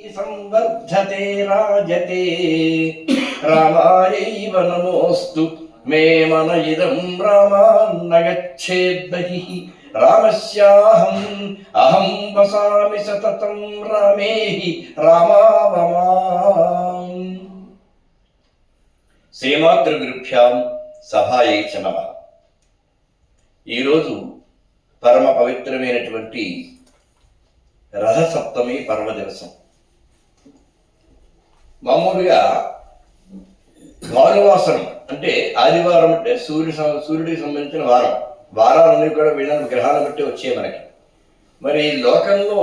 సంవర్ధతే రాజతే రామాయైవ నమోస్తు మే మన ఇదం రామాన్నగచ్చేద్బహిః రామస్యాహం అహం వసామి సతతం రామేహి రామావమాం. శ్రీమాతృగురుభ్యాం సభాయై చ నమః. ఈరోజు పరమ పవిత్రమైనటువంటి రథసప్తమి పర్వదివసం. మామూలుగా భానువాసరం అంటే ఆదివారం అంటే సూర్యుడికి సంబంధించిన వారం. వారాలన్నీ కూడా వీళ్ళని గ్రహాలను బట్టి వచ్చే మనకి. మరి లోకంలో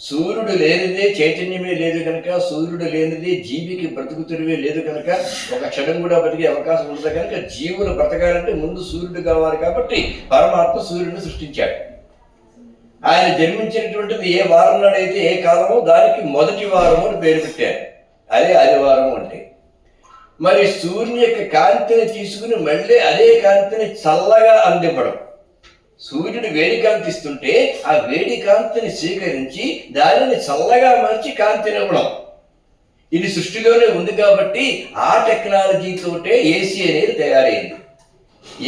సూర్యుడు లేనిదే చైతన్యమే లేదు కనుక, సూర్యుడు లేనిదే జీవికి బ్రతుకు తెరువే లేదు కనుక, ఒక క్షణం కూడా బతికే అవకాశం ఉండదు కనుక, జీవులు బ్రతకాలంటే ముందు సూర్యుడు కావాలి. కాబట్టి పరమాత్మ సూర్యుడిని సృష్టించాడు. ఆయన జన్మించినటువంటిది ఏ వారం నాడైతే ఏ కాలమో దానికి మొదటి వారము అని పేరు పెట్టారు. అదే ఆదివారం అంటే. మరి సూర్యుని యొక్క కాంతిని తీసుకుని మళ్ళీ అదే కాంతిని చల్లగా అందింపడం. సూర్యుడు వేడి కాంతి ఇస్తుంటే ఆ వేడి కాంతిని స్వీకరించి దానిని చల్లగా మార్చి కాంతిని ఇవ్వడం. ఇది సృష్టిలోనే ఉంది కాబట్టి ఆ టెక్నాలజీ తోటే ఏసీ అనేది తయారైంది.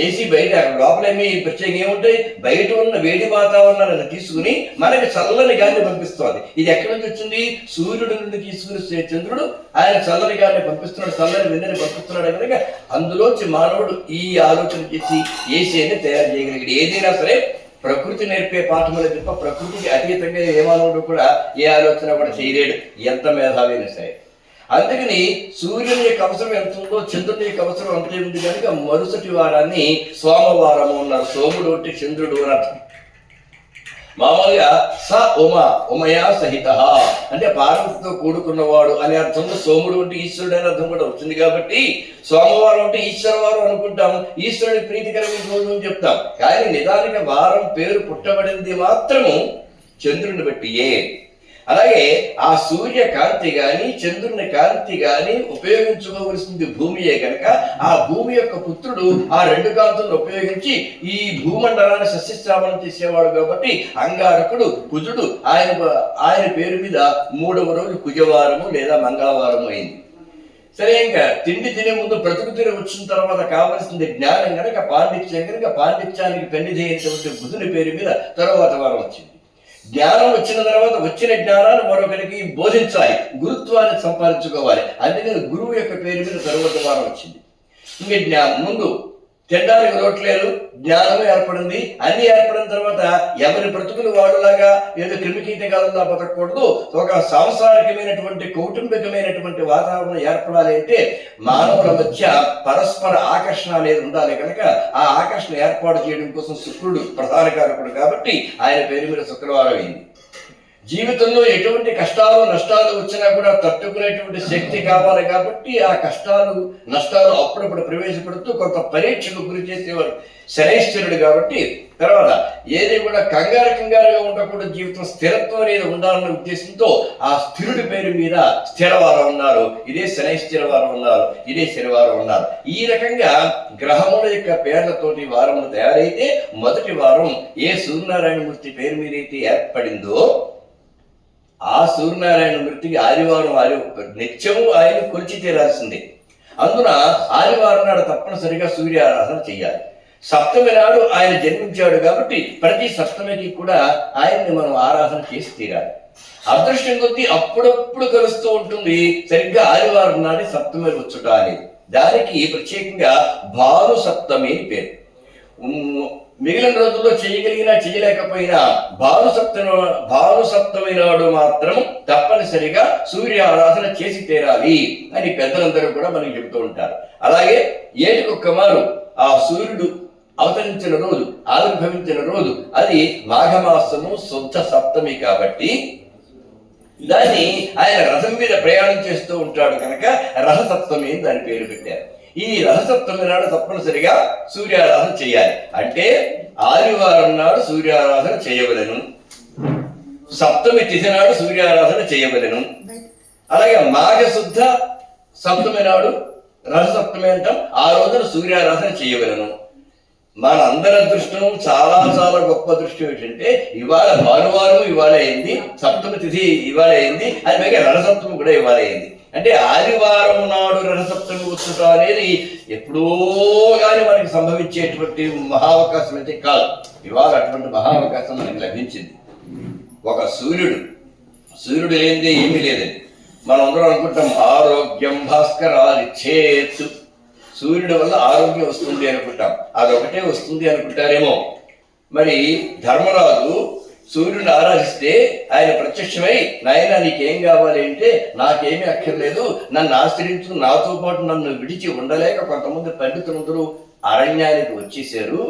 ఏసీ బయట లోపలేమి ప్రత్యేకంగా ఏముంటాయి, బయట ఉన్న వేడి వాతావరణాన్ని తీసుకుని మనకి చల్లని గాలిని పంపిస్తుంది. ఇది ఎక్కడి నుంచి వచ్చింది? సూర్యుడి నుండి తీసుకుని చంద్రుడు ఆయన చల్లని గాలిని పంపిస్తున్నాడు, చల్లని వెన్నెని పంపిస్తున్నాడు కనుక అందులోంచి మానవుడు ఈ ఆలోచన చేసి ఏసీ అనేది తయారు చేయగలిగాడు. ఏదైనా సరే ప్రకృతి నేర్పే పాఠములు తప్ప ప్రకృతికి అతీతంగా ఏ మానవుడు కూడా ఏ ఆలోచన కూడా చేయలేడు, ఎంత మేధావి అయినా సరే. అందుకని సూర్యుని యొక్క అవసరం ఎంత ఉందో చంద్రుని యొక్క అవసరం అంతే ఉంది కనుక మరుసటి వారాన్ని సోమవారము అన్నారు. సోముడు అంటే చంద్రుడు అని అర్థం. మామూలుగా స ఉమయా సహిత అంటే పార్వతితో కూడుకున్నవాడు అనే అర్థంలో సోముడు అంటే ఈశ్వరుడు అనే అర్థం కూడా వచ్చింది. కాబట్టి సోమవారం అంటే ఈశ్వరవారం అనుకుంటాం, ఈశ్వరుడికి ప్రీతికరమైన రోజు అని చెప్తాం. కానీ నిదానిక వారం పేరు పుట్టబడింది మాత్రము చంద్రుని బట్టియే. అలాగే ఆ సూర్య కాంతి గాని చంద్రుని కాంతి గాని ఉపయోగించుకోవలసింది భూమియే కనుక ఆ భూమి యొక్క పుత్రుడు ఆ రెండు కాంతులను ఉపయోగించి ఈ భూమండలాన్ని సస్యశ్రావణం చేసేవాడు. కాబట్టి అంగారకుడు కుజుడు ఆయన పేరు మీద 3వ రోజు కుజవారము లేదా మంగళవారము అయింది. సరే, ఇంకా తిండి తినే ముందు బ్రతుకు తిని వచ్చిన తర్వాత కావలసింది జ్ఞానం కనుక పాండిత్యం కనుక పాండిత్యానికి పెన్నిధి అయినటువంటి బుధుని పేరు మీద తరువాత వారం వచ్చింది. జ్ఞానం వచ్చిన తర్వాత వచ్చిన జ్ఞానాన్ని మరొకరికి బోధించాలి, గురుత్వాన్ని సంపాదించుకోవాలి. అందుకని గురువు యొక్క పేరు మీద తరువాత వారం వచ్చింది. ఇంకా ముందు తినడానికి లోట్లేదు, జ్ఞానమే ఏర్పడింది. అన్ని ఏర్పడిన తర్వాత ఎవరి బ్రతుకులు వాడులాగా ఏదో క్రిమికీటకాలంగా బతకూడదు, ఒక సాంసారికమైనటువంటి కౌటుంబికమైనటువంటి వాతావరణం ఏర్పడాలి అంటే మానవుల మధ్య పరస్పర ఆకర్షణ అనేది ఉండాలి కనుక ఆ ఆకర్షణ ఏర్పాటు చేయడం కోసం శుక్రుడు ప్రధాన కారకుడు. కాబట్టి ఆయన పేరు మీద శుక్రవారం అయింది. జీవితంలో ఎటువంటి కష్టాలు నష్టాలు వచ్చినా కూడా తట్టుకునేటువంటి శక్తి కావాలి కాబట్టి ఆ కష్టాలు నష్టాలు అప్పుడప్పుడు ప్రవేశపెడుతూ కొంత పరీక్షకు గురి చేసేవాడు శనైశ్వరుడు. కాబట్టి తర్వాత ఏది కూడా కంగారుగా ఉండకుండా జీవితం స్థిరత్వం అనేది ఉండాలన్న ఉద్దేశంతో ఆ స్థిరుడి పేరు మీద స్థిరవారం ఉన్నారు, ఇదే శనైశ్వరవారం ఉన్నారు, ఇదే శనివారం ఉన్నారు. ఈ రకంగా గ్రహముల యొక్క పేర్లతోటి వారములు తయారైతే మొదటి వారం ఏ సూర్యనారాయణమూర్తి పేరు మీద అయితే ఏర్పడిందో ఆ సూర్యనారాయణ మూర్తికి ఆదివారం నిత్యము ఆయన కొలిచి తీరాల్సిందే. అందున ఆదివారం నాడు తప్పనిసరిగా సూర్య ఆరాధన చెయ్యాలి. సప్తమి నాడు ఆయన జన్మించాడు కాబట్టి ప్రతి సప్తమికి కూడా ఆయన్ని మనం ఆరాధన చేసి తీరాలి. అదృష్టం కొద్దీ అప్పుడప్పుడు కలుస్తూ ఉంటుంది సరిగ్గా ఆదివారం నాడు సప్తమి వచ్చుట అనేది. దానికి ప్రత్యేకంగా భాను సప్తమి అని పేరు. మిగిలిన రోజుల్లో చేయగలిగినా చేయలేకపోయినా భాను సప్తమి నాడు మాత్రం తప్పనిసరిగా సూర్య ఆరాధన చేసి తీరాలి అని పెద్దలందరూ కూడా మనకి చెబుతూ ఉంటారు. అలాగే ఏటికొక్క మారు ఆ సూర్యుడు అవతరించిన రోజు, ఆవిర్భవించిన రోజు అది మాఘమాసము శుద్ధ సప్తమి కాబట్టి దాన్ని ఆయన రథం మీద ప్రయాణం చేస్తూ ఉంటాడు కనుక రథసప్తమి అని దాని పేరు పెట్టారు. ఈ రథసప్తమి నాడు తప్పనిసరిగా సూర్యారాధన చేయాలి. అంటే ఆదివారం నాడు సూర్యారాధన చేయవలెను, సప్తమి తిథి నాడు సూర్యారాధన చేయవలెను. అలాగే మాఘశుద్ధ సప్తమి నాడు రథసప్తమి అంటాం, ఆ రోజున సూర్యారాధన చేయవలెను. మనందరి అదృష్టం చాలా చాలా గొప్ప అదృష్టం ఏంటంటే ఇవాళ భానువారం ఇవాళ అయింది, సప్తమి తిథి ఇవాళ అయింది, అది పైగా రణసప్తమి కూడా ఇవాళ అయింది. అంటే ఆదివారం నాడు రణసప్తమి వచ్చుట అనేది ఎప్పుడో కానీ మనకి సంభవించేటువంటి మహావకాశం అయితే కాదు. ఇవాళ అటువంటి మహావకాశం మనకి లభించింది. ఒక సూర్యుడు లేనిదే ఏమీ లేదండి. మనం అందరం అనుకుంటాం ఆరోగ్యం భాస్కరాలిచ్చేత్, సూర్యుడి వల్ల ఆరోగ్యం వస్తుంది అనుకుంటాం. అదొకటే వస్తుంది అనుకుంటారేమో. మరి ధర్మరాజు సూర్యుడిని ఆరాధిస్తే ఆయన ప్రత్యక్షమై, నాయన నీకేం కావాలి అంటే, నాకేమీ అక్కర్లేదు, నన్ను ఆశ్రయించు, నాతో పాటు నన్ను విడిచి ఉండలేక కొంతమంది పండితులందరూ అరణ్యానికి వచ్చేసారు,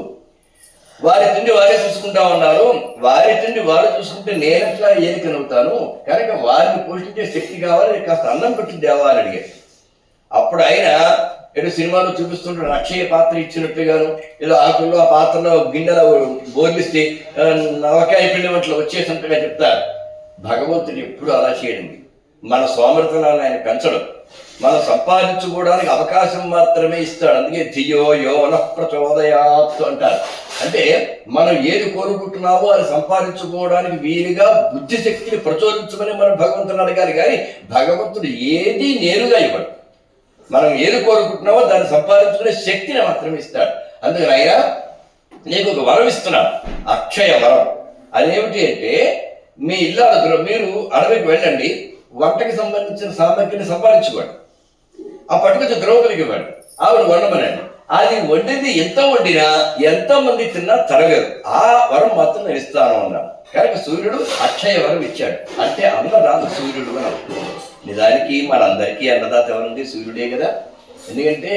వారి తిండి వారే చూసుకుంటా ఉన్నారు, వారి తిండి వారు చూసుకుంటే నేనట్లా ఏలికనవుతాను, కనుక వారిని పోషించే శక్తి కావాలి, కాస్త అన్నం పెట్టి దేవాలని అడిగారు. అప్పుడు ఆయన ఏదో సినిమాలో చూపిస్తుంటే అక్షయ పాత్ర ఇచ్చినట్టుగాను, ఏదో ఆకుల్లో ఆ పాత్రలో గిన్నెలో బోర్లిస్తే నవకాయ పిండి వంటలు వచ్చేసినట్టుగా చెప్తారు. భగవంతుడు ఎప్పుడు అలా చేయడండి. మన సోమర్థనాన్ని ఆయన పెంచడం, మనం సంపాదించుకోవడానికి అవకాశం మాత్రమే ఇస్తాడు. అందుకే ధియో యోన ప్రచోదయాత్ అంటారు. అంటే మనం ఏది కోరుకుంటున్నామో అది సంపాదించుకోవడానికి వీలుగా బుద్ధిశక్తిని ప్రచోదించమని మనం భగవంతుని అడగాలి. కానీ భగవంతుడు ఏది నేరుగా ఇవ్వడు. మనం ఏది కోరుకుంటున్నామో దాన్ని సంపాదించుకునే శక్తిని మాత్రమే ఇస్తాడు. అందుకని ఆయన నీకు ఒక వరం ఇస్తున్నాడు, అక్షయ వరం. అదేమిటి అంటే, మీ ఇల్లాలు మీరు అడవికి వెళ్ళండి, వంటకి సంబంధించిన సామగ్రిని సంపాదించుకోండి, ఆ పట్టుకొచ్చి ద్రౌపదికి ఇవ్వండి, ఆవిడ వండమనండి. అది వండింది ఎంత వండినా ఎంతమంది తిన్నా తరగదు. ఆ వరం మాత్రం నేను ఇస్తాను అన్నాడు. కనుక సూర్యుడు అక్షయ వరం ఇచ్చాడు. అంటే అన్నదాత సూర్యుడు అని అనుకుంటున్నాడు. నిజానికి మనందరికీ అన్నదాత ఎవరండి? సూర్యుడే కదా. ఎందుకంటే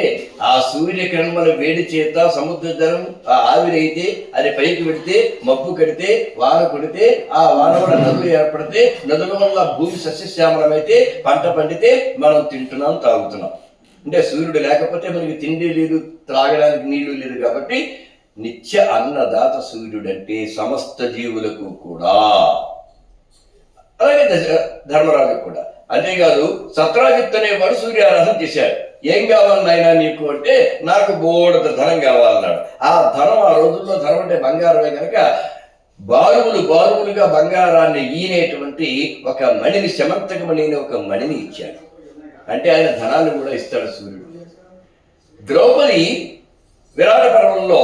ఆ సూర్యకిరణముల వేడి చేత సముద్ర జలం ఆవిరైతే అది పైకి పెడితే, మబ్బు కడితే, వాన కొడితే, ఆ వాన వల్ల నదులు ఏర్పడితే, నదుల వల్ల భూమి సస్యశ్యామలమైతే, పంట పండితే మనం తింటున్నాం, తాగుతున్నాం. అంటే సూర్యుడు లేకపోతే మనకి తిండి లేదు, త్రాగడానికి నీళ్లు లేదు. కాబట్టి నిత్య అన్నదాత సూర్యుడు అంటే సమస్త జీవులకు కూడా. అలాగే ధర్మరాజుకు కూడా. అంతేకాదు సత్రాజిత్ అనేవాడు సూర్యారాధన చేశాడు. ఏం కావాలి నాయనా నీకు అంటే, నాకు బోడత ధనం కావాలన్నాడు. ఆ ధనం, ఆ రోజుల్లో ధనం అంటే బంగారమే కనుక బారువులుగా బంగారాన్ని ఈనేటువంటి ఒక మణిని, శమంతకమణి అనే ఒక మణిని ఇచ్చాడు. అంటే ఆయన ధనాన్ని కూడా ఇస్తాడు సూర్యుడు. ద్రౌపది విరాట పర్వంలో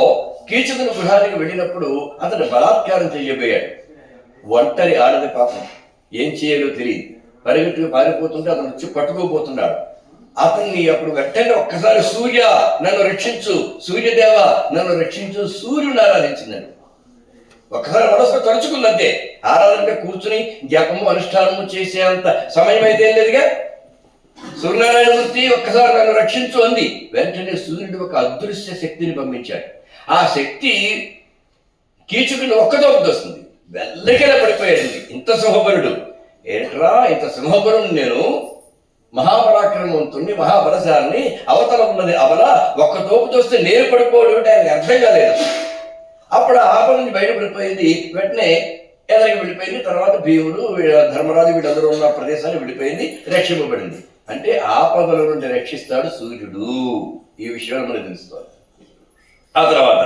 కీచకుని గృహానికి వెళ్ళినప్పుడు అతను బలాత్కారం చేయబోయాడు. ఒంటరి ఆడది పాపం, ఏం చేయాలో తెలియదు. పరిగెట్టుకు పారిపోతుంటే అతను వచ్చి పట్టుకోబోతున్నాడు. అతన్ని అప్పుడు వెంటనే ఒక్కసారి సూర్య నన్ను రక్షించు, సూర్యదేవ నన్ను రక్షించు, సూర్యుని ఆరాధించిందండి. ఒక్కసారి మనసులో తలుచుకుందంతే. ఆరాధనగా కూర్చుని జపము అనుష్ఠానము చేసేంత సమయం అయితే లేదుగా. సూర్యనారాయణమూర్తి ఒక్కసారి నన్ను రక్షించు అంది. వెంటనే సూర్యుడు ఒక అదృశ్య శక్తిని పంపించాడు. ఆ శక్తి కీచకుని ఒక్కదోపు వస్తుంది. వెల్లకిలా పడిపోయాడండి. ఇంత సింహబలుడు ఏంట్రా, ఇంత సింహబలుడు నేను, మహాపరాక్రమవంతుణ్ణి, మహాబలశాలిని, అవతల ఉన్నది అవల, ఒక్క తోపు చూస్తే నేను పడిపోవడం అంటే ఆయనకు అర్థం కాలేదు. అప్పుడు ఆపద నుంచి బయటపడిపోయింది. వెంటనే ఎదరికి వెళ్ళిపోయింది. తర్వాత భీముడు, ధర్మరాజు వీళ్ళందరూ ఉన్న ప్రదేశాన్ని వెళ్ళిపోయింది, రక్షింపబడింది. అంటే ఆపదల నుండి రక్షిస్తాడు సూర్యుడు. ఈ విషయాలు మనకు తెలుసుకోవాలి. ఆ తర్వాత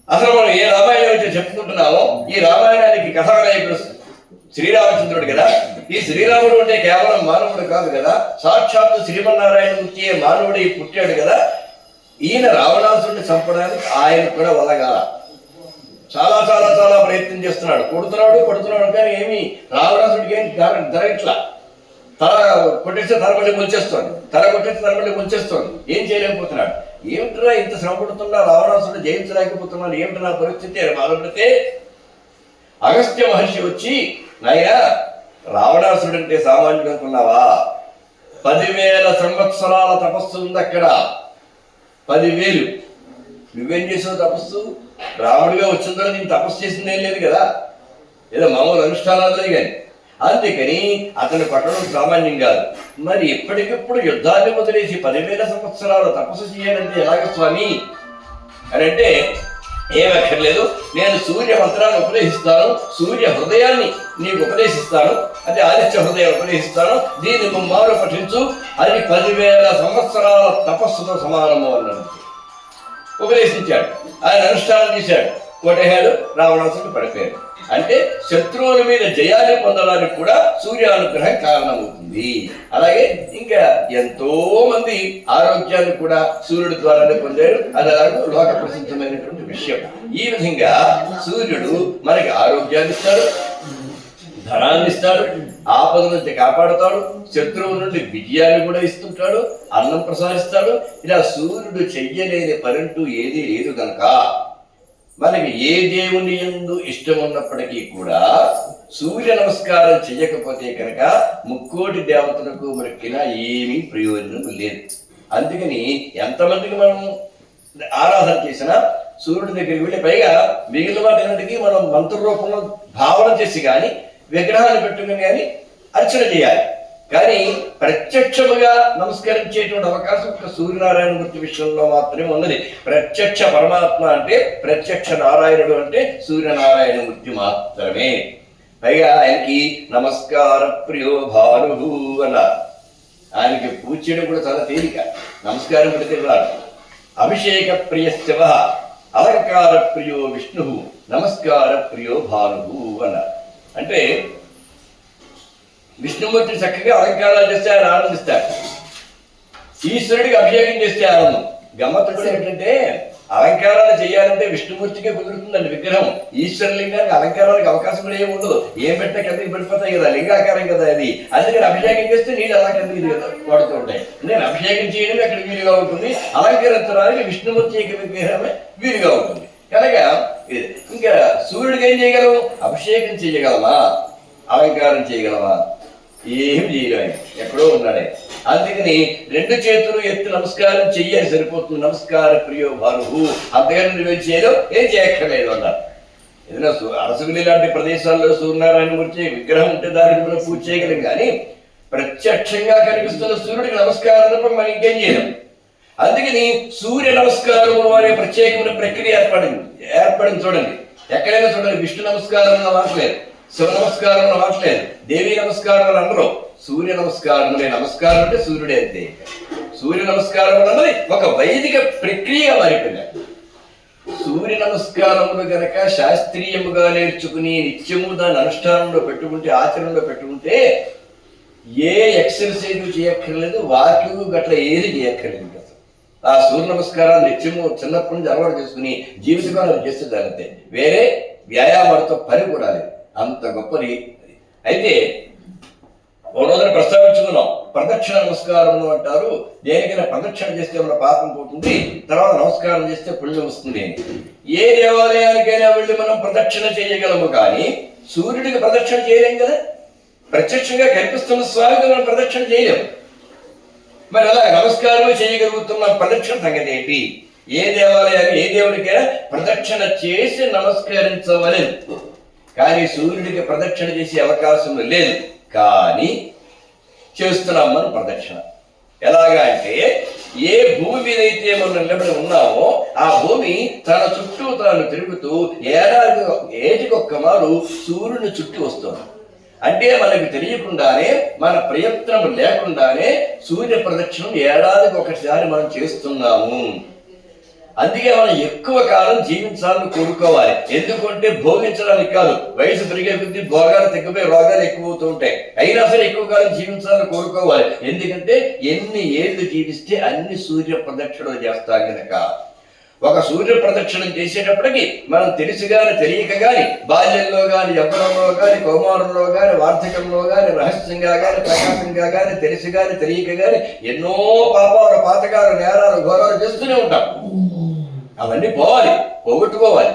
అసలు మనం ఏ రామాయణం అయితే చెప్పుకుంటున్నామో, ఈ రామాయణానికి కథానాయకుడు శ్రీరామచంద్రుడు కదా. ఈ శ్రీరాముడు అంటే కేవలం మానవుడు కాదు కదా, సాక్షాత్తు శ్రీమన్నారాయణమూర్తి మానవుడి పుట్టాడు కదా. ఈయన రావణాసురుడిని చంపడానికి ఆయన కూడా వలగాల. చాలా చాలా చాలా ప్రయత్నం చేస్తున్నాడు, కొడుతున్నాడు కానీ ఏమి రావణాసుడికి ఏం జరగట్లా. తల కొట్టేస్తే తల మళ్ళీ ముంచేస్తోంది, తల కొట్టేస్తే తల మళ్ళీ ముంచేస్తోంది. ఏం చేయలేకపోతున్నాడు. ఏమిట్రా ఇంత శ్రమ పడుతున్నా, రావణాసుడు జయించలేకపోతున్నాను, ఏమిటి నా పరిస్థితి అని బాధపడితే అగస్త్య మహర్షి వచ్చి, నాయనా రావణాసుడు అంటే సామాన్యుడు అనుకున్నావా? 10,000 సంవత్సరాల తపస్సు ఉంది అక్కడ. 10,000. నువ్వేం చేసావు తపస్సు? రాముడిగా వచ్చిందో నేను తపస్సు చేసింది ఏం లేదు కదా, ఏదో మామూలు అనుష్ఠానాలే కానీ. అందుకని అతను పట్టడం సామాన్యం కాదు. మరి ఎప్పటికప్పుడు యుద్ధాన్ని వదిలేసి 10,000 సంవత్సరాలు తపస్సు చేయాలంటే ఎలాగ స్వామి అని అంటే, ఏమక్కర్లేదు, నేను సూర్య మంత్రాన్ని ఉపదేశిస్తాను, సూర్య హృదయాన్ని నీకు ఉపదేశిస్తాను, అంటే ఆదిత్య హృదయం ఉపదేశిస్తాను, దీన్ని ముమ్మారు పఠించు, అది 10,000 సంవత్సరాల తపస్సుతో సమానము అన్నాడు. ఉపదేశించాడు, ఆయన అనుష్ఠానం చేశాడు, కోటేశాడు, రావణాసుడు పడిపోయాడు. అంటే శత్రువుల మీద జయాన్ని పొందడానికి కూడా సూర్యానుగ్రహం కారణమవుతుంది. అలాగే ఇంకా ఎంతో మంది ఆరోగ్యాన్ని కూడా సూర్యుడి ద్వారానే పొందారు. అది అలాగే లోక ప్రసిద్ధమైనటువంటి విషయం. ఈ విధంగా సూర్యుడు మనకి ఆరోగ్యాన్ని ఇస్తాడు, ధనాన్ని ఇస్తాడు, ఆపద నుంచి కాపాడుతాడు, శత్రువు నుండి విజయాన్ని కూడా ఇస్తుంటాడు, అన్నం ప్రసాదిస్తాడు. ఇలా సూర్యుడు చెయ్యలేని పరంటూ ఏదీ లేదు కనుక మనకి ఏ దేవుని యందు ఇష్టం ఉన్నప్పటికీ కూడా సూర్య నమస్కారం చెయ్యకపోతే కనుక ముక్కోటి దేవతలకు మనకినా ఏమీ ప్రయోజనం లేదు. అందుకని ఎంతమందికి మనం ఆరాధన చేసినా సూర్యుడి దగ్గరికి వెళ్ళి, పైగా మిగిలిన వాటికి మనం మంత్ర రూపంలో భావన చేసి కానీ విగ్రహాన్ని పెట్టుకుని కానీ అర్చన చేయాలి. కానీ ప్రత్యక్షముగా నమస్కరించేటువంటి అవకాశం ఒక సూర్యనారాయణమూర్తి విషయంలో మాత్రమే ఉన్నది. ప్రత్యక్ష పరమాత్మ అంటే, ప్రత్యక్ష నారాయణుడు అంటే సూర్యనారాయణమూర్తి మాత్రమే. పైగా ఆయనకి నమస్కార ప్రియో భాను అన్నారు. ఆయనకి పూజ చేయడం కూడా చాలా తేలిక, నమస్కారం పెడితే రాదు. అభిషేక ప్రియ శివ, అలంకార ప్రియో విష్ణు, నమస్కార ప్రియో భాను అన్నారు. అంటే విష్ణుమూర్తిని చక్కగా అలంకారాలు చేస్తే ఆయన ఆనందిస్తాడు, ఈశ్వరుడికి అభిషేకం చేస్తే ఆనందం. గమ్మత్తు కూడా ఏంటంటే, అలంకారాలు చేయాలంటే విష్ణుమూర్తికే కుదురుతుందండి విగ్రహం. ఈశ్వరలింగానికి అలంకారానికి అవకాశం కూడా ఏమి ఉండదు. ఏం పెట్టినా కిందకి పడిపోతాయి కదా, లింగాకారం కదా అది. అందుకని అభిషేకం చేస్తే నీళ్ళు అలా కిందకి పడుతూ ఉంటాయి. నేను అభిషేకం చేయడం అక్కడ వీలుగా ఉంటుంది, అలంకరించడానికి విష్ణుమూర్తి విగ్రహమే వీలుగా ఉంటుంది కనుక. ఇంకా సూర్యుడికి ఏం చేయగలము? అభిషేకం చేయగలమా? అలంకారం చేయగలమా? ఏం చేయలేము, ఎక్కడో ఉన్నాడే. అందుకని రెండు చేతులు ఎత్తి నమస్కారం చెయ్యాలి, సరిపోతుంది. నమస్కార ప్రియో భాను, అంతగానే నువ్వేం చేయలేవు, ఏం చేయక్కర్లేదు అన్నారు. ఏదైనా అరసగులి లాంటి ప్రదేశాల్లో సూర్యనారాయణమూర్తి విగ్రహం ఉంటే దానికి మనం పూజ చేయగలం. కానీ ప్రత్యక్షంగా కనిపిస్తున్న సూర్యుడికి నమస్కారం తప్ప మనం ఇంకేం చేయలేం. అందుకని సూర్య నమస్కారం అనే ప్రత్యేకమైన ప్రక్రియ ఏర్పడింది చూడండి. ఎక్కడైనా చూడండి, విష్ణు నమస్కారం వాట్లేదు, శివ నమస్కారం వాట్లేదు, దేవీ నమస్కారం అందరూ సూర్య నమస్కారం. నమస్కారం అంటే సూర్యుడే అంతే. సూర్య నమస్కారం అన్నది ఒక వైదిక ప్రక్రియగా మారిపోయింది. సూర్య నమస్కారములు గనక శాస్త్రీయముగా నేర్చుకుని నిత్యము దాని అనుష్ఠానంలో పెట్టుకుంటే, ఆచరణలో పెట్టుకుంటే ఏ ఎక్సర్సైజ్ చేయక్కర్లేదు, వాకింగ్ గట్ల ఏది చేయక్కర్లేదు. ఆ సూర్య నమస్కారాన్ని నిత్యము చిన్నప్పటి నుంచి అలవాటు చేసుకుని జీవితకాలం చేస్తే దానితే, వేరే వ్యాయామాలతో పని కూడా లేదు. అంత గొప్పది. అయితే ఓ రోజున ప్రస్తావించుకున్నాం, ప్రదక్షిణ నమస్కారము అంటారు. దేనికైనా ప్రదక్షిణ చేస్తే మన పాపం పోతుంది, తర్వాత నమస్కారం చేస్తే పుణ్యం వస్తుంది అని. ఏ దేవాలయానికైనా వెళ్ళి మనం ప్రదక్షిణ చేయగలము, కానీ సూర్యుడికి ప్రదక్షిణ చేయలేం కదా. ప్రత్యక్షంగా కనిపిస్తున్న స్వామికి మనం ప్రదక్షిణ చేయలేము. మరి అలా నమస్కారం చేయగలుగుతున్న ప్రదక్షిణ సంగతి ఏంటి? ఏ దేవాలయాన్ని, ఏ దేవుడికైనా ప్రదక్షిణ చేసి నమస్కరించవలేదు, కానీ సూర్యుడికి ప్రదక్షిణ చేసే అవకాశం లేదు. కానీ చేస్తున్నాం మనం ప్రదక్షిణ. ఎలాగా అంటే, ఏ భూమి మీద అయితే మనం నిలబడి ఉన్నామో ఆ భూమి తన చుట్టూ తాను తిరుగుతూ ఏటికి ఒక్క మారు సూర్యుని చుట్టూ వస్తుంది. అంటే మనకు తెలియకుండానే, మన ప్రయత్నం లేకుండానే సూర్య ప్రదక్షిణం ఏడాదికి ఒకసారి మనం చేస్తున్నాము. అందుకే మనం ఎక్కువ కాలం జీవించాలని కోరుకోవాలి. ఎందుకంటే భోగించడానికి కాదు, వయసు పెరిగే కొద్దీ భోగాలు తగ్గిపోయి రోగాలు ఎక్కువ అవుతూ ఉంటాయి. అయినా సరే ఎక్కువ కాలం జీవించాలని కోరుకోవాలి. ఎందుకంటే ఎన్ని ఏళ్ళు జీవిస్తే అన్ని సూర్య ప్రదక్షిణలు చేస్తాం కనుక. ఒక సూర్య ప్రదక్షిణం చేసేటప్పటికి మనం తెలిసి కానీ తెలియక కానీ, బాల్యంలో కానీ, యవ్వనంలో కానీ, కౌమారంలో కానీ, వార్ధకంలో కానీ, రహస్యంగా కానీ, ప్రకాశంగా కానీ, తెలిసి కానీ తెలియక కానీ ఎన్నో పాపాలు, పాతకాలు, నేరాలు, ఘోరాలు చేస్తూనే ఉంటాం. అవన్నీ పోవాలి, పోగొట్టుకోవాలి.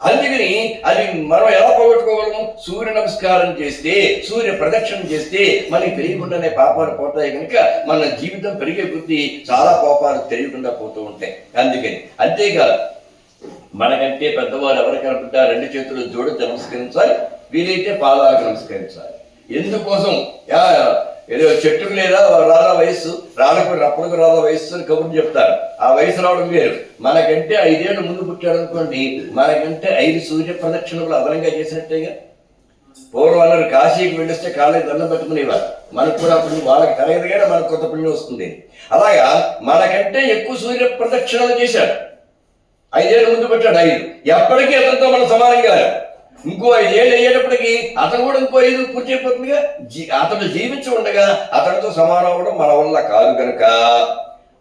అందుకని అది మనం ఎలా పోగొట్టుకోగలము? సూర్య నమస్కారం చేస్తే, సూర్య ప్రదక్షిణం చేస్తే మనకి తెలియకుండానే పాపాలు పోతాయి కనుక మన జీవితం పెరిగే కొద్దీ చాలా పాపాలు తెలియకుండా పోతూ ఉంటాయి. అందుకని అంతేకాదు, మనకంటే పెద్దవారు ఎవరు కనపడ్డా రెండు చేతులు జోడించి నమస్కరించాలి, వీలైతే పాదాలకు నమస్కరించాలి. ఎందుకోసం? ఏదో చెట్టుకు లేదా రాధా వయస్సు, రాళ్ళకు రప్పలకు రాధా వయస్సు అని కబుర్లు చెప్తారు. ఆ వయసు రావడం వేరు. మనకంటే 5 ఏళ్ళు ముందు పుట్టాడు అనుకోండి, మనకంటే 5 సూర్య ప్రదక్షిణలు అదనంగా చేసినట్టేగా. పూర్వం అన్నారు కాశీకి వెళ్ళొస్తే కాళ్ళకి దండం పెట్టుకునేవారు. మనకు కూడా అప్పుడు వాళ్ళకి తరగదు కానీ మనకు కొత్త పుణ్యం వస్తుంది. అలాగా మనకంటే ఎక్కువ సూర్య ప్రదక్షిణలు చేశాడు. 5 ఏళ్ళు ముందు పెట్టాడు 5. ఎప్పటికీ అతనితో మనం సమానంగా ఇంకో 5 ఏళ్ళు అయ్యేటప్పటికి అతను కూడా ఇంకో 5 పూర్తి అయిపోతుందిగా. అతను జీవించి ఉండగా అతనితో సమానం అవ్వడం మన వల్ల కాదు కనుక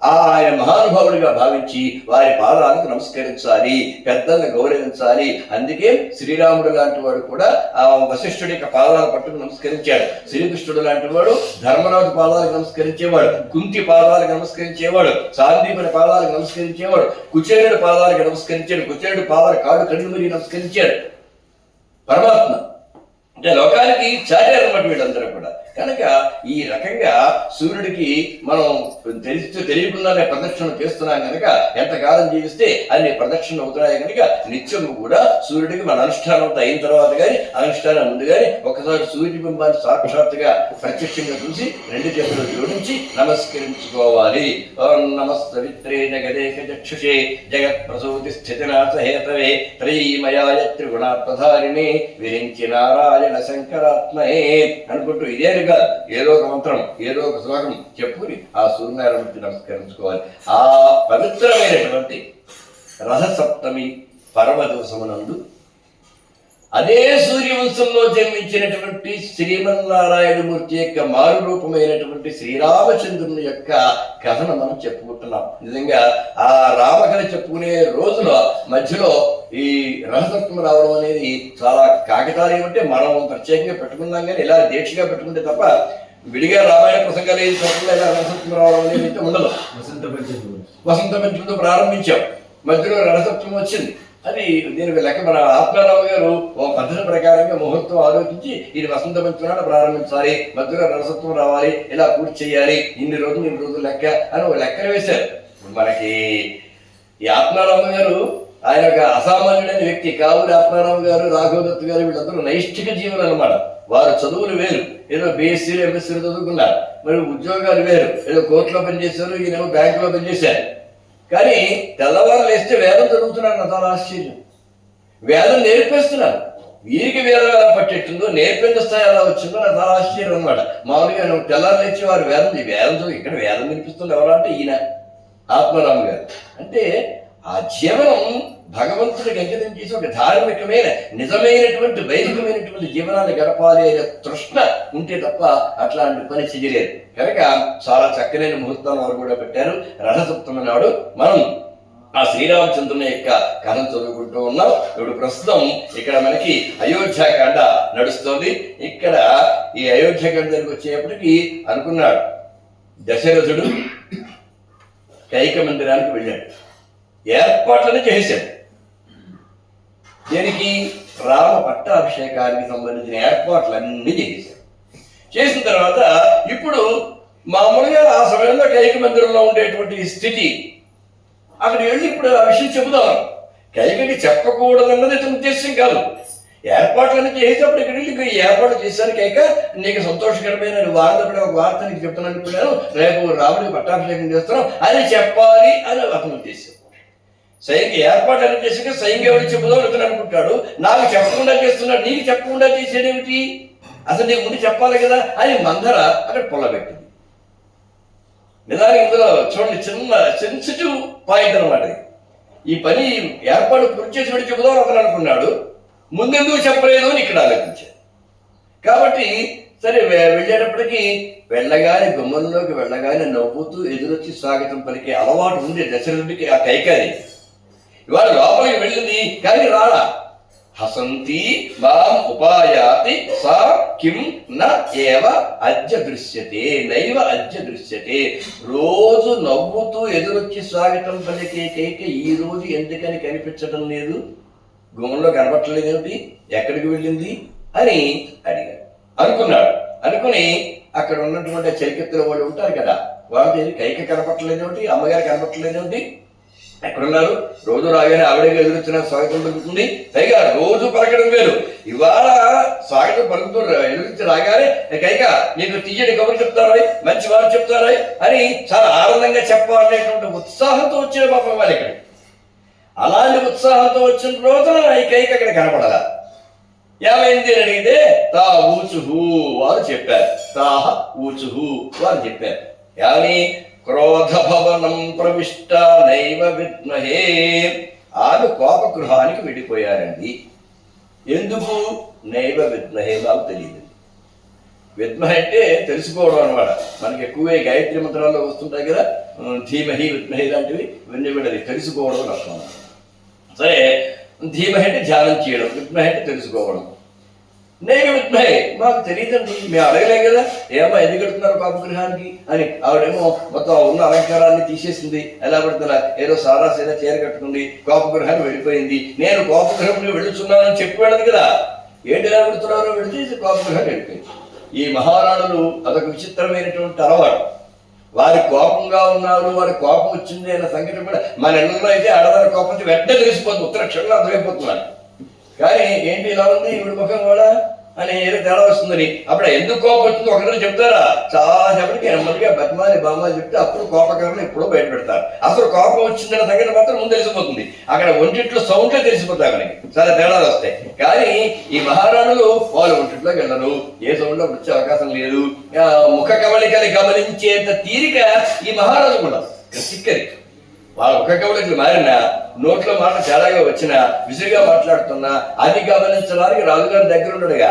ఆయన మహానుభావుడిగా భావించి వారి పాదాలకు నమస్కరించాలి, పెద్దలను గౌరవించాలి. అందుకే శ్రీరాముడు లాంటి వాడు కూడా ఆ వశిష్ఠుడి యొక్క పాదాలు పట్టుకు నమస్కరించాడు. శ్రీకృష్ణుడు లాంటి వాడు ధర్మరాజు పాదాలకు నమస్కరించేవాడు, కుంతి పాదాలకు నమస్కరించేవాడు, సాందీపుని పాదాలకు నమస్కరించేవాడు, కుచేరుడి పాదాలకు నమస్కరించాడు, కుచేరుడి పాదాలు కాళ్ళు కళ్ళు మరీ నమస్కరించాడు. పరమాత్మ అంటే లోకానికి చాటారన్నమాట వీళ్ళందరూ కూడా. కనుక ఈ రకంగా సూర్యుడికి మనం తెలియకుండానే ప్రదక్షిణ చేస్తున్నాం కనుక ఎంతకాలం జీవిస్తే అన్ని ప్రదక్షిణ అవుతున్నాయి కనుక నిత్యం కూడా సూర్యుడికి మన అనుష్ఠానం అయిన తర్వాత కానీ అనుష్ఠానం ముందు కానీ ఒకసారి సూర్యబింబాన్ని సాక్షాత్తుగా ప్రత్యక్షంగా చూసి 2 చేతులు జోడించి నమస్కరించుకోవాలి. ఓం నమస్తవిత్రే జగదేక చక్షుషే జగత్ ప్రసూతి స్థితినాథ హేతవే త్రయీమయాయ త్రిగుణాత్మధారిణి విరించి నారాయణ శంకరాత్మయే అనుకుంటూ ఇదే కాదు, ఏదో ఒక మంత్రం ఏదో ఒక శ్లోకం చెప్పుకుని ఆ సూర్యనారాయణమూర్తి నమస్కరించుకోవాలి. ఆ పవిత్రమైనటువంటి రథసప్తమి పరమదివసమునందు అదే సూర్యవంశంలో జన్మించినటువంటి శ్రీమన్నారాయణమూర్తి యొక్క మారు రూపమైనటువంటి శ్రీరామచంద్రుని యొక్క కథను మనం చెప్పుకుంటున్నాం. నిజంగా ఆ రామకథ చెప్పుకునే రోజులో మధ్యలో ఈ రహసప్తమి రావడం అనేది చాలా కాకతాళీయం. అంటే మనం ప్రత్యేకంగా పెట్టుకున్నాం కానీ ఇలా దీక్షగా పెట్టుకుంటే తప్ప విడిగా రామాయణ ప్రసంగాలు ఏది చెప్పకుండా ఇలా రహసప్తమి రావడం అనేది అయితే ఉండదు. వసంత పంచమితో ప్రారంభించాం, మధ్యలో రహసప్తమి వచ్చింది. అది దీనికి లెక్క మన ఆత్మారావు గారు ఓ పద్ధతి ప్రకారంగా ముహూర్తం ఆలోచించి ఇది వసంత పంచమి నాడు ప్రారంభించాలి, మధ్యలో రసత్వం రావాలి, ఇలా పూర్తి చేయాలి, ఇన్ని రోజులు లెక్క అని ఒక లెక్కలు వేశారు. మనకి ఈ ఆత్మారావు గారు ఆయన ఒక అసామాన్యుడైన వ్యక్తి. కావురి ఆత్మారావు గారు, రాఘవదత్ గారు వీళ్ళందరూ నైష్ఠిక జీవులు అనమాట. వారు చదువులు వేరు, ఏదో బీఎస్సీలు ఎంఎస్సీలు చదువుకున్నారు, మరి ఉద్యోగాలు వేరు, ఏదో కోర్టులో పనిచేశారు, ఈయన బ్యాంకులో పనిచేశారు. కానీ తెల్లవారు లేస్తే వేదం చదువుతున్నారు. నా చాలా ఆశ్చర్యం. వేదం నేర్పేస్తున్నారు. వీరికి వేదం ఎలా పట్టెట్టుందో నేర్పేంత స్థాయి ఎలా వచ్చిందో నాకు చాలా ఆశ్చర్యం అనమాట. మామూలుగా తెల్లారు లేచి వారు వేదం చదువు ఇక్కడ వేదం నేర్పిస్తుంది ఎవరంటే ఈయన ఆత్మారాము గారు. అంటే ఆ జీవనం భగవంతుడికి అంకితం చేసి ఒక ధార్మికమైన నిజమైనటువంటి వైదికమైనటువంటి జీవనాన్ని గడపాలి అనే తృష్ణ ఉంటే తప్ప అట్లాంటి పని చెయ్యలేదు. కనుక చాలా చక్కనైన ముహూర్తాన్ని వారు కూడా పెట్టారు. రథసప్తమి నాడు మనం ఆ శ్రీరామచంద్రుని యొక్క కథను చదువుకుంటూ ఉన్నాం. ఇప్పుడు ప్రస్తుతం ఇక్కడ మనకి అయోధ్యాకాండ నడుస్తోంది. ఇక్కడ ఈ అయోధ్యాకాండ దగ్గరికి వచ్చేప్పటికి అనుకున్నాడు దశరథుడు కైక మందిరానికి వెళ్ళాడు, ఏర్పాట్లను చేశాడు. దీనికి రామ పట్టాభిషేకానికి సంబంధించిన ఏర్పాట్లన్నీ చేశాడు. చేసిన తర్వాత ఇప్పుడు మామూలుగా ఆ సమయంలో కైక మందిరంలో ఉండేటువంటి స్థితి అక్కడికి వెళ్ళి ఇప్పుడు ఆ విషయం చెబుదాం. కైకకి చెప్పకూడదన్నది ఇతని ఉద్దేశం కాదు. ఏర్పాట్లన్నీ చేసేటప్పుడు ఇక్కడ వెళ్ళి ఈ ఏర్పాట్లు చేశాను కైక, నీకు సంతోషకరమైన వార్త ఒక వార్త నీకు చెప్తాను అనుకున్నాను, రేపు రాముడికి పట్టాభిషేకం చేస్తున్నాం అని చెప్పాలి అని అతను ఉద్దేశం. సైన్య ఏర్పాట్లు చేసాక సైన్యం ఎవరు చెప్పుదాం ఇతను అనుకుంటాడు. నాకు చెప్పకుండా చేస్తున్నాడు, నీకు చెప్పకుండా చేసేదేమిటి, అసలు నీకు ముందు చెప్పాలి కదా అని మందర అక్కడ పొల్లబెట్టింది. నిజానికి ఇందులో చూడండి చిన్న సెన్సిటివ్ పాయింట్ అనమాట. ఈ పని ఏర్పాటు పూర్తి చేసి పెట్టి చెబుదాం అతను అనుకున్నాడు, ముందెందుకు చెప్పలేదు అని ఇక్కడ ఆలోచించాడు. కాబట్టి సరే వెళ్ళేటప్పటికీ వెళ్ళగానే గుమ్మంలోకి వెళ్ళగానే నవ్వుతూ ఎదురొచ్చి స్వాగతం పలికే అలవాటు ఉంది దశరథుడికి ఆ కైకారి. ఇవాళ లోపలికి వెళ్ళింది కానీ రాలా. హసంతి మాం ఉపాయాతి సా కిం న ఏవ అద్య దృశ్యతే నైవ అద్య దృశ్యతే. రోజు నవ్వుతూ ఎదురొచ్చి స్వాగతం పలికే కైక ఈ రోజు ఎందుకని కనిపించడం లేదు, గుమ్మంలో కనపట్టలేదేమిటి, ఎక్కడికి వెళ్ళింది అని అడిగాడు. అనుకున్నాడు. అనుకుని అక్కడ ఉన్నటువంటి చరికత్తుల వాళ్ళు ఉంటారు కదా, వాళ్ళకి కైక కనపట్టలేదేమిటి, అమ్మగారు కనపట్టలేదేమిటి, ఎక్కడున్నారు, రోజు రాగానే ఆవిడగా ఎదురొచ్చిన స్వాగతం పలుకుతుంది, పైగా రోజు పలకడం వేరు. ఇవాళ స్వాగతం పలుకుతూ ఎదురించి రాగానే కైక నీకు తీయని కబురు చెప్తారా, మంచి వారు చెప్తారా అని చాలా ఆనందంగా చెప్పాలనేటువంటి ఉత్సాహంతో వచ్చిన పాపం వాళ్ళు ఇక్కడ. అలాంటి ఉత్సాహంతో వచ్చిన రోజున ఈ కైక అక్కడ కనపడాల. ఏమైంది అని అడిగితే తా ఊచుహు వారు చెప్పారు, తాహ ఊచుహు వారు చెప్పారు. యాని క్రోధ భవనం ప్రవిష్ట నైవ విద్మహే. ఆమె కోపగృహానికి వెళ్ళిపోయారండి. ఎందుకు? నైవ విద్మహే, మాకు తెలియదు. విద్మహ అంటే తెలుసుకోవడం అనమాట. మనకి ఎక్కువగా గాయత్రి మంత్రాల్లో వస్తుంటాయి కదా, ధీమహి విద్మహి లాంటివి, ఇవన్నీ కూడా తెలుసుకోవడం అని అర్థం. సరే, ధీమహి అంటే ధ్యానం చేయడం, విద్మహి అంటే తెలుసుకోవడం. నేను విద్మహే, మాకు తెలియదండి, మేము అడగలేం కదా, ఏమో ఎందుకు కడుతున్నారు కోపగృహానికి అని. ఆవిడేమో మొత్తం ఉన్న అలంకారాన్ని తీసేసింది, ఎలా పడుతున్నా ఏదో సారాసైనా చీర కట్టుకుంది, కోపగృహానికి వెళ్ళిపోయింది. నేను కోపగృహంలో వెళుతున్నానని చెప్పి వెళ్ళదు కదా, ఏంటి ఎలా వెళుతున్నారో వెళితే కోపగృహానికి వెళ్ళిపోయింది. ఈ మహారాణులు అదొక విచిత్రమైనటువంటి అలవాటు. వారి కోపంగా ఉన్నారు, వారి కోపం వచ్చింది అన్న సంగతి కూడా మన ఇళ్ళలో అయితే ఆడవారి కోపం వెంటనే తెలిసిపోతుంది, ఉత్తర క్షణంలో అర్థమైపోతున్నారు. కానీ ఏంటి ఇలా ఉంది ఈవిడ ముఖం కూడా అని ఏదో తేడా వస్తుందని. అప్పుడు ఎందుకు కోపం వచ్చిందో ఒకరిని చెప్తారా? చాలా చెప్పటికి నెమ్మదిగా బతిమాలి బామ్మాలి చెప్తే అప్పుడు కోపకాలను ఎప్పుడో బయట పెడతారు. అసలు కోపం వచ్చిందన్న సంగతి మాత్రం ముందు తెలిసిపోతుంది. అక్కడ ఒంటింట్లో సౌండ్లే తెలిసిపోతాయి, మనకి చాలా తేడాలు వస్తాయి. కానీ ఈ మహారాణులు వాళ్ళు ఒంటింట్లోకి వెళ్ళరు, ఏ సౌండ్లో వచ్చే అవకాశం లేదు. ముఖ కవళికలు గమనించేంత తీరిక ఈ మహారాజు కూడా చిక్కరి. వాళ్ళ ముఖ కవళికలు మారినా, నోట్లో మాట తేడాగా వచ్చినా, విసురుగా మాట్లాడుతున్నా అది గమనించడానికి రాజుగారి దగ్గర ఉండడుగా.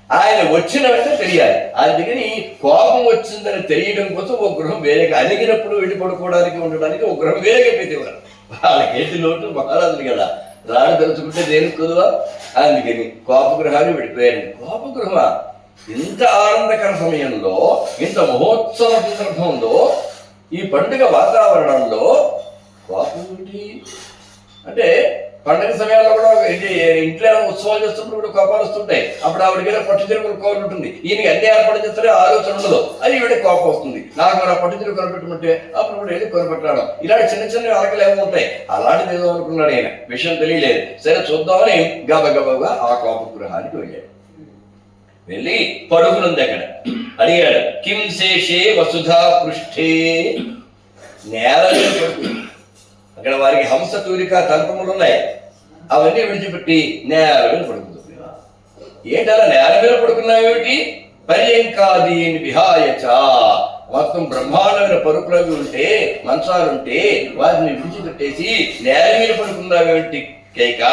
ఆయన వచ్చిన వెంటనే తెలియాలి. ఆయన దగ్గర కోపం వచ్చిందని తెలియడం కోసం ఒక గృహం వేరేగా, అలిగినప్పుడు వెళ్ళి పడుకోవడానికి ఉండడానికి ఒక గృహం వేరేగా పెట్టేవారు. వాళ్ళకేంటి లోటు, మహారాజులు కదా, రాడు తలుచుకుంటే దేనికి కుదువా. అందుకని కోపగృహాన్ని వెళ్ళిపోయాడు. కోపగృహమా? ఇంత ఆనందకర సమయంలో, ఇంత మహోత్సవ సందర్భంలో, ఈ పండుగ వాతావరణంలో కోపం ఏంటి అంటే, పండుగ సమయాల్లో కూడా ఇంట్లో ఉత్సవాలు చేస్తున్నప్పుడు కూడా కోపాలు వస్తుంటాయి. అప్పుడు ఆవిడకి ఏదో పట్టు చీర కొనుక్కోవాలి ఉంటుంది, ఈయనకి అన్ని ఏర్పాటు చేస్తారే ఆలోచన ఉండదు, అది ఈవిడ కోపం వస్తుంది. నాకు నా పట్టు చీర కొనపెట్టమంటే అప్పుడు కూడా వెళ్ళి కొనపెట్టడం, ఇలాంటి చిన్న చిన్న ఆలకలు ఏమో ఉంటాయి. అలాంటిది ఏదో అనుకున్నాడు ఆయన, విషయం తెలియలేదు. సరే చూద్దామని గబగబగా ఆ కోపగృహానికి వెళ్ళాడు. వెళ్ళి పడుకునుంది అక్కడ. అడిగాడు, కిం శేషే వసుధా పృష్ఠే, నేల మీద పడుకుంది. అక్కడ వారికి హంస తూలిక తల్పములు ఉన్నాయి, అవన్నీ విడిచిపెట్టి నేల మీద పడుకుంటుంది. ఏంటలా నేల మీద పడుకున్నావేమిటి? పర్యంకాదీన్ విహాయచ, మొత్తం బ్రహ్మాండమైన పరుపులవి ఉంటే, మంచాలుంటే వాటిని విడిచిపెట్టేసి నేల మీద పడుకున్నావేమిటి కైక?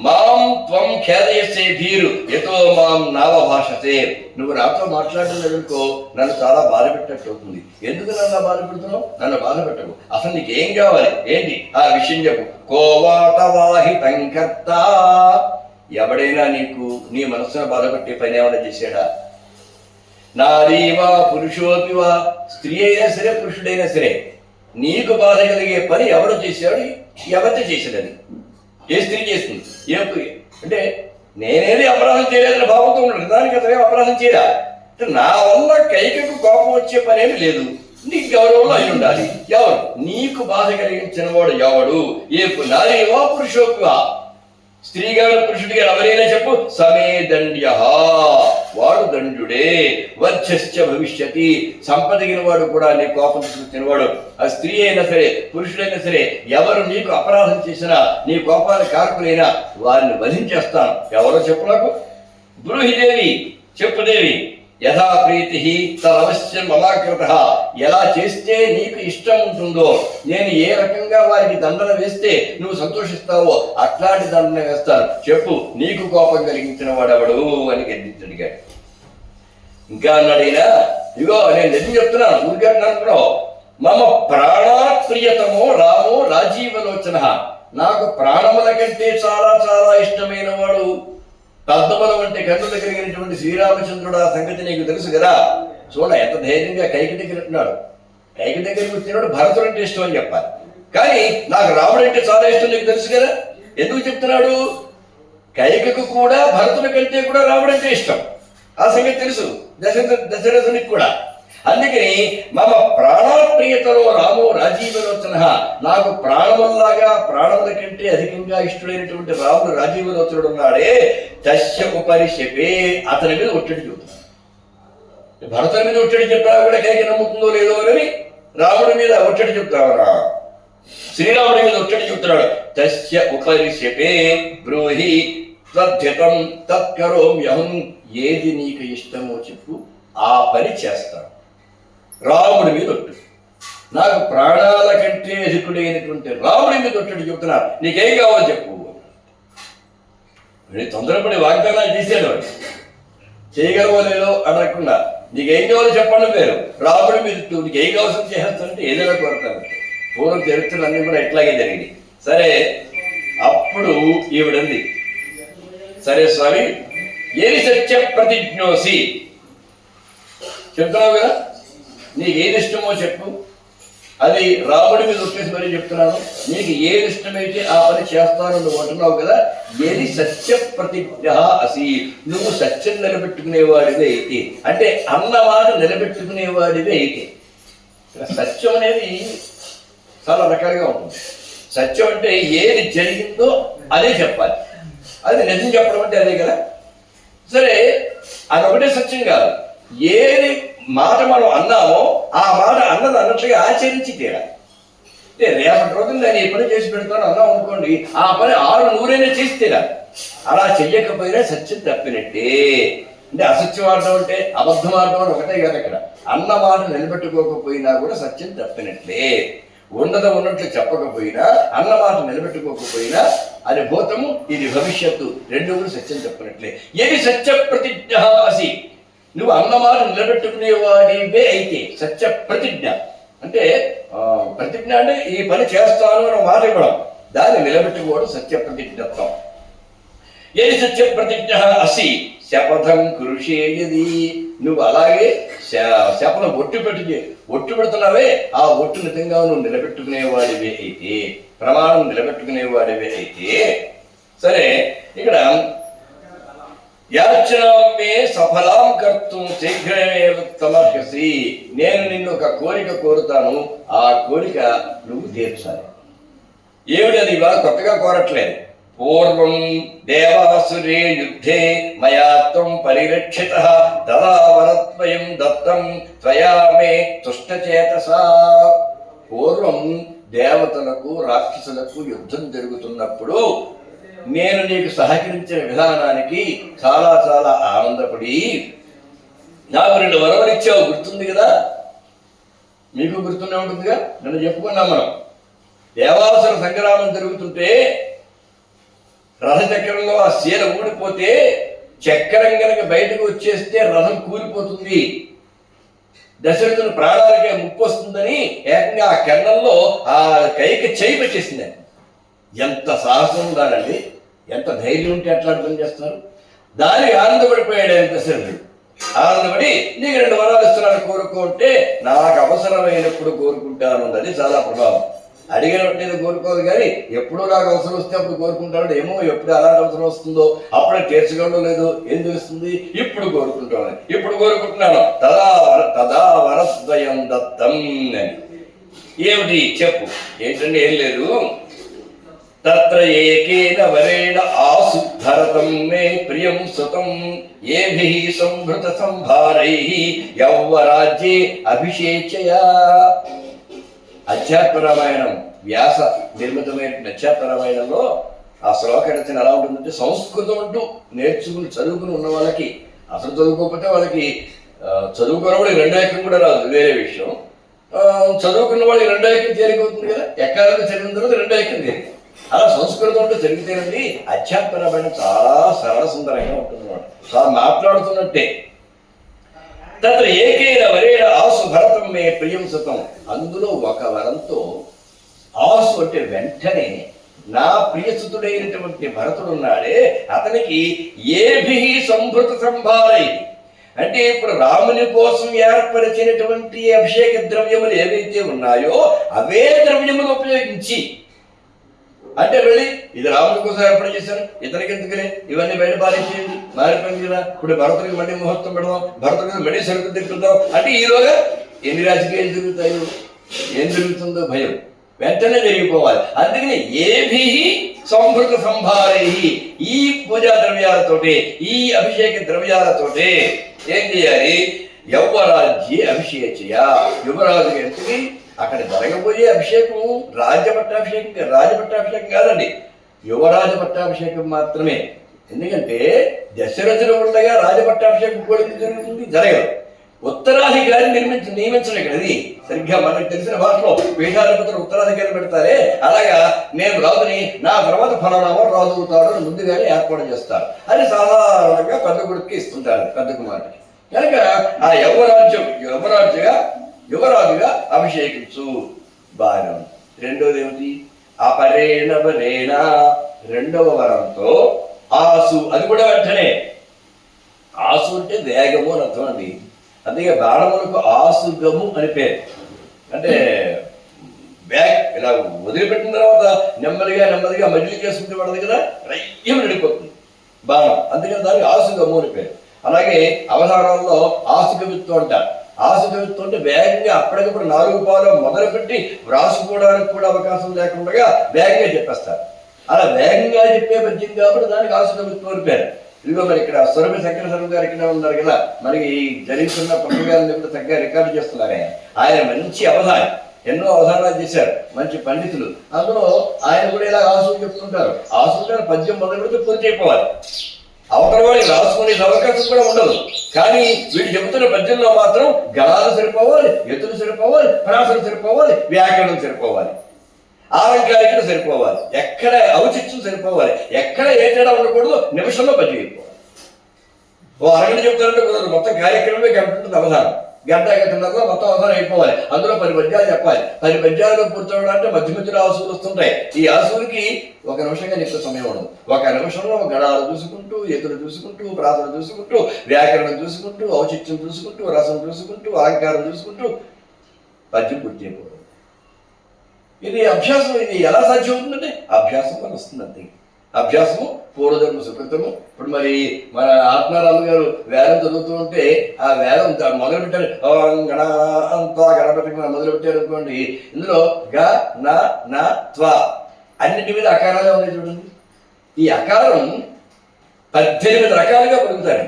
మాం త్వం ఖేదయసే భీరు యతో మాం నావభాషసే, నువ్వు నాతో మాట్లాడడం లేదనుకో నన్ను చాలా బాధ పెట్టట్టు అవుతుంది. ఎందుకు నన్ను బాధ పెడుతున్నావు? నన్ను బాధ పెట్టకు. అసలు నీకేం కావాలి, ఏంటి ఆ విషయం చెప్పు. కోవాటవాహితం కర్త, ఎవడైనా నీకు నీ మనస్సును బాధ పెట్టే పని ఏమైనా చేశాడా? నారీవా పురుషోపివా, స్త్రీ అయినా సరే పురుషుడైనా సరే నీకు బాధ కలిగే పని ఎవడు చేశాడు? ఎవరితో చేశాడని? ఏ స్త్రీ చేస్తుంది? అంటే నేనేది అపరాధం చేయలేదని భావంతో ఉన్నాడు, దానికి అతనే అపరాధం చేయరా? నా వల్ల కైకకు కోపం వచ్చే పనేమి లేదు, నీకు గౌరవంలో అయి ఉండాలి. ఎవరు నీకు బాధ కలిగించిన వాడు ఎవడు? ఏ నారీవా పురుషోపివా, స్త్రీ గారు పురుషుడి గారు ఎవరైనా చెప్పు. సమే దండ్య, వాడు దండ్యుడే. వర్చశ్చ భవిష్యతి, సంపదగిన వాడు కూడా నీ కోపం తీసుకొచ్చినవాడు. ఆ స్త్రీ అయినా సరే పురుషుడైనా సరే ఎవరు నీకు అపరాధం చేసినా, నీ కోపానికి కారకులైనా వారిని వధించేస్తాను. ఎవరో చెప్పు నాకు. బ్రూహిదేవి, చెప్పుదేవి. యథా ప్రీతి తదవశ్యం మమాకృత, ఎలా చేస్తే నీకు ఇష్టం ఉంటుందో, నేను ఏ రకంగా వారికి దండన వేస్తే నువ్వు సంతోషిస్తావో అట్లాంటి దండన వేస్తాను. చెప్పు, నీకు కోపం కలిగించిన వాడెవడు అని గద్దించడిగాడు. ఇంకా అన్నాడైనా, ఇగో నేను నిజం చెప్తున్నాను, ఊరికే అనుకున్నావు. మమ ప్రాణప్రియతమో రామో రాజీవలోచన, నాకు ప్రాణముల కంటే చాలా చాలా ఇష్టమైన వాడు పద్మముల వంటి కన్నులు కలిగినటువంటి శ్రీరామచంద్రుడు. ఆ సంగతి నీకు తెలుసు కదా. చూడ ఎంత ధైర్యంగా కైకి దగ్గర ఉంటున్నాడు. కైకి దగ్గరికి వచ్చినాడు భరతుడు అంటే ఇష్టం అని చెప్పాలి, కానీ నాకు రాముడు అంటే చాలా ఇష్టం నీకు తెలుసు కదా. ఎందుకు చెప్తున్నాడు? కైకకు కూడా భరతుడి కంటే కూడా రాముడు అంటే ఇష్టం, ఆ సంగతి తెలుసు దశరథునికి కూడా. అందుకని మమ ప్రాణప్రియతలో రామో రాజీవలోచన, నాకు ప్రాణముల్లాగా ప్రాణముల కంటే అధికంగా ఇష్టమైనటువంటి రాముడు రాజీవలోచనుడు ఉన్నాడే, తస్య ఉపరి శపే, అతని మీద ఒట్టడి చెబుతున్నాడు. భరతుని మీద ఒట్టడి చెప్పావు కూడా కైకి నమ్ముతుందో లేదో అని రాముడి మీద ఒట్టడి చెప్తావరా? శ్రీరాముడి మీద ఒట్టడి చెప్తున్నాడు. తస్య ఉపరి శపే బ్రూహి తద్యతం తత్కరోమ్యహం, ఏది నీకు ఇష్టమో చెప్పు, ఆ పని చేస్తాను. రాముడి మీద ఒట్టు. నాకు ప్రాణాల కంటే అధికుడైనటువంటి రాముడి మీద ఒట్టడి చెబుతున్నా, నీకేం కావాలో చెప్పు. వీడి తొందరపడి వాగ్దానాలు చేశాడు, వాడు చేయగలవో లేదో అడగకుండా నీకేం కావాలో చెప్పండి పేరు రాముడి మీద నీకు ఏం కావాల్సిన చేస్తానంటే ఏదైనా కోరుతాను. పూర్వం చరిత్రలు అన్నీ కూడా ఇట్లాగే జరిగింది. సరే అప్పుడు ఈవిడంది, సరే స్వామి ఏది సత్య ప్రతిజ్ఞోసి, చెప్తున్నావు కదా, నీకు ఏది ఇష్టమో చెప్పు. అది రాముడి మీద వచ్చేసి మరీ చెప్తున్నాను, నీకు ఏది ఇష్టమైతే ఆ పని చేస్తాను నువ్వు అంటున్నావు కదా. ఏది సత్య ప్రతిజ్ఞ అసి, నువ్వు సత్యం నిలబెట్టుకునేవాడివే అయితే, అంటే అన్నమాట నిలబెట్టుకునేవాడివే అయితే. సత్యం అనేది చాలా రకాలుగా ఉంటుంది. సత్యం అంటే ఏది జరిగిందో అదే చెప్పాలి, అది నిజం చెప్పడం అంటే అదే కదా. సరే అదొకటే సత్యం కాదు, ఏది మాట మనం అన్నామో ఆ మాట అన్నది అన్నట్లుగా ఆచరించి తీరాలి. అంటే రేపటి రోజున నేను ఈ పని చేసి పెడతాను అన్నాం అనుకోండి, ఆ పని 600 చేసి తీరాలి. అలా చెయ్యకపోయినా సత్యం తప్పినట్టే. అంటే అసత్యం ఆడడం అంటే అబద్ధం ఆడడం అని ఒకటే కాదు. అక్కడ అన్న మాట నిలబెట్టుకోకపోయినా కూడా సత్యం తప్పినట్లే. ఉన్నట్లు చెప్పకపోయినా అన్నమాట నిలబెట్టుకోకపోయినా అది భూతము ఇది భవిష్యత్తు, రెండు కూడా సత్యం చెప్పినట్లే. ఏది సత్య ప్రతిజ్ఞ అసి, నువ్వు అన్నమాట నిలబెట్టుకునేవాడివే అయితే. సత్య ప్రతిజ్ఞ అంటే ప్రతిజ్ఞ అంటే ఈ పని చేస్తాను అని మాట ఇవ్వడం, దాన్ని నిలబెట్టుకోవడం సత్య ప్రతిజ్ఞత్వం. ఏది సత్య ప్రతిజ్ఞ అసి శపథం కృషేయది, నువ్వు అలాగే శపథం ఒట్టు పెడుతున్నావే, ఆ ఒట్టు నిజంగా నువ్వు నిలబెట్టుకునేవాడివే అయితే, ప్రమాణం నిలబెట్టుకునేవాడివే అయితే. సరే ఇక్కడ యాచనామే సఫలాం కర్తం శీఘ్రమేవ తమర్హసి, నేను నిన్ను ఒక కోరిక కోరుతాను, ఆ కోరిక నువ్వు తీర్చాలి. ఏమిటి అది? ఇవాళ కొత్తగా కోరట్లేదు. పూర్వం దేవాసురే యుద్ధే మయా త్వం పరిరక్షితః తదా వరద్వయం దత్తం త్వయా మే తుష్టచేతసా. పూర్వం దేవతలకు రాక్షసులకు యుద్ధం జరుగుతున్నప్పుడు నేను నీకు సహకరించిన విధానానికి చాలా చాలా ఆనందపడి నాకు 2 వరములు ఇచ్చావు, గుర్తుంది కదా, మీకు గుర్తునే ఉంటుందిగా, నన్ను చెప్పుకున్నాం మనం. దేవాసుర సంగ్రామం జరుగుతుంటే రథచక్రంలో ఆ శీల ఊడిపోతే చక్రం కనుక బయటకు వచ్చేస్తే రథం కూలిపోతుంది, దశరథుని ప్రాణాలకే ముప్పు వస్తుందని ఏకంగా ఆ కెన్నంలో ఆ కైకి చేయి పెట్టేసింది. ఎంత సాహసం ఉండాలండి, ఎంత ధైర్యం ఉంటే అట్లా అర్థం చేస్తారు. దానికి ఆనందపడిపోయాడు ఆయన దశరథుడు. ఆనందపడి నీకు 2 వరాలు ఇస్తున్నాను కోరుకుంటే, నాకు అవసరమైనప్పుడు కోరుకుంటాను, అది చాలా ప్రభావం. అడిగినట్టు కోరుకోదు కానీ ఎప్పుడో నాకు అవసరం వస్తే అప్పుడు కోరుకుంటాడు. ఏమో ఎప్పుడు అలాంటి అవసరం వస్తుందో అప్పుడే తీర్చగలడం లేదు, ఏం తెలుస్తుంది, ఇప్పుడు కోరుకుంటాను, ఇప్పుడు కోరుకుంటున్నాను. తదా వరద్వయం దత్తం అని. ఏమిటి చెప్పు, ఏంటంటే ఏం లేదు. తత్ర ఏకేన వరేణ ఆసు భరతం మే ప్రియం సుతం ఏభిః సంభృత సంభారైః యౌవరాజ్యే అభిషేచయా. అధ్యాత్మ రామాయణం వ్యాస నిర్మితమైన అధ్యాత్మ రామాయణంలో ఆ శ్లోక రచన ఎలా ఉంటుందంటే, సంస్కృతం అంటూ చదువుకుని ఉన్న వాళ్ళకి, అసలు చదువుకోకపోతే వాళ్ళకి చదువుకున్న వాళ్ళకి 2 ఎకరం కూడా రాదు, వేరే విషయం. చదువుకున్న వాళ్ళకి 2 ఎకరం తేలికవుతుంది కదా, ఎక్కాలని చదివిన తర్వాత 2 ఎకరం తేలిక. అలా సంస్కృతం అంటూ జరిగితేనండి అధ్యాత్మ రామాయణం చాలా సరళ సుందరంగా ఉంటుంది అన్నమాట, చాలా మాట్లాడుతున్నట్టే. తత్ర ఏకేన వరేణ ఆసు భరతం మే ప్రియం సుతం, అందులో ఒక వరంతో ఆసు అంటే వెంటనే నా ప్రియసుతుడైనటువంటి భరతుడు ఉన్నాడే, అతనికి ఏభిః సంభృత సంభారై, అంటే ఇప్పుడు రాముని కోసం ఏర్పరిచినటువంటి అభిషేక ద్రవ్యములు ఏవైతే ఉన్నాయో అవే ద్రవ్యములు ఉపయోగించి, అంటే వెళ్ళి ఇది రాముడి కోసం ఏర్పాటు చేశాను, ఇతనికి ఎందుకని ఇవన్నీ బయట పారేసేయండి, మారిపోయింది కదా, ఇప్పుడు భరతుడికి మళ్ళీ ముహూర్తం పెడదాం, భరతుడికి మళ్ళీ సరుకు తిప్పుదాం అంటే ఈలోగా ఎన్ని రాజకీయాలు జరుగుతాయో, ఏం జరుగుతుందో భయం వెంటనే జరిగిపోవాలి. అందుకని ఏభిః సంభృత సంభారై, ఈ పూజా ద్రవ్యాలతోటి ఈ అభిషేక ద్రవ్యాలతోటి ఏం చేయాలి, యౌవరాజ్యే అభిషేచయ, యువరాజు గారికి అక్కడ జరగబోయే అభిషేకం రాజపట్టాభిషేకం కాదండి, యువరాజ పట్టాభిషేకం మాత్రమే. ఎందుకంటే దశరథుడు ఉండగా రాజపట్టాభిషేకం కూడా జరుగుతుంది, జరగదు. ఉత్తరాధికారి నియమించడం ఇక్కడ. అది సరిగ్గా మనకు తెలిసిన భాషలో పీఠాధిపతులు ఉత్తరాధికారి పెడతారే, అలాగా నేను రాజుని, నా తర్వాత ఫలానామో రాజు అవుతాడు అని ముందుగానే ఏర్పాటు చేస్తారు. అది సాధారణంగా పెద్ద కొడుకు ఇస్తుంటారు, పెద్ద కుమారుడికి. కనుక ఆ యువరాజుగా అభిషేకించు. భారం రెండోది ఏమిటి? అపరేణ వరేణ, రెండవ వరంతో ఆసు. అది కూడా వెంటనే. ఆసు అంటే వేగము అని అర్థం అండి. అందుకే బాణములకు ఆసుగము అని పేరు. అంటే బ్యాగ్ ఇలా వదిలిపెట్టిన తర్వాత నెమ్మదిగా మజిలీ చేసుకుంటే పడదు కదా, రయ్యం నడిపోతుంది బాణం. అందుకని దానికి ఆసుగము అని పేరు. అలాగే అవధానాల్లో ఆసుకవిత్వం అంటారు. ఆసుకవిత్వం అంటే వేగంగా అప్పటికప్పుడు 4 పాలు మొదలుపెట్టి వ్రాసుకోవడానికి కూడా అవకాశం లేకుండా వేగంగా చెప్పేస్తారు. అలా వేగంగా చెప్పే పద్యం కాబట్టి దానికి ఆసుకవిత్వం అని పేరు. ఇదిగో మరి ఇక్కడ సురభి శంకర శర్మ గారు ఇక్కడ ఉన్నారు కదా, మనకి జరుగుతున్న పండుగలను కూడా చక్కగా రికార్డు చేస్తున్నారు. ఆయన మంచి అవధానం, ఎన్నో అవధానాలు చేశారు, మంచి పండితులు. అందులో ఆయన కూడా ఇలా ఆసులు చెప్తుంటారు. ఆసులు పద్యం మొదలు పెడితే పూర్తి అయిపోవాలి. అవతల వాడికి రాసుకునే అవకాశం కూడా ఉండదు. కానీ వీళ్ళు చెబుతున్న పద్యంలో మాత్రం గళాలు సరిపోవాలి, ఎత్తులు సరిపోవాలి, ప్రాసలు సరిపోవాలి, వ్యాకరణం సరిపోవాలి, ఆలంకారికలు సరిపోవాలి, ఎక్కడ ఔచిత్యం సరిపోవాలి, ఎక్కడ ఏ తేడా ఉండకూడదు. నిమిషంలో పద్యం అయిపోవాలి. ఓ అరగంట చెప్తారంటే కుదరదు. మొత్తం కార్యక్రమమే గంట ఉంటుంది అవధానం. గంటన్నరలో మొత్తం అవధానం అయిపోవాలి. అందులో 10 పద్యాలు చెప్పాలి. 10 పద్యాలు పూర్తవడానికి మధ్యలో ఆసులు వస్తుంటాయి. ఈ ఆసులకి 1 నిమిషంగా ఎక్కువ సమయం ఉండదు. 1 నిమిషంలో గడాలు చూసుకుంటూ, ఎదురు చూసుకుంటూ, ప్రాసలు చూసుకుంటూ, వ్యాకరణం చూసుకుంటూ, ఔచిత్యం చూసుకుంటూ, రసం చూసుకుంటూ, అలంకారం చూసుకుంటూ పద్యం పూర్తి అయిపోవడం. ఇది అభ్యాసం. ఇది ఎలా సాధ్యం అవుతుందంటే అభ్యాసం వల్ల వస్తుంది అంతే. అభ్యాసము పూర్వజన్మ సుకృతము. ఇప్పుడు మరి మన ఆత్మారాము గారు వేదం చదువుతూ ఉంటే ఆ వేదం మొదలు పెట్టారు, గణపతికి మొదలు పెట్టారు అనుకోండి. ఇందులో గ న త్వ అన్నిటి మీద అకారాలే ఉన్నాయి చూడండి. ఈ అకారం 18 రకాలుగా పలుకుతారు.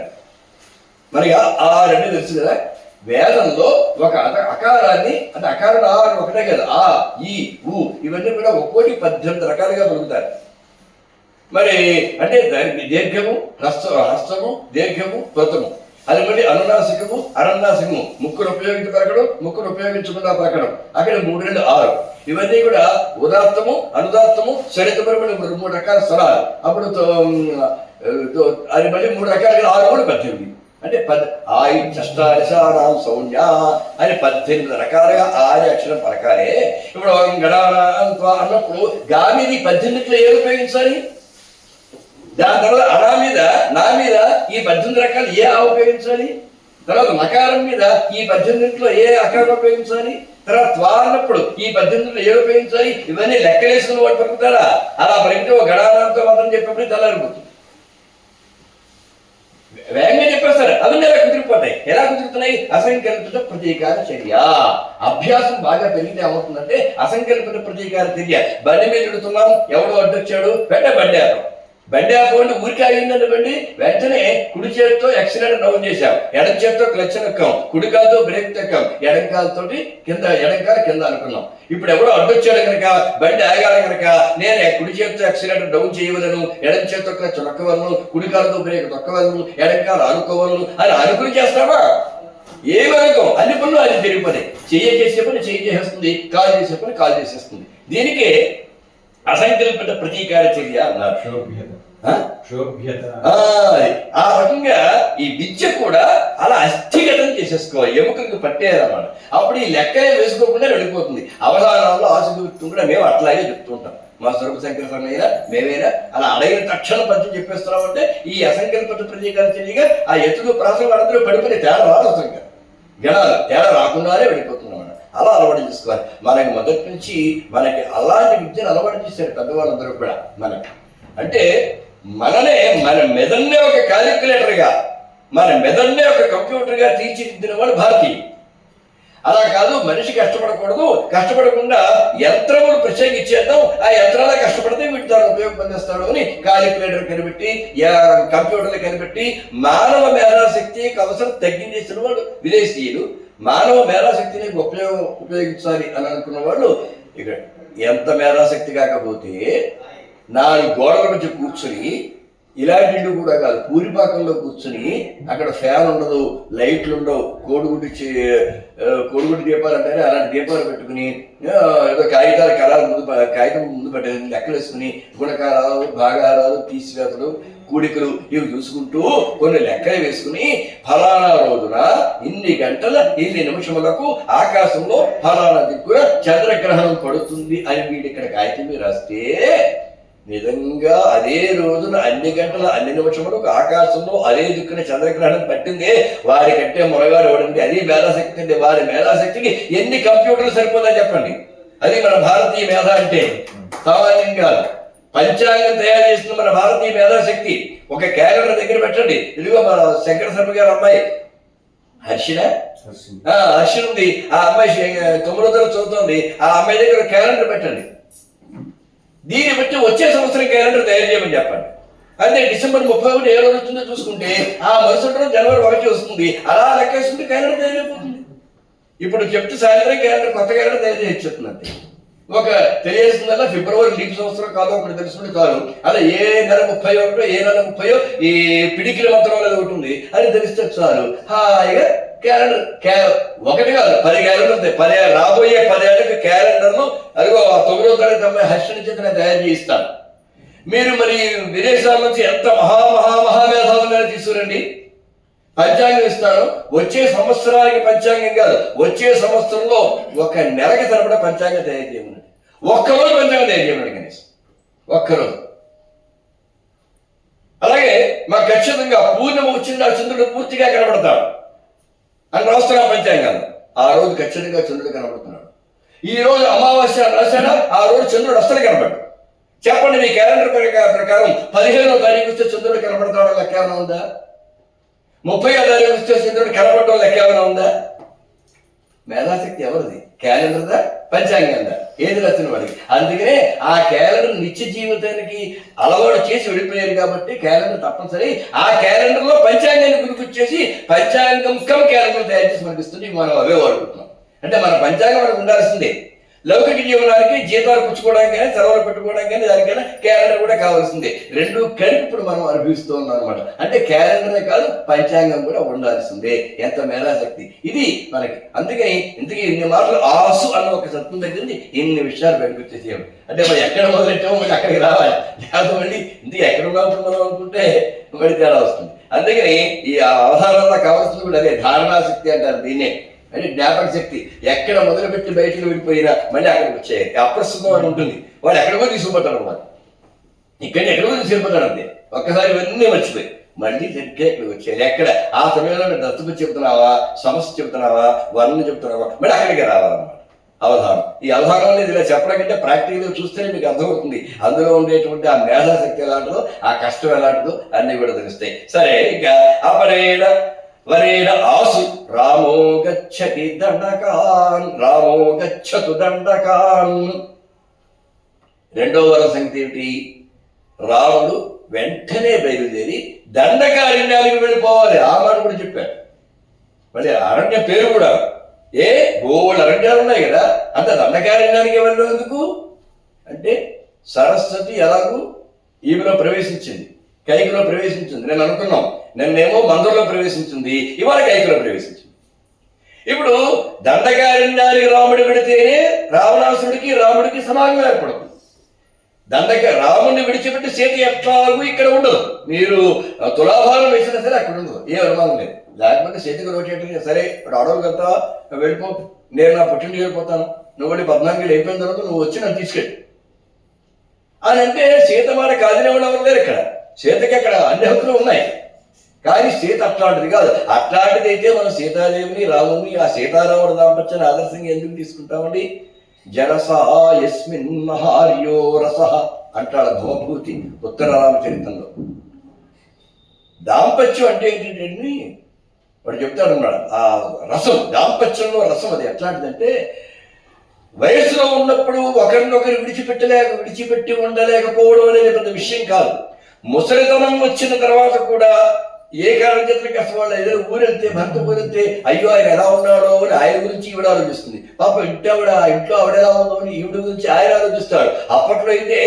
మరి ఆ 2 తెలుసు కదా. వేదంలో ఒక అకారాన్ని, అంటే అకారం ఒకటే కదా, ఆ ఈ ఊ ఇవన్నీ కూడా ఒక్కోటి 18 రకాలుగా పలుకుతారు. మరి అంటే దానికి దీర్ఘము, హస్తము, దీర్ఘము, త్వతము. అది మళ్ళీ అనునాసికము, అరణాసికము, ముక్కును ఉపయోగించి పలకడం, ముక్కును ఉపయోగించకుండా పలకడం. అక్కడ 3 2 6. ఇవన్నీ కూడా ఉదాత్తము, అనుదాత్తము, సరితపరమైన 3 రకాల స్వరాలు. అప్పుడు అది మళ్ళీ 3 రకాలుగా 6 కూడా 18. అంటే ఆయుష్టాం సౌన్య అని 18 రకాలుగా 6 అక్షరం పలకాలే. ఇప్పుడు అన్నప్పుడు గా మీద 18లో ఏది ఉపయోగించాలి? దాని తర్వాత అనా మీద, నా మీద ఈ 18 రకాలు ఏ ఉపయోగించాలి? తర్వాత మకారం మీద ఈ 18లో ఏ అకారం ఉపయోగించాలి? తర్వాత త్వా అన్నప్పుడు ఈ 18లో ఏ ఉపయోగించాలి? ఇవన్నీ లెక్కలేసుకుని వాడు పలుకుతారా? అలా పలికితే ఒక గణానంతో మాత్రం చెప్పినప్పుడు తెల్లారిపోతుంది. వేగంగా చెప్పేస్తారు. అవన్నీ ఎలా కుదిరిపోతాయి? ఎలా కుదురుతున్నాయి? అసంకల్పిత ప్రతీకార చర్య. అభ్యాసం బాగా పెరిగితే ఏమవుతుందంటే అసంకల్పిత ప్రతీకార చర్య. బండి మీద ఎడుతున్నాం, ఎవడో అడ్డొచ్చాడు, బండి ఆపం. బండి ఆపండి ఊరికి ఆగిందండి బండి. వెంటనే కుడి చేతితో యాక్సిలేటర్ డౌన్ చేశాం, ఎడం చేతితో క్లచ్ నొక్కాం, కుడి కాలుతో బ్రేక్ తొక్కాం, ఎడం కాలుతోటి ఎడం కాలు కింద అనుకున్నాం. ఇప్పుడు ఎవడో అడ్డొచ్చాడు కనుక, బండి ఆగాలి కనుక నేను కుడి చేతితో యాక్సిలేటర్ డౌన్ చేయవలను, ఎడం చేతితో క్లచ్ నొక్కవలను, కుడి కాలుతో బ్రేక్ తొక్కవలను, ఎడం కాలు అనుకోవలను అని అనుకుని చేస్తావా? ఏమనుకో, అన్ని పనులు అది జరిగిపోతాయి. చెయ్యి చేసే పని చెయ్యి చేసేస్తుంది, కాలు చేసే పని కాలు చేసేస్తుంది. దీనికే అసంకల్పిత ప్రతీకార చర్య అన్నారు. ఆ రకంగా ఈ విద్య కూడా అలా అస్థిగతం చేసేసుకోవాలి, ఎముకలకు పట్టేయాలన్నమాట. అప్పుడు ఈ లెక్క వేసుకోకుండా వెళ్ళిపోతుంది. అవధానాల్లో ఆశీర్వృత్తం కూడా మేము అట్లాగే చెప్తూ ఉంటాం. మా సురభి శంకర స్వామి మేమైనా అలా అడగిన తక్షణ పద్యం చెప్పేస్తున్నాం అంటే ఈ అసంకల్పిత ప్రతీకార చర్యగా ఆ ఎత్తులు ప్రాసం అందరూ పడిపోయి తేడా రాదు. అసలు గణాలు తేడా రాకుండానే వెళ్ళిపోతున్నాం. అలా అలవాటు చేసుకోవాలి. మనకి మొదటి నుంచి మనకి అలాంటి విద్యను అలవాటు చేశారు పెద్దవాళ్ళందరూ కూడా. మనకి అంటే మన మెదడునే ఒక క్యాలిక్యులేటర్గా, మన మెదడునే ఒక కంప్యూటర్గా తీర్చిదిద్దిన వాడు భారతీయుడు. అలా కాదు, మనిషి కష్టపడకూడదు, కష్టపడకుండా యంత్రములు ప్రత్యేకిచ్చేద్దాం, ఆ యంత్రాలే కష్టపడితే వీటి దాన్ని ఉపయోగం పొందేస్తాడు అని కాలిక్యులేటర్ కనిపెట్టి, కంప్యూటర్లు కనిపెట్టి మానవ మేధాశక్తి అవసరం తగ్గించేసిన వాడు విదేశీయులు. మానవ మేధాశక్తిని ఉపయోగించాలి అని అనుకున్న వాళ్ళు ఇక్కడ ఎంత మేధాశక్తి కాకపోతే 4 గోడల మధ్య కూర్చుని ఇలాంటి ఇల్లు కూడా కాదు, పూరిపాకంలో కూర్చుని అక్కడ ఫ్యాన్ ఉండదు, లైట్లు ఉండవు, కోడిగుడ్డు దీపాలు అంటారే అలాంటి దీపాలు పెట్టుకుని ఏదో కాగితం ముందు పెట్టేది లెక్కలు వేసుకుని గుణకారాలు, భాగారాలు, తీసివేతలు, కూడికలు ఇవి చూసుకుంటూ కొన్ని లెక్కలు వేసుకుని ఫలానా రోజున ఇన్ని గంటల ఇన్ని నిమిషములకు ఆకాశంలో ఫలానా దిక్కున చంద్రగ్రహణం పడుతుంది అని వీడు ఇక్కడ కాగితం మీద రాస్తే నిజంగా అదే రోజున అన్ని గంటల అన్ని నిమిషములకు ఆకాశంలో అదే దిక్కున చంద్రగ్రహణం పట్టిందే వారి కంటే మొరగారు ఎవడండి? అది మేధాశక్తి అండి. వారి మేధాశక్తికి ఎన్ని కంప్యూటర్లు సరిపోతాయి చెప్పండి? అది మన భారతీయ మేధ అంటే సామాన్యంగా పంచాంగం తయారు చేసిన మన భారతీయ మేధాశక్తి. ఒక క్యాలెండర్ దగ్గర పెట్టండి. ఇదిగో మన శంకర శర్మ గారు అమ్మాయి హర్షిణ ఉంది, ఆ అమ్మాయి 9వ తరగతి చదువుతుంది. ఆ అమ్మాయి దగ్గర క్యాలెండర్ పెట్టండి. దీన్ని బట్టి వచ్చే సంవత్సరం క్యాలెండర్ తయారు చేయమని చెప్పండి. అంటే డిసెంబర్ 31 ఏ రోజు వచ్చిందో చూసుకుంటే ఆ మరుసటి రోజు జనవరి 1 వస్తుంది. అలా లెక్కేసుకుంటే క్యాలెండర్ తయారైపోతుంది. ఇప్పుడు చెప్తే సాయంత్రం క్యాలెండర్ కొత్త క్యాలెండర్ తయారు చేసి చెప్తున్నది. ఒక తెలియజేస్తుందల్లా ఫిబ్రవరి లీప్ సంవత్సరం కాదు ఒకటి తెలుసుకుంటే కాదు. అలా ఏ నెల 31 ఏ నెల 30 ఈ పిడికిల మంత్రం అనేది ఒకటి ఉంది అని తెలిస్తే చాలు హాయిగా క్యాలెండర్ ఒకటి కాదు 10 క్యాలెండర్ ఉంటాయి. రాబోయే 10 ఏళ్ళకి క్యాలెండర్ను అదిగో 9వ తరగతి అమ్మాయి హర్షణ చేత నేను తయారు చేయిస్తాను. మీరు మరి విదేశాల నుంచి ఎంత మహామేధావులను తీసుకురండి, పంచాంగం ఇస్తాను. వచ్చే సంవత్సరానికి పంచాంగం కాదు, వచ్చే సంవత్సరంలో ఒక నెలకి సరిపడా పంచాంగం తయారు చేయమన్నాడు. ఒక్కరోజు పంచాంగం తయారు చేయమన్నాడు కనీసం ఒక్కరోజు. అలాగే మా ఖచ్చితంగా పూర్ణిమ వచ్చింది, ఆ చంద్రుడు పూర్తిగా కనబడతాడు అని రాస్తున్నా పంచాంగాలు. ఆ రోజు ఖచ్చితంగా చంద్రుడు కనబడుతున్నాడు. ఈ రోజు అమావాస్య రాశాడా, ఆ రోజు చంద్రుడు అస్సలు కనబడ్డాడు. చెప్పండి, మీ క్యాలెండర్ ప్రకారం 15వ తారీఖు వస్తే చంద్రుడు కనబడతాడో లెక్క ఏమైనా ఉందా? 30వ తారీఖు వస్తే చంద్రుడు కనబడటం లెక్క ఏమైనా ఉందా? మేధాశక్తి ఎవరిది? క్యాలెండర్దా పంచాంగందా? ఏది రచన వాడికి. అందుకనే ఆ క్యాలెండర్ నిత్య జీవితానికి అలవాటు చేసి వెళ్ళిపోయారు కాబట్టి క్యాలెండర్ తప్పనిసరి. ఆ క్యాలెండర్లో పంచాంగాన్ని గుర్తుకొచ్చేసి పంచాంగం క్యాలెండర్ తయారు చేసి మనకి ఇస్తుంది. మనం అవే వాడుకుంటున్నాం. అంటే మన పంచాంగం మనకు ఉండాల్సిందే. లౌకిక జీవనానికి జీతాలు పుచ్చుకోవడానికి కానీ సెలవులు పెట్టుకోవడానికి కానీ దానికైనా క్యాలెండర్ కూడా కావాల్సిందే. రెండు కలిపి ఇప్పుడు మనం అనుభవిస్తూ ఉన్నాం అనమాట. అంటే క్యాలెండరే కాదు పంచాంగం కూడా ఉండాల్సిందే. ఎంత మేధాశక్తి ఇది మనకి. అందుకని ఇంతకీ ఇన్ని మాటలు ఆసు అన్న ఒక సత్వం దగ్గర నుంచి ఇన్ని విషయాలు బయటకు వచ్చేసేయం. అంటే మరి ఎక్కడ మొదలెట్టామో మళ్ళీ అక్కడికి రావాలి. లేకపోతే మళ్ళీ ఇంతకీ ఎక్కడ ఉన్నప్పుడు మనం అనుకుంటే మళ్ళీ తేడా వస్తుంది. అందుకని ఈ అవధానంలో కావాల్సింది కూడా అదే ధారణాశక్తి అంటారు దీన్నే. అంటే జ్ఞాపక శక్తి. ఎక్కడ మొదలుపెట్టి బయటకు వెళ్ళిపోయినా మళ్ళీ అక్కడికి వచ్చాయి. అప్రస్తుతం అని ఉంటుంది. వాడు ఎక్కడికో తీసుకుపోతాడు అనమాట. ఇక్కడిని ఎక్కడికో తీసుకెళ్ళిపోతాడు అంతే. ఒక్కసారి ఇవన్నీ మర్చిపోయి మళ్ళీ సరిగ్గా ఇక్కడికి వచ్చాయి. ఎక్కడ ఆ సమయంలో దత్తత చెబుతున్నావా, సమస్య చెబుతున్నావా, వర్ణన చెబుతున్నావా, మళ్ళీ అక్కడికి రావాలన్నమాట. అవధానం. ఈ అవధానం అనేది ఇలా చెప్పడం కంటే ప్రాక్టికల్గా చూస్తేనే మీకు అర్థమవుతుంది. అందులో ఉండేటువంటి ఆ మేధాశక్తి ఎలాంటిదో, ఆ కష్టం ఎలాంటిదో అన్నీ కూడా తెలుస్తాయి. సరే, ఇంకా అపరేణ వరేణ ఆసు రామో గచ్చతి దండకాన్, రామో గచ్చతు దండకాన్. రెండో వరం సంగతి ఏమిటి? రాముడు వెంటనే బయలుదేరి దండకారణ్యానికి వెళ్ళిపోవాలి. ఆ మాట కూడా చెప్పాడు. మళ్ళీ అరణ్య పేరు కూడా బోళ్ళు అరణ్యాలు ఉన్నాయి కదా, అంత దండకారణ్యానికి వెళ్ళడం ఎందుకు అంటే సరస్వతి ఎలాగూ ఈమెలో ప్రవేశించింది, కైకులో ప్రవేశించింది. నేను అనుకున్నాం నిన్నేమో మందరంలో ప్రవేశించింది, ఇవాళ కైకులో ప్రవేశించింది. ఇప్పుడు దండకారణ్యానికి రాముడు పెడితేనే రావణాసుడికి రాముడికి సమాగం ఏర్పడుతుంది. రాముడిని విడిచిపెట్టి సీత ఎట్లాగూ ఇక్కడ ఉండదు. మీరు తులాభారం వేసినా సరే అక్కడ ఉండదు, ఏ అనుమానం లేదు. లేకపోతే సీతకు రోచేట సరే ఇప్పుడు అడవులు కదా వెళ్ళిపో, నేను నా పుట్టింటికి వెళ్ళిపోతాను, నువ్వు వెళ్ళి 14 ఏళ్ళు అయిపోయిన తర్వాత నువ్వు వచ్చి నన్ను తీసుకెళ్ళి అని అంటే సీత మాట కాదినేవాడు ఎవరు లేరు ఇక్కడ. సీతకి అక్కడ అన్ని హక్కులు ఉన్నాయి. కానీ సీత అట్లాంటిది కాదు. అట్లాంటిది అయితే మనం సీతాదేవిని రాముని ఆ సీతారాముడు దాంపత్యాన్ని ఆదర్శంగా ఎందుకు తీసుకుంటామండి? జరసా యస్మిన్ మహార్యో రస అంటాడు భవభూతి ఉత్తర రామచరితంలో. దాంపత్యం అంటే ఏంటంటే వాడు చెప్తాడు అన్నాడు, ఆ రసం, దాంపత్యంలో రసం అది ఎట్లాంటిదంటే వయసులో ఉన్నప్పుడు ఒకరినొకరు విడిచిపెట్టి ఉండలేకపోవడం అనేది పెద్ద విషయం కాదు. ముసలితనం వచ్చిన తర్వాత కూడా ఏ కారణం చేత కష్టపడాలి? ఏదో ఊరెళ్తే భర్త ఊరెళ్తే అయ్యో ఆయన ఎలా ఉన్నాడో అని ఆయన గురించి ఈవిడ ఆలోచిస్తుంది. పాప ఇంట్లో ఆవిడ ఎలా ఉందో అని ఈవిడ గురించి ఆయన ఆలోచిస్తాడు. అప్పట్లో అయితే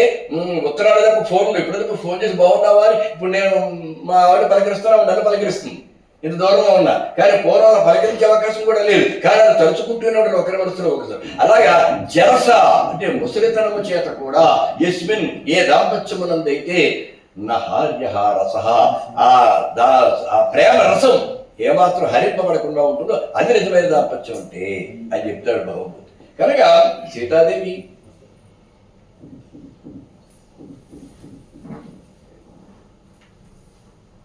ఉత్తరాలకు ఫోన్లు ఎప్పుడైతే ఫోన్ చేసి బాగున్నావా అని, ఇప్పుడు నేను మా ఆవిడ పలకరిస్తాను, నన్ను పలకరిస్తుంది ఇంత దూరంగా ఉన్నా. కానీ పూర్వం పలకరించే అవకాశం కూడా లేదు. కానీ అది తలుచుకుంటూనే ఒకరి మనసులో ఒకసారి. అలాగా జలస అంటే ముసలితనము చేత కూడా యస్మిన్ ఏ దాంపత్యమునందైతే నహార్య రస ఆ ప్రేమ రసం ఏమాత్రం హరింపబడకుండా ఉంటుందో అది నిజమైన దాంపత్యం అంటే అని చెప్తాడు భగవంతుడు. కనుక సీతాదేవి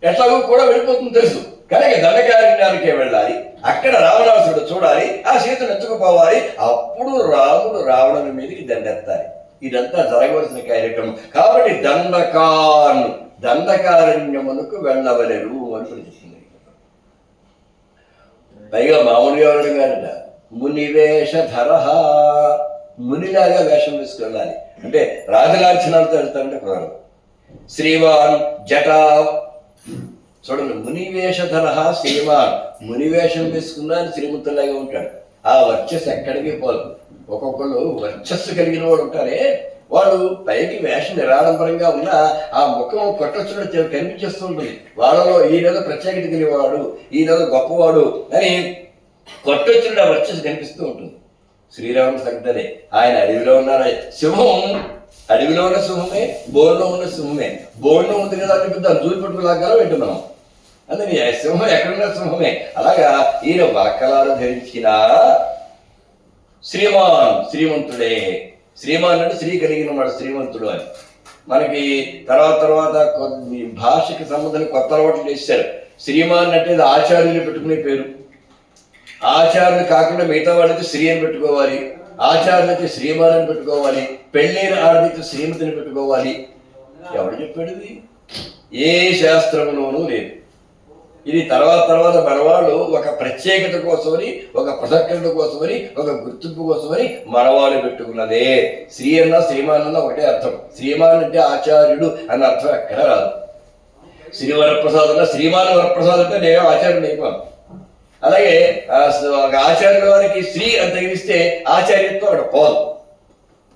ఎట్లాగో కూడా వెళ్ళిపోతుంది తెలుసు. కనుక దండకారణ్యానికే వెళ్ళాలి, అక్కడ రావణాసురుడు చూడాలి, ఆ సీతను ఎత్తుకుపోవాలి, అప్పుడు రాముడు రావణుని మీదకి దండెత్తాలి. ఇదంతా జరగవలసిన కార్యక్రమం. కాబట్టి దండకారణ్యమునకు వెళ్ళవలేరు అని చెప్తుంది. పైగా మామూలుగా ఎవరు గారట, మునివేషధర, మునిలాగా వేషం వేసుకెళ్ళాలి. అంటే రాజలాంఛనాలతో వెళ్తారంటే కుదరదు. శ్రీవాన్ జటా చూడండి, మునివేషధర శ్రీవాన్, మునివేషం వేసుకున్నా శ్రీమంతులాగా ఉంటాడు. ఆ వర్చస్సు ఎక్కడికి పోదు. ఒక్కొక్కరు వర్చస్సు కలిగిన వాడు ఉంటారే, వాళ్ళు పైకి వేషం నిరాడంబరంగా ఉన్న ఆ ముఖం కొట్టొచ్చుడు కనిపించేస్తూ ఉంటుంది. వాళ్ళలో ఈయన ప్రత్యేకత కలిగేవాడు, ఈయన గొప్పవాడు అని కొట్టొచ్చుడు ఆ వర్చస్సు కనిపిస్తూ ఉంటుంది. శ్రీరాముడు సంగతే. ఆయన అడవిలో ఉన్న సింహం, అడవిలో ఉన్న సింహమే, బోన్లో ఉన్న సింహమే. బోన్లో ఉంది కదా అని పెద్ద దూరి పట్టుకులాగా వింటున్నాం మనం. అందుకని సింహం ఎక్కడున్న సింహమే. అలాగా ఈయన వలకలాలు ధరించిన శ్రీమంతుడే. శ్రీమాన్ అంటే శ్రీ కలిగిన వాడు శ్రీమంతుడు అని. మనకి తర్వాత కొన్ని భాషకి సంబంధించిన కొత్త అలవాట్లు చేశారు. శ్రీమాన్ అంటే ఆచార్యులు పెట్టుకునే పేరు. ఆచార్యులు కాకుండా మిగతా వాళ్ళైతే శ్రీ అని పెట్టుకోవాలి, ఆచార్యులైతే శ్రీమాన్ అని పెట్టుకోవాలి, పెళ్ళైన ఆడదైతే శ్రీమతిని పెట్టుకోవాలి. ఎవరు చెప్పాడు ఇది? ఏ శాస్త్రంలోనూ లేదు. ఇది తర్వాత మనవాళ్ళు ఒక ప్రత్యేకత కోసమని, ఒక పృథక్కత కోసమని, ఒక గుర్తింపు కోసమని మనవాళ్ళు పెట్టుకున్నదే. శ్రీ అన్న శ్రీమాన్ అన్న ఒకటే అర్థం. శ్రీమాన్ అంటే ఆచార్యుడు అన్న అర్థం ఎక్కడ రాదు. శ్రీ వరప్రసాద్ అన్న శ్రీమాన్ వరప్రసాద్ అంటే నేను ఆచార్యుడు అయిపోను. అలాగే ఒక ఆచార్యుల వారికి శ్రీ అని తగిలిస్తే ఆచార్యత్వం అక్కడ పోదు.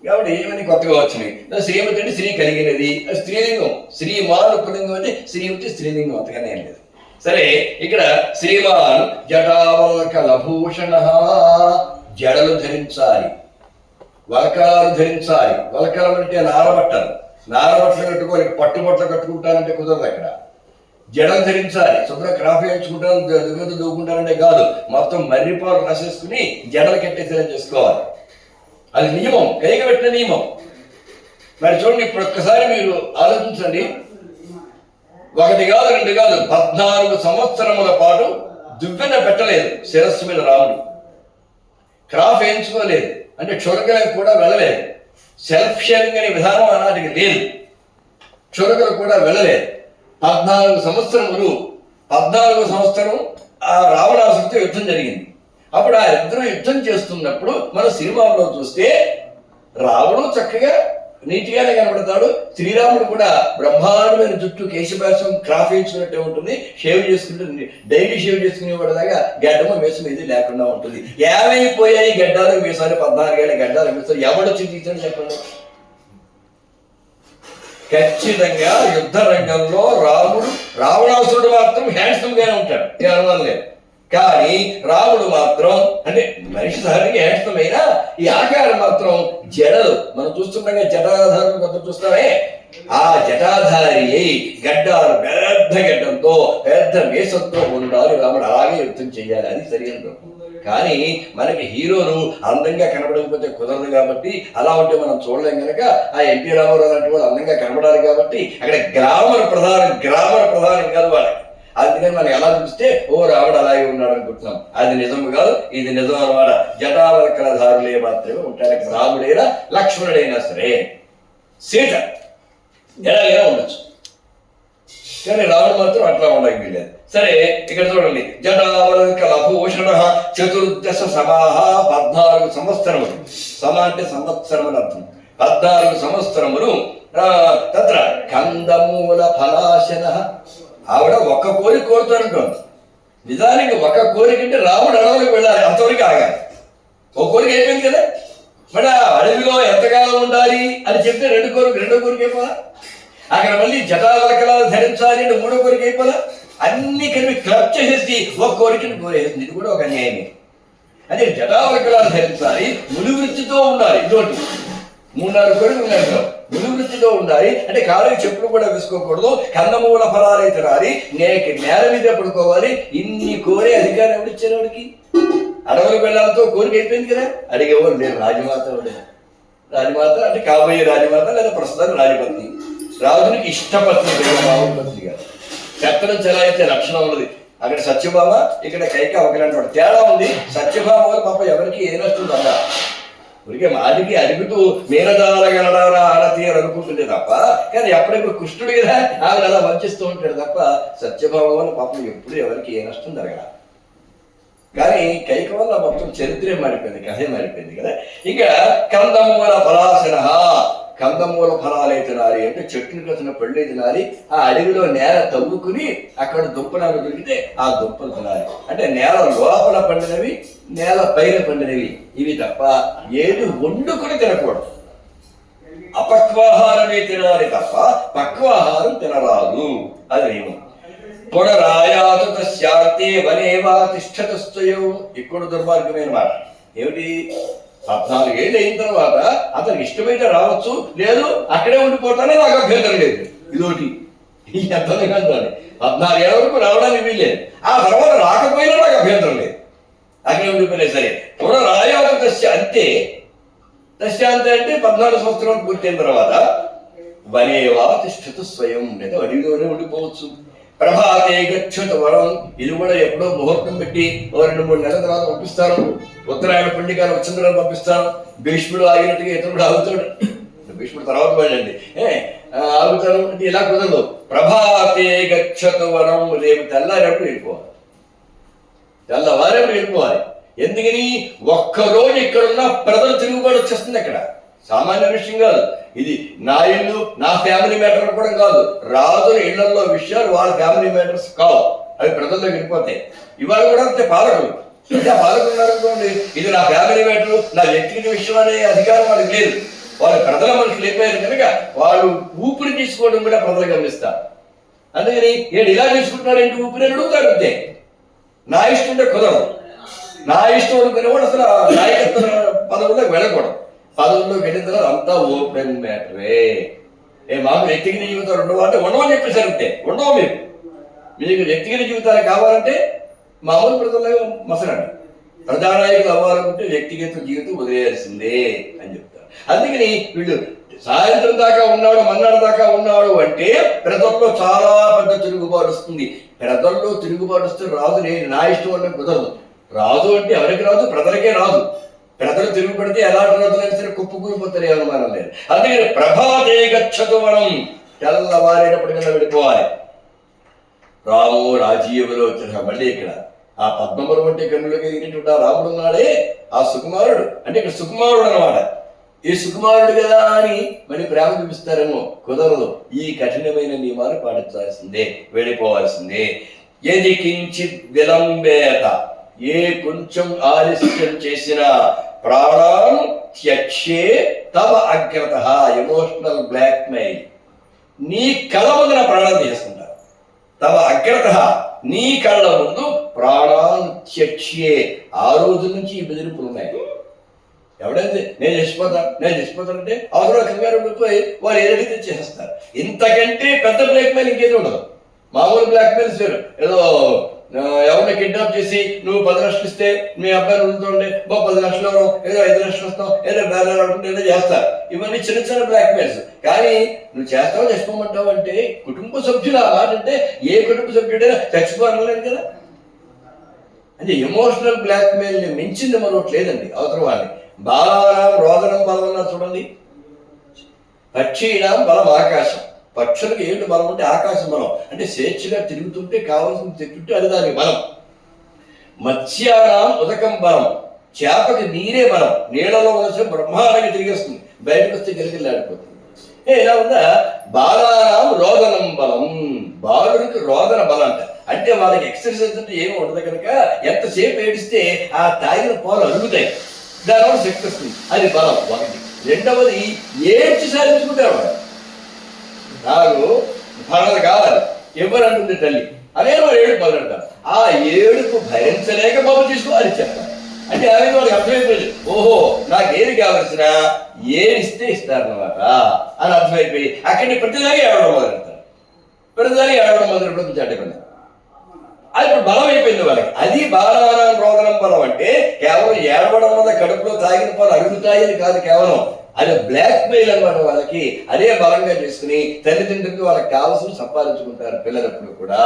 కాబట్టి ఏమని కొత్తగా వచ్చినాయి. శ్రీమతి అంటే శ్రీ కలిగినది, స్త్రీలింగం. శ్రీమాన్ పుల్లింగం అంటే శ్రీమతి స్త్రీలింగం, అంతగానే ఏం లేదు. సరే, ఇక్కడ శ్రీమాన్ జటావల్కలభూషణ, జడలు ధరించాలి, వల్కలాలు ధరించాలి. వల్కలం అంటే నారబట్టలు కట్టుకోవాలి. పట్టుబట్టలు కట్టుకుంటారంటే కుదరదు. అక్కడ జడలు ధరించాలి. శుభ్ర క్రాఫ్ వేయించుకుంటారు, దుర్గత దూకుంటారంటే కాదు, మొత్తం మర్రిపాలు రాసేసుకుని జడలు కట్టేసేలా చేసుకోవాలి. అది నియమం, కైగా పెట్టిన నియమం. మరి చూడండి, ఇప్పుడు ఒక్కసారి మీరు ఆలోచించండి. ఒకటి కాదు, రెండు కాదు, 14 సంవత్సరముల పాటు దువ్వెన పెట్టలేదు శిరస్సు మీద రాముడు. క్రాఫ్ వేయించుకోలేదు, అంటే క్షురకలకు కూడా వెళ్ళలేదు. సెల్ఫ్ షేవింగ్ అనే విధానం ఆనాటికి లేదు. క్షురకలు కూడా వెళ్ళలేదు. 14 సంవత్సరం ఆ రావణాసుడితో యుద్ధం జరిగింది. అప్పుడు ఆ ఇద్దరు యుద్ధం చేస్తున్నప్పుడు మన సినిమాలో చూస్తే రావణుడు చక్కగా నీటిగానే కనబడతాడు. శ్రీరాముడు కూడా బ్రహ్మాండమైన జుట్టు, కేశభాసం క్రాఫ్ వేయించుకున్నట్టే ఉంటుంది. షేవ్ చేసుకుంటే డైలీ షేవ్ చేసుకునేవాడిలాగా గడ్డము వేసం ఇది లేకుండా ఉంటుంది. ఏమైపోయాయి గడ్డాలు వేసారు? 14 ఏళ్ళ గడ్డాలు వేసారు. ఎవడొచ్చి తీసాడు చెప్పండి? ఖచ్చితంగా యుద్ధ రంగంలో రావణాసురుడు మాత్రం హ్యాండ్సమ్ గానే ఉంటాడు, అనుమానం లేదు. కానీ రాముడు మాత్రం, అంటే మనిషి సహజంగా హ్యాండ్సమ్ అయినా ఈ ఆకారం మాత్రం జడలు మనం చూస్తుండగా జటాధారులు కొంత చూస్తామే, ఆ జటాధారి అయి గడ్డాలు పెద్ద గడ్డంతో పెద్ద వేసంతో ఉండాలి. రాముడు అలాగే యుద్ధం చేయాలి, అది సరైన. కానీ మనకి హీరోలు అందంగా కనబడకపోతే కుదరదు కాబట్టి, అలా ఉంటే మనం చూడలేం కనుక ఆ ఎన్టీ రామారావు లాంటి వాళ్ళు అందంగా కనబడాలి కాబట్టి అక్కడ గ్రామర్ ప్రధానం కాదు వాళ్ళకి. అందుకని మనం ఎలా చూస్తే ఓ రాముడు అలాగే ఉన్నాడు అనుకుంటున్నాం. అది నిజం కాదు, ఇది నిజం అన్నమాట. జటావల్కలధారులే మాత్రమే ఉంటారు. రాముడైనా లక్ష్మణుడైనా సరే, సీత ఎలాగైనా ఉండొచ్చు, కానీ రాముడు మాత్రం అట్లా ఉండక వీలేదు. సరే, ఇక్కడ చూడండి, జటావల్కలభూషణ చతుర్దశ సమాహ, 14 సంవత్సరములు. సమ అంటే సంవత్సరములు అర్థం. 14 సంవత్సరములు. తత్ర కందమూల ఫలాశన, ఆవిడ ఒక్క కోరిక కోరుతానంటోంది. నిజానికి ఒక్క కోరిక అంటే రాముడు అడవులకు వెళ్ళాలి, అంతవరకు ఆగాలి. ఒక కోరిక అయిపోయింది కదా. మరి అడవిలో ఎంతకాలం ఉండాలి అని చెప్తే రెండో కోరిక అయిపోదా? అక్కడ మళ్ళీ జటావలకలాలు ధరించాలి అంటే మూడో కోరిక అయిపోదా? అన్ని కలిపి క్లబ్ చేసేసి ఒక కోరికను కోరేసింది. ఇది కూడా ఒక అన్యాయమే. అదే జటావలకలాలు ధరించాలి, మునివృత్తితో ఉండాలి. ఇదోటి 3-4 కోరికలు ఉన్నాయి. మునివృత్తితో ఉండాలి అంటే కాళ్ళకి చెప్పులు కూడా వేసుకోకూడదు, కందమూల ఫలాలే తినాలి, నేల మీద పడుకోవాలి. ఇన్ని కోరే అధికారం ఎవరిచ్చారు వాడికి? అడవులకు వెళ్ళాలతో కోరిక అయిపోయింది కదా. అడిగేవారు లేరు. రాజమాత రాజమాత అంటే కాబోయే రాజమాత లేదా ప్రస్తుతం రాజపత్ని, రాజునికి ఇష్టపత్ని పత్ని గారు. చెత్తను చెలాయించే లక్షణం ఉన్నది. అక్కడ సత్యభామ, ఇక్కడ కైక ఒకలాంటి తేడా ఉంది. సత్యభామ వల్ల పాప ఎవరికి ఏ నష్టం అన్నా ఊరికే మాదికి అడుగుతూ మీరదారగలడారా ఆడతీ అని అనుకుంటుంది తప్ప, కానీ ఎప్పుడెప్పుడు కృష్ణుడు కదా ఆవిడ అలా వంచిస్తూ ఉంటాడు తప్ప సత్యభామ వల్ల పాపం ఎప్పుడు ఎవరికి ఏ నష్టం జరగల. కానీ కైక వల్ల మొత్తం చరిత్రే మారిపోయింది, కథే మారిపోయింది కదా. ఇక కందమూల ఫలాసన, కందమూల ఫలాలే తినాలి అంటే చెట్టుని కసిన పళ్ళే తినాలి. ఆ అడవిలో నేల తవ్వుకుని అక్కడ దుంపలు దొరికితే ఆ దుంపలు తినాలి. అంటే నేల లోపల పండినవి, నేల పైన పండినవి ఇవి తప్ప ఏది వండుకుని తినకూడదు. అపక్వాహారమే తినాలి తప్ప పక్వాహారం తినరాదు. అది నియమం. పొడరాయాతు తస్యాంతే వనేవా తిష్టతస్తయో. ఇక్కడ దుర్మార్గమైన మాట ఏమిటి? 14 ఏళ్ళు అయిన తర్వాత అతనికి ఇష్టమైతే రావచ్చు, లేదు అక్కడే ఉండిపోతానే నాకు అభ్యంతరం లేదు. ఇదోటి ఎంతనే కాదు. 14 ఏళ్ళ వరకు రావడానికి వీల్లేదు. ఆ తర్వాత రాకపోయినా నాకు అభ్యంతరం లేదు, అక్కడే ఉండిపోయినా సరే. పొడరాయాతు తస్యాంతే, తస్యాంతే అంటే 14 సంవత్సరాలు పూర్తయిన తర్వాత వనేవా తిష్టతు స్వయం, లేదా అడిగిలోనే ఉండిపోవచ్చు. ప్రభాతే గచ్చత వరం, ఇది కూడా ఎప్పుడో ముహూర్తం పెట్టి 2-3 నెలల తర్వాత పంపిస్తాను. ఉత్తరాయణ పండికాలు వచ్చిన తర్వాత పంపిస్తాను. భీష్ముడు ఆగినట్టుగా ఇతరుడు ఆగుతాడు. భీష్ముడు తర్వాత వెళ్ళండి ఆగుతాను అంటే ఇలా కుదరదు. ప్రభాతే గచ్చత వరం, రేపు తెల్లారేపు వెళ్ళిపోవాలి, తెల్లవారేపు వెళ్ళిపోవాలి. ఎందుకని? ఒక్కరోజు ఇక్కడున్న ప్రజలు తిరుగుబాటు వచ్చేస్తుంది. అక్కడ సామాన్య విషయం కాదు ఇది. నా ఇల్లు నా ఫ్యామిలీ మ్యాటర్ అనుకోవడం కాదు. రాజుల ఇళ్లలో విషయాలు వాళ్ళ ఫ్యామిలీ మ్యాటర్స్ కావు, అవి ప్రజల్లోకి వెళ్ళిపోతాయి. ఇవాళ కూడా అంతే పాలకులు. అంటే ఆ పాలకులు ఉన్నారనుకోండి, ఇది నా ఫ్యామిలీ మ్యాటర్, నా వ్యక్తిగత విషయం అనే అధికారం వాళ్ళకి లేదు. వాళ్ళు ప్రజల మనుషులు అయిపోయారు కనుక వాళ్ళు ఊపిరి తీసుకోవడం కూడా ప్రజలు గమనిస్తారు. అందుకని ఏడు ఇలా తీసుకుంటున్నాడు ఏంటి ఊపిరి అని అడుగుతాడు. అంతే. నా ఇష్టం ఉంటే కుదరదు. నా ఇష్టం అనుకునేవాడు అసలు నాయకత్వ పదవుల్లోకి వెళ్ళకూడదు. పదవుల్లోకి వెళ్ళిన తర్వాత అంతా ఓపెన్ మ్యాటరే. మాకు వ్యక్తిగత జీవితాలు ఉండవు అంటే ఉండవని చెప్పేసి అంతే. ఉండవు. మీకు వ్యక్తిగత జీవితాలు కావాలంటే మామూలు ప్రజల్లో మసలండి. ప్రజానాయకులు అవ్వాలనుకుంటే వ్యక్తిగత జీవితం వదిలేయాల్సిందే అని చెప్తారు. అందుకని వీళ్ళు సాయంత్రం దాకా ఉన్నాడు, మన్నాడు దాకా ఉన్నాడు అంటే ప్రజల్లో చాలా పెద్ద తిరుగుబాటు వస్తుంది. ప్రజల్లో తిరుగుబాటు వస్తే రాజు నా ఇష్టం వల్ల కుదరదు. రాజు అంటే ఎవరికి రాదు? ప్రజలకే రాదు. ప్రజలు తిరుగుపడితే ఎలాంటి రోజులైనా సరే కుప్పకూలిపోతారు, అనుమానం లేదు. అందుకని ప్రభాతే గచ్చతు వనం, తెల్లవారేటప్పటికల్లా వెళ్ళిపోవాలి. రాము రాజీవులో వచ్చిన మళ్ళీ ఇక్కడ ఆ పద్మపురం అంటే కన్నులకి ఎగినటువంటి రాముడు ఉన్నాడే, ఆ సుకుమారుడు అంటే ఇక్కడ సుకుమారుడు అన్నమాట. ఈ సుకుమారుడు కదా అని మరి ప్రేమ చూపిస్తారేమో, కుదరదు. ఈ కఠినమైన నియమాలు పాటించాల్సిందే, వెళ్ళిపోవాల్సిందే. ఏది కించిత్ విలంబేత, ఏ కొంచెం ఆలస్యం చేసిన ప్రాణం త్యక్షే తవ అగ్రత. Emotional black mail. నీ కళ్ళ ముందు నా ప్రాణం తీసుకుంటారు. తవ అగ్రత, నీ కళ్ళ ముందు ప్రాణాన్ని త్యక్షే. ఆ రోజు నుంచి ఈ బెదిరింపులు ఉన్నాయి. ఎవడైతే నేను చచ్చిపోతానంటే అవసరం కంగారు ఉండిపోయి వారు ఏదైతే చేసేస్తారు. ఇంతకంటే పెద్ద బ్లాక్ మెయిల్ ఇంకేది ఉండదు. మామూలు బ్లాక్ మెయిల్స్ వేరు. ఏదో ఎవరిని కిడ్నాప్ చేసి నువ్వు 10 లక్షలు ఇస్తే మీ అబ్బాయిని వదులుతుండే 10 లక్షలు ఏదో 5 లక్షలు వస్తాం, ఏదో బేరాలు అనుకుంటే ఏదో చేస్తారు. ఇవన్నీ చిన్న చిన్న బ్లాక్ మెయిల్స్. కానీ నువ్వు చేస్తావో చచ్చిపోమంటావు అంటే కుటుంబ సభ్యులు మాట అంటే ఏ కుటుంబ సభ్యుడైనా చచ్చిపోవాలలేదు కదా. అంటే ఎమోషనల్ బ్లాక్ మెయిల్ని మించింది మరొకటి లేదండి. అవసరం వాళ్ళని బాలానాం రోదనం బలం అన్నారు చూడండి. పక్షీనాం బలం ఆకాశం. పక్షులకు ఏంటి బలం అంటే ఆకాశం బలం. అంటే స్వేచ్ఛగా తిరుగుతుంటే కావాల్సింది తిరుగుతుంటే అది దానికి బలం. మత్స్యానాం ఉదకం బలం. చేపకి నీరే బలం. నీళ్ళలో వలస బ్రహ్మాండంగా తిరిగేస్తుంది, బయటకు వస్తే గెలిగిల్లాడిపోతుంది. ఇలా ఉందా బాలానాం రోదనం బలం, బాలుడికి రోదన బలం అంట. అంటే వాళ్ళకి ఎక్సర్సైజ్ అంటే ఏమి ఉండదు కనుక ఎంతసేపు ఏడిస్తే ఆ తాగిన పాలు అరుగుతాయి, దానివల్ల శక్తి వస్తుంది, అది బలం ఒకటి. రెండవది ఏడ్చి సాధించుకుంటారు వాడు, నాకు ఫలాలు కావాలి ఎవరంటుంది తల్లి అనే వాడు ఏడుపు మొదలెడతారు. ఆ ఏడుపు భరించలేక బాబు తీసుకోవాలి చెప్తారు. అంటే అనేది వాడికి అర్థమైపోయింది, ఓహో నాకు ఏది కావలసిన ఏడిస్తే ఇస్తారన్నమాట అని అర్థమైపోయి అక్కడిని ప్రతిదానికి ఏడవడం మొదలెడతారు. ప్రతిదానికి ఏడవడం మొదలెట్టడం చాటకుండా అది ఇప్పుడు బలం అయిపోయింది వాళ్ళకి. అది బాలానాం రోదనం బలం అంటే కేవలం ఏడవడం వల్ల కడుపులో తాగిన పాలు అరుగుతాయని కాదు, కేవలం అది బ్లాక్ మెయిల్ అనమాట. వాళ్ళకి అదే బలంగా చేసుకుని తల్లిదండ్రులకి వాళ్ళకి కావాల్సిన సంపాదించుకుంటారు పిల్లలప్పుడు కూడా.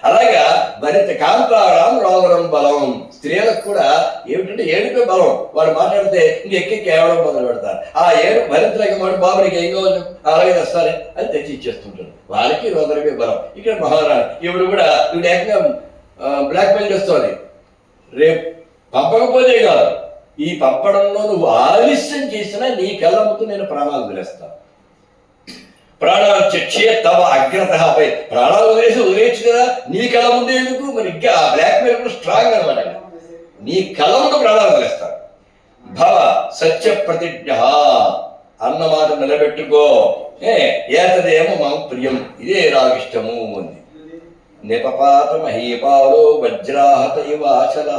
అలాగా భరిత కాంతారాం రోదనం బలం, స్త్రీలకు కూడా ఏమిటంటే ఏడుపే బలం. వాడు మాట్లాడితే ఇంకెక్కి ఏడవడం మొదలు పెడతారు. ఆ ఏడు భరించలేక మాట బాబునికి ఏం కావాలి అలాగే తెస్తారే అది తెచ్చి ఇచ్చేస్తుంటారు. వాళ్ళకి రోదనమే బలం. ఇక్కడ మహారాణి ఇప్పుడు కూడా ఇప్పుడు ఏకంగా బ్లాక్ మెయిల్ చేస్తుంది, రేపు పంపకపోతే కాదు ఈ పంపడంలో నువ్వు ఆలస్యం చేసినా నీ కళ్ళ ముందు నేను ప్రాణాలు వదిలేస్తాను. ప్రాణాలు చచ్చే తవ అగ్రతపై ప్రాణాలు వదిలేయచ్చు కదా, నీ కళ్ళ ముందు ఎందుకు? మరి ఇంకా బ్లాక్ మెయిల్ కూడా స్ట్రాంగ్ అనమాట. నీ కళ్ళ ముందు ప్రాణాలు వదిలేస్తాను. భవ సత్య ప్రతిజ్ఞ అన్నమాట నిలబెట్టుకో. ఏతదేమో మా ప్రియం, ఇదే రాగిష్టము అంది. నిపపాత మహీపాలో వజ్రాహత ఇవాచల,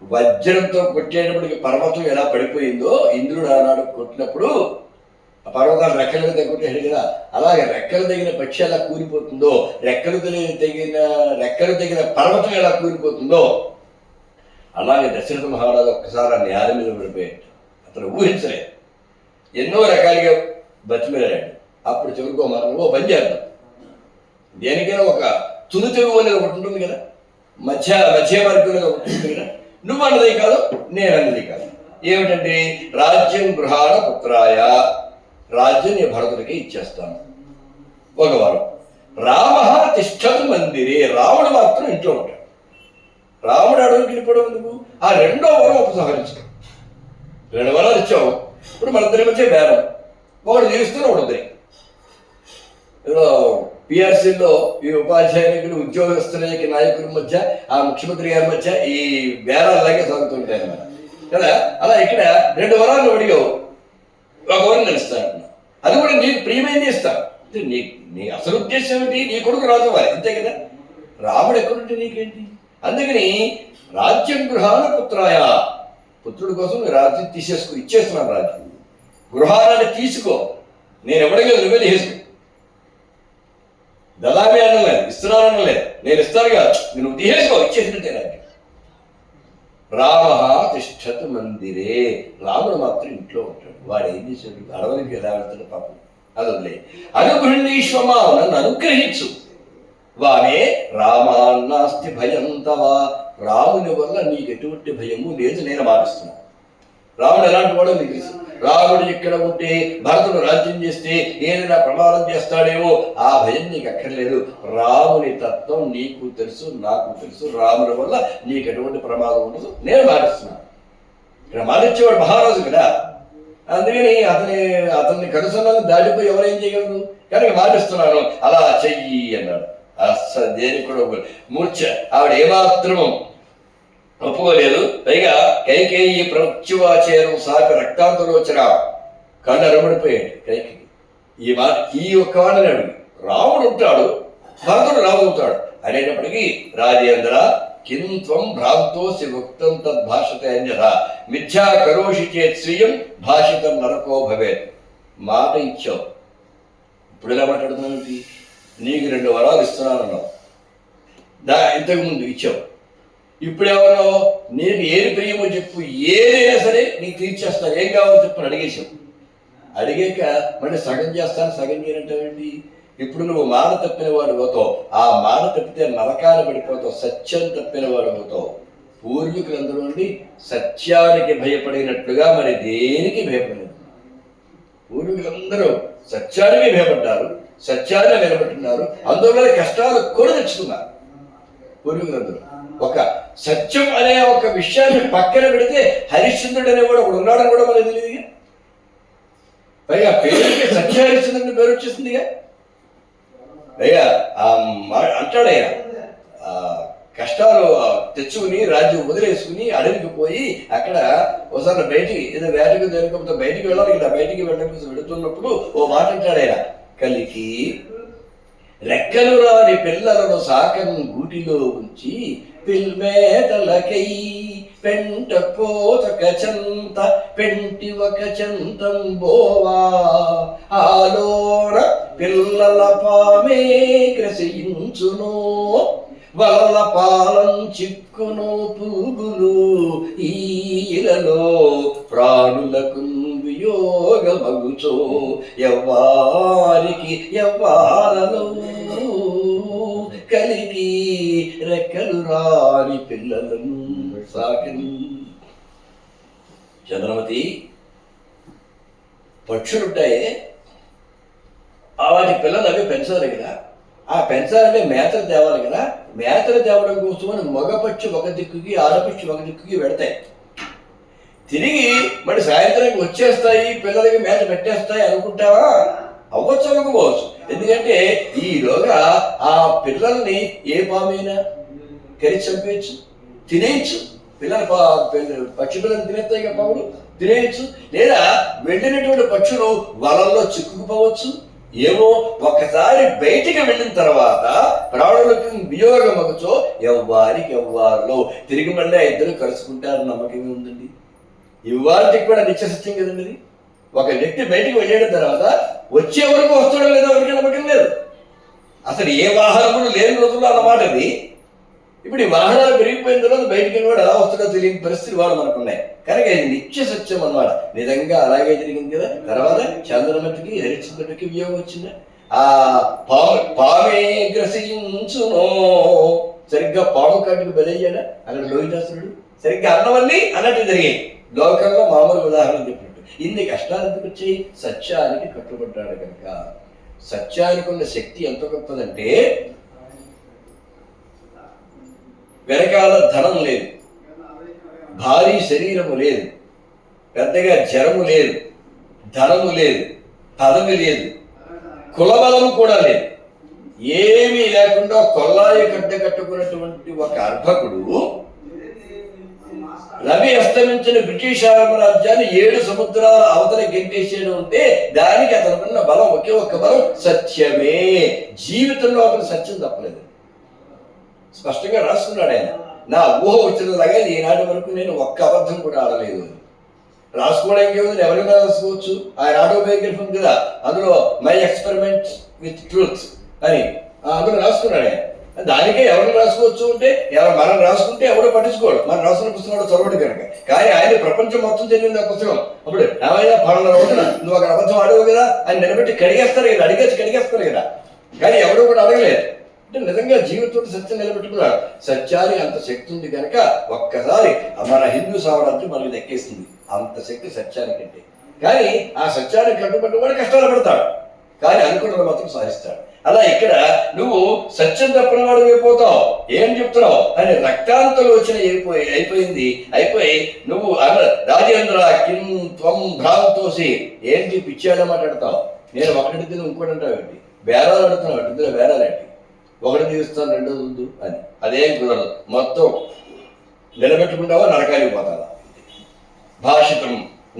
వజ్రంతో కొట్టేటప్పటికి పర్వతం ఎలా పడిపోయిందో ఇంద్రుడు ఆనాడు కొట్టినప్పుడు ఆ పర్వతాలు రెక్కలు తగ్గుంటాడు కదా, అలాగే రెక్కలు తగిన పక్షి ఎలా కూలిపోతుందో, రెక్కలు తగిన పర్వతం ఎలా కూలిపోతుందో అలాగే దశరథ మహారాజు ఒక్కసారి ఆ నేల మీద పడిపోయాడు. అతను ఊహించలేదు, ఎన్నో రకాలుగా బతిమలాడు. అప్పుడు చివరికో మనం ఓ పని చేద్దాం, దేనికైనా ఒక తుది తెగువ అనేది ఒకటి ఉంటుంది కదా, మధ్య వర్గం అనేది ఒకటి ఉంటుంది కదా, నువ్వు అన్నది కాదు నేను అన్నది కాదు. ఏమిటంటే రాజ్యం గృహాణ పుత్రాయ, రాజ్యం నీ భరతుడికి ఇచ్చేస్తాను ఒక వరం. రామ తిష్టతు మందిరే, రాముడు మాత్రం ఇంట్లో ఉంటాడు. రాముడు అడవికి వెళ్ళిపోవడం ఎందుకు? ఆ రెండో వరం ఉపసంహరించడం. 2 వరాలు ఇచ్చావు, ఇప్పుడు మన ఇద్దరి మధ్య బేరం, ఒకటి తీరుస్తున్నా ఒకటి వదిలే. పిఆర్సీలో ఈ ఉపాధ్యాయులు ఉద్యోగస్తుల నాయకుల మధ్య, ఆ ముఖ్యమంత్రి గారి మధ్య ఈ బేరాలు అలాగే సాగుతుంటాయి అన్నమాట కదా. అలా ఇక్కడ 2 వరాలు అడిగావు, ఒక వరం నేను ఇస్తాను, అది కూడా నీకు ప్రియమైంది ఇస్తాను. నీ అసలు ఉద్దేశం ఏంటి? నీ కొడుకు రాజు అవ్వాలి, అంతే కదా. రాముడు ఎక్కడుంటే నీకేంటి? అందుకని రాజ్యం గృహాన పుత్రాయ, పుత్రుడి కోసం రాజ్యం ఇచ్చేస్తున్నాను. రాజ్యం గృహాన్ని తీసుకో, నేను ఎవడిగా నువ్వే తీసుకో. దళామి అనలేదు, ఇస్తున్నాను అనలేదు, నేను ఇస్తాను కాదు, నువ్వు తీసేసుకో, ఇచ్చేసినట్టే రాజ్యం. రామ తిష్టతు మందిరే, రాముడు మాత్రం ఇంట్లో ఉంటాడు. వాడు ఏం చేశాడు? అడవులకి ఎలా వెళ్తాడు పాపం, అది వదిలే. అనుగృహీశ్వమా, నన్ను అనుగ్రహించు. వామే రామాన్నాస్తి భయం తవ, రాముని వల్ల నీకు ఎటువంటి భయము లేదు, నేను మారుస్తున్నాను. రాముడు ఎలాంటి వాడో నీకు తెలుసు. రాముడు ఇక్కడ ఉంటే భరతుడు రాజ్యం చేస్తే ఏదైనా ప్రమాదం చేస్తాడేమో, ఆ భయం నీకు అక్కర్లేదు. రాముని తత్వం నీకు తెలుసు, నాకు తెలుసు. రాముడి వల్ల నీకు ఎటువంటి ప్రమాదం ఉండదు, నేను మారుస్తున్నాను. ఇక్కడ మారిచ్చేవాడు మహారాజు కదా, అందుకని అతన్ని కనుసన్నాను దాటిపోయి ఎవరేం చేయగలరు కనుక మాటిస్తున్నాను, అలా చెయ్యి అన్నాడు. అస్సలు దేనికి కూడా మూర్ఛ ఆవిడ ఏమాత్రము ఒప్పుకోలేదు. పైగా కైకేయి ప్రత్యువాచేరం సాపి రక్తాంతలోచన కళ్ళు అరబడిపోయాడు కైకేయి. ఈ ఒక్క వాడిని అడుగు, రాముడు ఉంటాడు, భరతుడు రావుతాడు అనేటప్పటికీ రాజేంద్ర కింత్వం భ్రాంతోసి భక్తం తద్భాషతే అంజర మిథ్యా కరోషి చేత్ స్వీయం భాషితం నరకో భవేత్. మాట ఇచ్చావు, ఇప్పుడు ఎలా మాట్లాడుతున్నావు? నీకు 2 వరాలు ఇస్తున్నానన్నావు, ఇంతకుముందు ఇచ్చావు, ఇప్పుడేమన్నావు? నీకు ఏది ప్రియమో చెప్పు, ఏదైనా సరే నీకు తీర్చేస్తాను, ఏం కావాలో చెప్పని అడిగేశావు. అడిగాక మళ్ళీ సగం చేస్తాను సగం చేయనంటావేంటి? ఇప్పుడు నువ్వు మాట తప్పిన వాడు పోతావు, ఆ మాట తప్పితే నరకాలు పడిపోతావు, సత్యం తప్పిన వాడు పోతావు. పూర్వీకులందరూ నుండి సత్యానికి భయపడినట్లుగా మరి దేనికి భయపడలేదు. పూర్వీకులందరూ సత్యానికి భయపడ్డారు, సత్యాన్ని నిలబెట్టున్నారు, అందువల్ల కష్టాలు కూడా తెచ్చుకున్నారు. పూర్వీకులందరూ ఒక సత్యం అనే ఒక విషయాన్ని పక్కన పెడితే హరిశ్చంద్రుడు అనేవాడు ఒకడు ఉన్నాడని కూడా మనకు తెలియదు. పైగా పేరుకి సత్యహరిశ్చంద్రుని పేరు వచ్చేసిందిగా. అయ్యా అంటాడయ్యా, కష్టాలు తెచ్చుకుని రాజ్యం వదిలేసుకుని అడవికి పోయి అక్కడ ఒకసారి బయటికి ఏదో వేటకు దేనికపోతే బయటికి వెళ్ళాలి కదా, బయటికి వెళుతున్నప్పుడు ఓ మాట అంటాడయ్యా, కలికి రెక్కలు రాని పిల్లలను సాకం గూటిలో ఉంచి పిల్మేతలకై పెంట పోతక చంత పెంటి ఒక చంతం బోవా ఆలోన పిల్లల పామే గ్రసించును వలల పాలం చిక్కును పురుగులు ఈలలో ప్రాణులకు వియోగమగుచో ఎవ్వారికి ఎవ్వారలో కలిగి రెక్కలు రాని పిల్లలను సాకని. చంద్రమతి, పక్షులుంటాయే వాటి పిల్లలు అవి పెంచాలి కదా, ఆ పెంచాలంటే మేతలు తేవాలి కదా, మేతలు తేవడం కోసమని మగపక్షి ఒక దిక్కుకి ఆడపక్షి ఒక దిక్కుకి పెడతాయి. తిరిగి మరి సాయంత్రానికి వచ్చేస్తాయి, పిల్లలకి మేత పెట్టేస్తాయి అనుకుంటావా? అవ్వచ్చు, అవ్వకపోవచ్చు. ఎందుకంటే ఈలోగా ఆ పిల్లల్ని ఏ పామైనా కరిచి చంపేయచ్చు, తినేయచ్చు. పక్షి పిల్లలు తినేస్తాయి కదా, పాములు తినేయచ్చు. లేదా వెళ్ళినటువంటి పక్షులు వలల్లో చిక్కుకుపోవచ్చు. ఏమో ఒక్కసారి బయటికి వెళ్ళిన తర్వాత ప్రాణులకు వియోగం అవ్వచ్చో ఎవ్వారికి ఎవ్వారిలో తిరిగి మళ్ళీ ఇద్దరు కలుసుకుంటారని నమ్మకమే ఉందండి. ఇవాళకి కూడా నిత్యసత్యం కదండి. ఒక వ్యక్తి బయటికి వెళ్ళిన తర్వాత వచ్చే వరకు వస్తాడో లేదో ఎవరికి నమ్మకం లేదు. అసలు ఏ వాహనములు లేని రోజుల్లో అన్నమాట అది. ఇప్పుడు ఈ వాహనాలు పెరిగిపోయిన తర్వాత బయటికి వెళ్ళి ఎలా వస్తుందో తెలియని పరిస్థితి వాళ్ళు మనకున్నాయి. కనుక ఇది నిత్య సత్యం అన్నమాట. నిజంగా అలాగే జరిగింది కదా. తర్వాత చంద్రమతికి హరిశ్చంద్రుడికి వియోగం వచ్చిందా? ఆ పామే గ్రసించునో, సరిగ్గా పాము కాటికి బలయ్యాడా అక్కడ లోహితాసురుడు? సరిగ్గా అన్నవన్నీ అన్నట్టు జరిగాయి. లోకంలో మామూలు ఉదాహరణ చెప్పినట్టు ఇన్ని కష్టాలు ఎందుకు వచ్చాయి? సత్యానికి కట్టుబడ్డాడు కనుక. సత్యానికి ఉన్న శక్తి ఎంత గొప్పదంటే, వెనకాల ధనం లేదు, భారీ శరీరము లేదు, పెద్దగా జరము లేదు, ధనము లేదు, పదవి లేదు, కులబలము కూడా లేదు, ఏమీ లేకుండా కొల్లాయి గడ్డ కట్టుకున్నటువంటి ఒక అర్భకుడు రవి అస్తమించిన బ్రిటిష్ సామ్రాజ్యాన్ని 7 సముద్రాల అవతల గెంటేసేయడం ఉంటే దానికి అతనుకున్న బలం ఒకే ఒక్క బలం సత్యమే. జీవితంలో అతను సత్యం తప్పలేదు, స్పష్టంగా రాసుకున్నాడు ఆయన. నా ఊహ వచ్చినలాగా ఈనాటి వరకు నేను ఒక్క అబద్ధం కూడా ఆడలేదు. రాసుకోవడం ఇంకేముంది, ఎవరైనా రాసుకోవచ్చు. ఆయన ఆటోబయోగ్రఫీ ఉంది కదా, అందులో మై ఎక్స్పెరిమెంట్ విత్ ట్రూత్ అని అందులో రాసుకున్నాడు ఆయన. దానికే ఎవరు రాసుకోవచ్చు అంటే మనం రాసుకుంటే ఎవడో పట్టించుకోడు, మనం రాసుకున్న పుస్తకం చదవడు కనుక. కానీ ఆయన ప్రపంచం మొత్తం చెందింది ఆ పుస్తకం. అప్పుడు ఏమైనా పనుల రోజున నువ్వు ఒక అబద్ధం అడవు కదా అని నిలబెట్టి కడిగేస్తారు కదా, అడిగేసి కడిగేస్తారు కదా. కానీ ఎవడో కూడా అడగలేదు. అంటే నిజంగా జీవితంతో సత్యం నిలబెట్టుకున్నాడు. సత్యానికి అంత శక్తి ఉంది కనుక ఒక్కసారి మన హిందూ సామ్రాజ్యం మనకి దక్కేస్తుంది. అంత శక్తి సత్యానికి అంటే. కానీ ఆ సత్యానికి కట్టుబడి కష్టాలు పడతాడు, కానీ అనుకున్నది మాత్రం సాధిస్తాడు. అలా ఇక్కడ నువ్వు సత్యం తప్పిన వాడు అయిపోతావు. ఏం చెప్తున్నావు అని రక్తాంతలోచన అయిపోయి నువ్వు రాజేంద్ర కిం త్వం భ్రాంతోసి ఏంటి పిచ్చాడో మాట్లాడతావు. నేను ఒకటి ఇంకోటి అంటావు ఏంటి, బేరాలు అడుగుతున్నావు, ఇందులో బేరాలు ఏంటి, ఒకటి తీస్తాను రెండోది వద్దు అని. అదేం కుదరదు, మొత్తం నిలబెట్టుకుంటావా నరకానికి పోతావా. భాషితం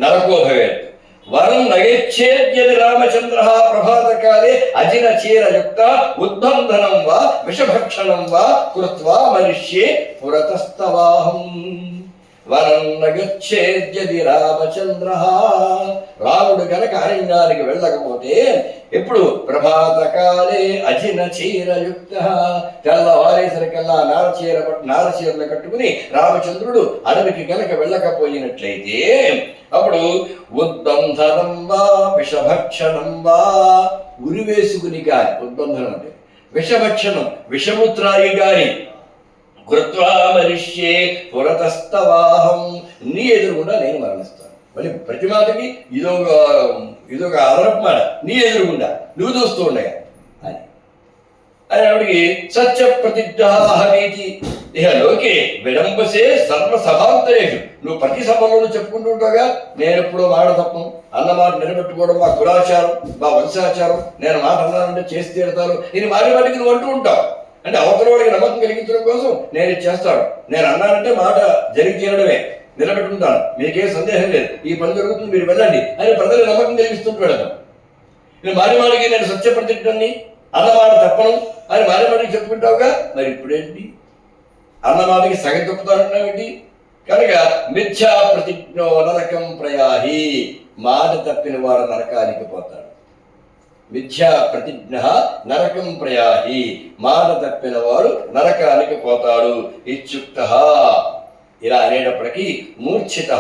నరకో భవేత్ వరం నగేచ్చేద్యది రామచంద్ర ప్రభాతకాలే అజిన చీరయుక్త ఉద్బంధనం వా విషభక్షణం వా కృత్వా మనుష్యే పురతస్తవాహం. వరం నగచ్చేద్యది రామచంద్ర, రాముడు కనుక అరణ్యానికి వెళ్ళకపోతే ఎప్పుడు ప్రభాతకాలే అజిన చీరయుక్త, తెల్లవారేసరికల్లా నారచీరలు కట్టుకుని రామచంద్రుడు అడవికి కనుక వెళ్ళకపోయినట్లయితే అప్పుడు ఉద్బంధనం వా విషభక్షణం వా, ఉరివేసుకుని గాని, ఉద్బంధనం అంటే విషభక్షణం, విషముత్రాయి గాని, కృత్వా మరిష్యే పురతస్తవాహం, నీ ఎదురుగుండా నేను మరణిస్తాను. మళ్ళీ ప్రతి మాటకి ఇదొక అదనపు మాట, నీ ఎదురుగుండా నువ్వు చూస్తూ ఉండగా అని. ఆయనకి సత్య ప్రతిజ్ఞాహమీతి ఇహ లోకే విడంబసే సర్వ సభాంతరేషు. నువ్వు ప్రతి సభలోనూ చెప్పుకుంటూ ఉంటావుగా, నేను ఎప్పుడో మాట తప్పను, అన్న మాట నిలబెట్టుకోవడం మా కులాచారం, మా వంశాచారం, నేను మాట అన్నానంటే చేసి తీరుతాను, ఇది మాటి మాటికి నువ్వు అంటూ ఉంటావు. అంటే అవతల వాడికి నమ్మకం కలిగించడం కోసం నేను ఇది చేస్తాను, నేను అన్నానంటే మాట జరిగి తీరడమే, నిలబెట్టుకుంటాను, మీకేం సందేహం లేదు, ఈ పని జరుగుతుంది, మీరు వెళ్ళండి అని ప్రజలకు నమ్మకం కలిగిస్తుంటాడు అతను. నేను మాటి మాటికి నేను సత్య ప్రతిజ్ఞని, అన్నమాట తప్పను అని మాటి మాటికి చెప్పుకుంటావుగా, మరి ఇప్పుడేంటి అన్నమాటకి సగం చెప్తానంటున్నావేంటి? కనుక మిథ్యా ప్రతిజ్ఞో నరకం ప్రయాహి, మాట తప్పిన వాడు నరకానికి పోతాడు. మిథ్యా ప్రతిజ్ఞ నరకం ప్రయాహి, మాట తప్పిన వాడు నరకానికి పోతాడు. ఇత్యుక్త ఇలా అనేటప్పటికీ మూర్ఛిత,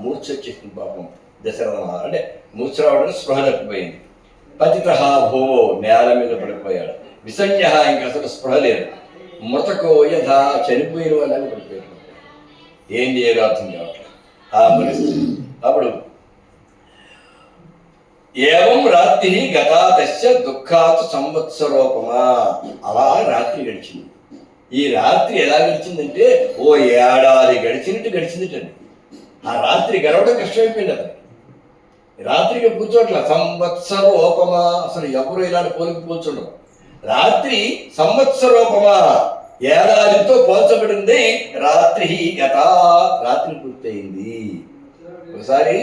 మూర్ఛ వచ్చేసింది పాపం దశరథ అంటే మూర్ఛ రావడం, స్పృహ తప్పిపోయింది. పతిత భో, నేల మీద పడిపోయాడు. విసంజ్ఞ, ఇంక అసలు స్పృహ లేదు. మృతకో యథా, చనిపోయిన వాళ్ళని పడిపోయాడు. ఏం చేయరు అర్థం కావట్లేదు ఆ పరిస్థితి. అప్పుడు ఏవం రాత్రి గతాదస్య దుఃఖాత్ సంవత్సరోపమా, అలా రాత్రి గడిచింది. ఈ రాత్రి ఎలా గడిచిందంటే ఓ ఏడాది గడిచినట్టు గడిచిందిటండి. ఆ రాత్రి గడవడం కష్టమైపోయింది అతనికి. రాత్రికి కూర్చోట్ల సంవత్సరోపమా, అసలు ఎవరు ఇలాంటి పోలికి పోల్చుండవు. రాత్రి సంవత్సరోపమా, ఏడాదితో పోల్చబడింది. రాత్రి గత, రాత్రి పూర్తయింది. ఒకసారి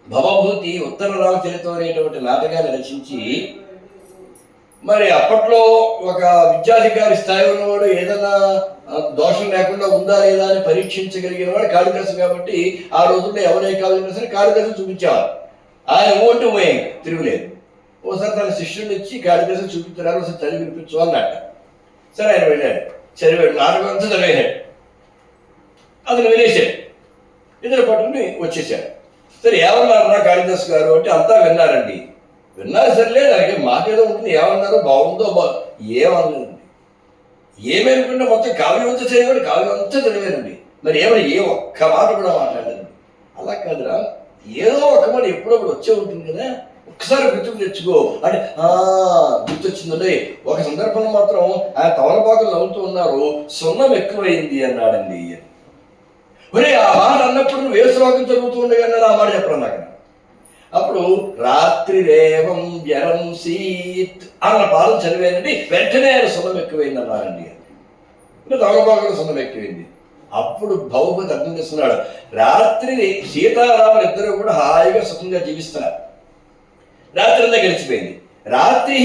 భవభూతి ఉత్తర రామచరితం అనేటువంటి నాటకాన్ని రచించి, మరి అప్పట్లో ఒక విద్యాధికారి స్థాయి ఉన్నవాడు ఏదైనా దోషం లేకుండా ఉందా లేదా అని పరీక్షించగలిగిన వాడు కాళిదాసు. కాబట్టి ఆ రోజుల్లో ఎవరే కావాలన్నా సరే కాళిదాసు చూపించేవారు. ఆయన ఓటు పోయాయి, తిరుగులేదు. ఓసారి తన శిష్యుడిని ఇచ్చి కాళిదాసు చూపించారు, ఒకసారి చదివి వినిపించు అన్నట్ట. సరే ఆయన వెళ్ళాడు, చదివాడు, నాటకం అంతా చదివేశాడు, అతను వినేశాడు, ఇద్దరు పట్టుకుని వచ్చేసాడు. సరే ఏమన్నారన్నా కాళిదాసు గారు అంటే, అంతా విన్నారండి. విన్నారు సరిలే, అలాగే మాకేదో ఉంటుంది, ఏమన్నారో బాగుందో ఏమన్నదండి, ఏమనుకున్నా మొత్తం కావ్యం అంతా చదివాడు, కావ్యం అంతా చదివానండి. మరి ఏమైనా ఏ ఒక్క మాట కూడా మాట్లాడారండి. అలా కాదురా, ఏదో ఒక్క మాట ఎప్పుడప్పుడు వచ్చే ఉంటుంది కదా, ఒక్కసారి గుర్తుకు తెచ్చుకో అంటే గుర్తొచ్చిందండి. ఒక సందర్భంలో మాత్రం ఆయన తమలపాకులు నవ్వుతూ ఉన్నారు, సున్నం ఎక్కువైంది అన్నాడండి. ఒరే ఆ మాట అన్నప్పుడు నువ్వు ఏ శ్లోకం చదువుతూ ఉండగా ఆ మాట చెప్పడం నాకు. అప్పుడు రాత్రి రేవం జరం సీత్ అన్న పాదం చదివానండి, వెంటనే ఆయన సున్నం ఎక్కువైంది అన్నారండి. అంటే తమలపాకులు సున్నం ఎక్కువైంది. అప్పుడు భౌపతి అర్థం చేస్తున్నాడు, రాత్రి సీతారాములు ఇద్దరు కూడా హాయిగా సుఖంగా జీవిస్తున్నారు, రాత్రి అంతా గడిచిపోయింది. రాత్రి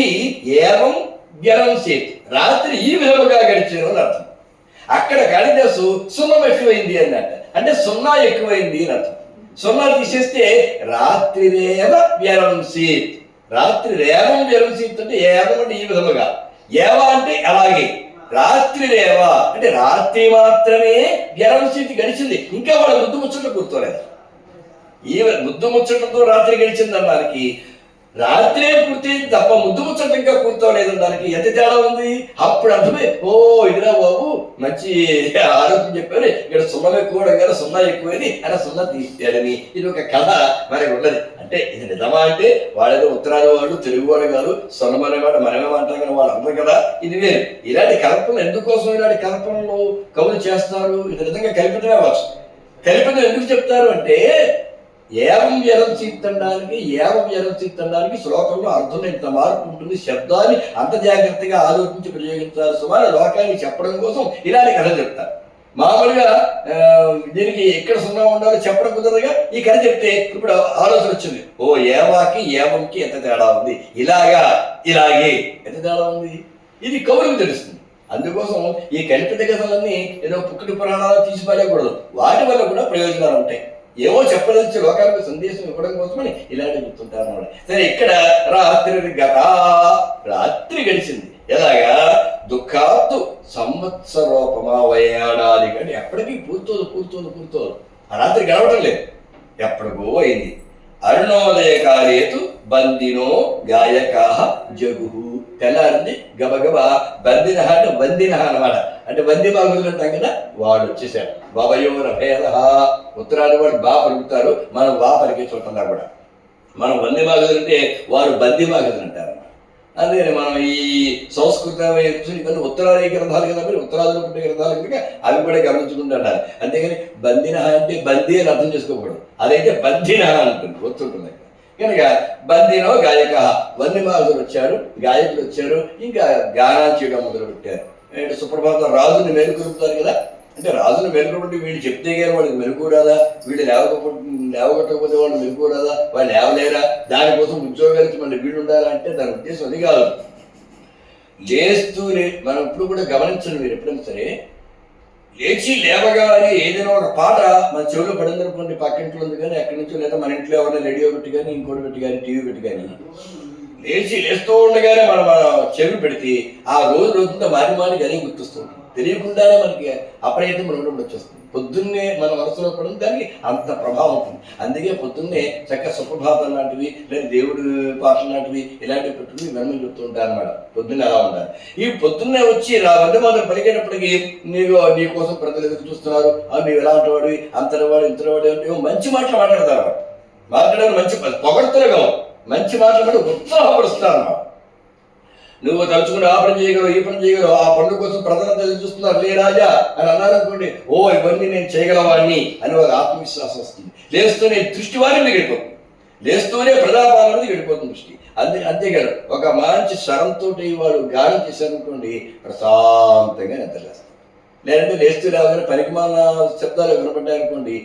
ఏవం జరం సీత్, రాత్రి ఈ విధముగా గడిచారు అని అర్థం. అక్కడ కాళిదాసు సున్నం ఎక్కువైంది అన్నట్ట, అంటే సున్నా ఎక్కువైంది అని అర్థం. సున్నా తీసేస్తే రాత్రి రేవ వ్యరం సీత్, రాత్రి రేవం వ్యరం సీత్ అంటే ఏవం అంటే ఈ విధముగా, ఏవ అంటే అలాగే, రాత్రి రేవ అంటే రాత్రి మాత్రమే వ్యరం సీత్ గడిచింది, ఇంకా వాళ్ళ ముద్దు ముచ్చట్లు కూర్చోలేదు. ఈ ముద్దు ముచ్చట్లతో రాత్రి గడిచింది అన్నానికి రాత్రే పూర్తయింది తప్ప ముద్దు ముచ్చట ఇంకా పూర్తవలేదని దానికి ఎంత తేడా ఉంది. అప్పుడు అర్థమే, ఓ ఇదిరా బాబు మంచి ఆరోగ్యం చెప్పారు, ఇక్కడ సున్నం ఎక్కువ కదా, సున్నా ఎక్కువని అలా సున్నా తీసాడని ఇది ఒక కథ మరి ఉన్నది. అంటే ఇది నిజమా అంటే వాళ్ళేదో ఉత్తరాది వాడు తెలుగు వాడు కాదు, సొన్నమనేవాడు మనమే అంటాం కానీ వాళ్ళు అందరు కదా, ఇది వేరు. ఇలాంటి కల్పనలు ఎందుకోసం ఇలాంటి కల్పనలు కవులు చేస్తారు? ఇది నిజంగా కల్పితమే అవ్వచ్చు. కల్పితం ఎందుకు చెప్తారు అంటే ఏవం వ్యరం చీత్తడానికి, ఏవం వ్యరం చీత్తడానికి శ్లోకంలో అర్థంలో ఇంత మార్పు ఉంటుంది, శబ్దాన్ని అంత జాగ్రత్తగా ఆలోచించి ప్రయోగించాలి సుమారు లోకానికి చెప్పడం కోసం ఇలాంటి కథ చెప్తారు. మామూలుగా దీనికి ఎక్కడ సున్నా ఉండాలో చెప్పడం కుదరదుగా, ఈ కథ చెప్తే ఇప్పుడు ఆలోచన వచ్చింది, ఓ ఏవాకి ఏవంకి ఎంత తేడా ఉంది, ఇలాగా ఇలాగే ఎంత తేడా ఉంది, ఇది కవులకు తెలుస్తుంది. అందుకోసం ఈ కల్పిత కథలన్నీ ఏదో పుక్కటి పురాణాలు తీసి పారేయకూడదు, వాటి వల్ల కూడా ప్రయోజనాలు ఉంటాయి. ఏవో చెప్పదలిచి లోకాలకు సందేశం ఇవ్వడం కోసమని ఇలాంటి చెప్తుంటారు అన్నమాట. సరే ఇక్కడ రాత్రి గత, రాత్రి గడిచింది ఎలాగా, దుఃఖాత్తు సంవత్సరోపమా, ఏడాది గడి ఎప్పటికీ పూర్తోదు. ఆ రాత్రి గడవటం లేదు, ఎప్పటికో అయింది. అరుణోదయకాలేతు బందినో గాయకా జగు, తెల్లారింది గబగబ బందిన అంటే వందిన అనమాట, అంటే వంది బాగులు అంటాం కదా, వాడు వచ్చేసాడు. బాబయోర భేద, ఉత్తరాది వాడు బా పలుకుతారు, మనం బా పలికే చూస్తున్నారు కూడా. మనం వంది బాగులు అంటే వారు బంది బాగులు అంటారు. అందుకని మనం ఈ సంస్కృతమైన కానీ ఉత్తరాది గ్రంథాలు కదా, మరి ఉత్తరాదిలో పుట్టే గ్రంథాలు కనుక అవి కూడా గమనించుకుంటూ ఉండాలి. అంతేగాని బందిన అంటే బందీ అని అర్థం చేసుకోకూడదు, అదైతే బందిన ఉంటుంది, గుర్తుంటుంది. కనుక బందినో గాయక, వన్యమాసులు వచ్చారు, గాయకులు వచ్చారు, ఇంకా గానాలు చేయడం మొదలు పెట్టారు. అంటే సుప్రభాతం రాజుని మేలుకొలుపుతారు కదా, అంటే రాజును మేలుకొంటే వీళ్ళు చెప్తే కానీ వాళ్ళకి మెలుకోరాదా, వీళ్ళు లేవగొట్టకపోతే వాళ్ళు మెలుకోరాదా, వాళ్ళు లేవలేరా, దానికోసం ఉద్యోగానికి మళ్ళీ వీళ్ళు ఉండాలా అంటే దాని ఉద్దేశం అది కాదు. లేస్తూ మనం ఇప్పుడు కూడా గమనించండి, మీరు ఎప్పుడైనా సరే లేచి లేవగానే ఏదైనా ఒక పాట మన చెవిలో పడిందనుకోండి, పక్కింట్లో ఉంది కానీ ఎక్కడి నుంచో, లేదా మన ఇంట్లో ఎవరైనా రేడియో పెట్టి కానీ, ఇంకోటి పెట్టి కానీ, టీవీ పెట్టి కానీ, లేస్తూ ఉండగానే మనం చెవి పెడితే ఆ రోజుతో మాటి అదే గుర్తొస్తుంది, తెలియకుండానే మనకి అప్రయత్నం మనం వచ్చేస్తుంది. పొద్దున్నే మన మనసులో పడిన దానికి అంత ప్రభావం ఉంటుంది. అందుకే పొద్దున్నే చక్కగా సుప్రభాతం లాంటివి, లేదా దేవుడి పాటలు లాంటివి ఇలాంటివి పెట్టుకుని వినమని చెప్తూ ఉంటారు అన్నమాట. పొద్దున్నే అలా ఉండాలి. ఈ పొద్దున్నే వచ్చి వంద మాత్రం పలికేటప్పటికీ నీ కోసం ప్రజలు ఎదురు చూస్తున్నారు, నీవు ఎలాంటి వాడివి, అంతటి వాడు ఇంతటి వాడు అంటే మంచి మాటలు మాట్లాడతారు. మాట్లాడారు మంచి పొగడుతులుగా మంచి మాటలు ఉత్సాహపరుస్తారు అన్నమాట. నువ్వు తలుచుకుంటే ఆ పని చేయగలవు, ఈ పని చేయగలవు, ఆ పనుల కోసం ప్రజలంతా ఎదురు చూస్తున్నారు, లే రాజా అని అన్నారనుకోండి, ఓ ఇవన్నీ నేను చేయగలవాడిని అని ఒక ఆత్మవిశ్వాసం వస్తుంది. లేస్తూనే దృష్టి వారి మీద గడిపోతుంది, లేస్తూనే ప్రజాపాలన మీద గడిపోతుంది దృష్టి. అంతేకాదు ఒక మంచి స్వరంతో వాడు గానం చేశారనుకోండి, ప్రశాంతంగా నిద్రలేస్తారు. లేదంటే లేస్తూ లేవగానే పరిమాణ శబ్దాలు వినపడ్డాయనుకోండి,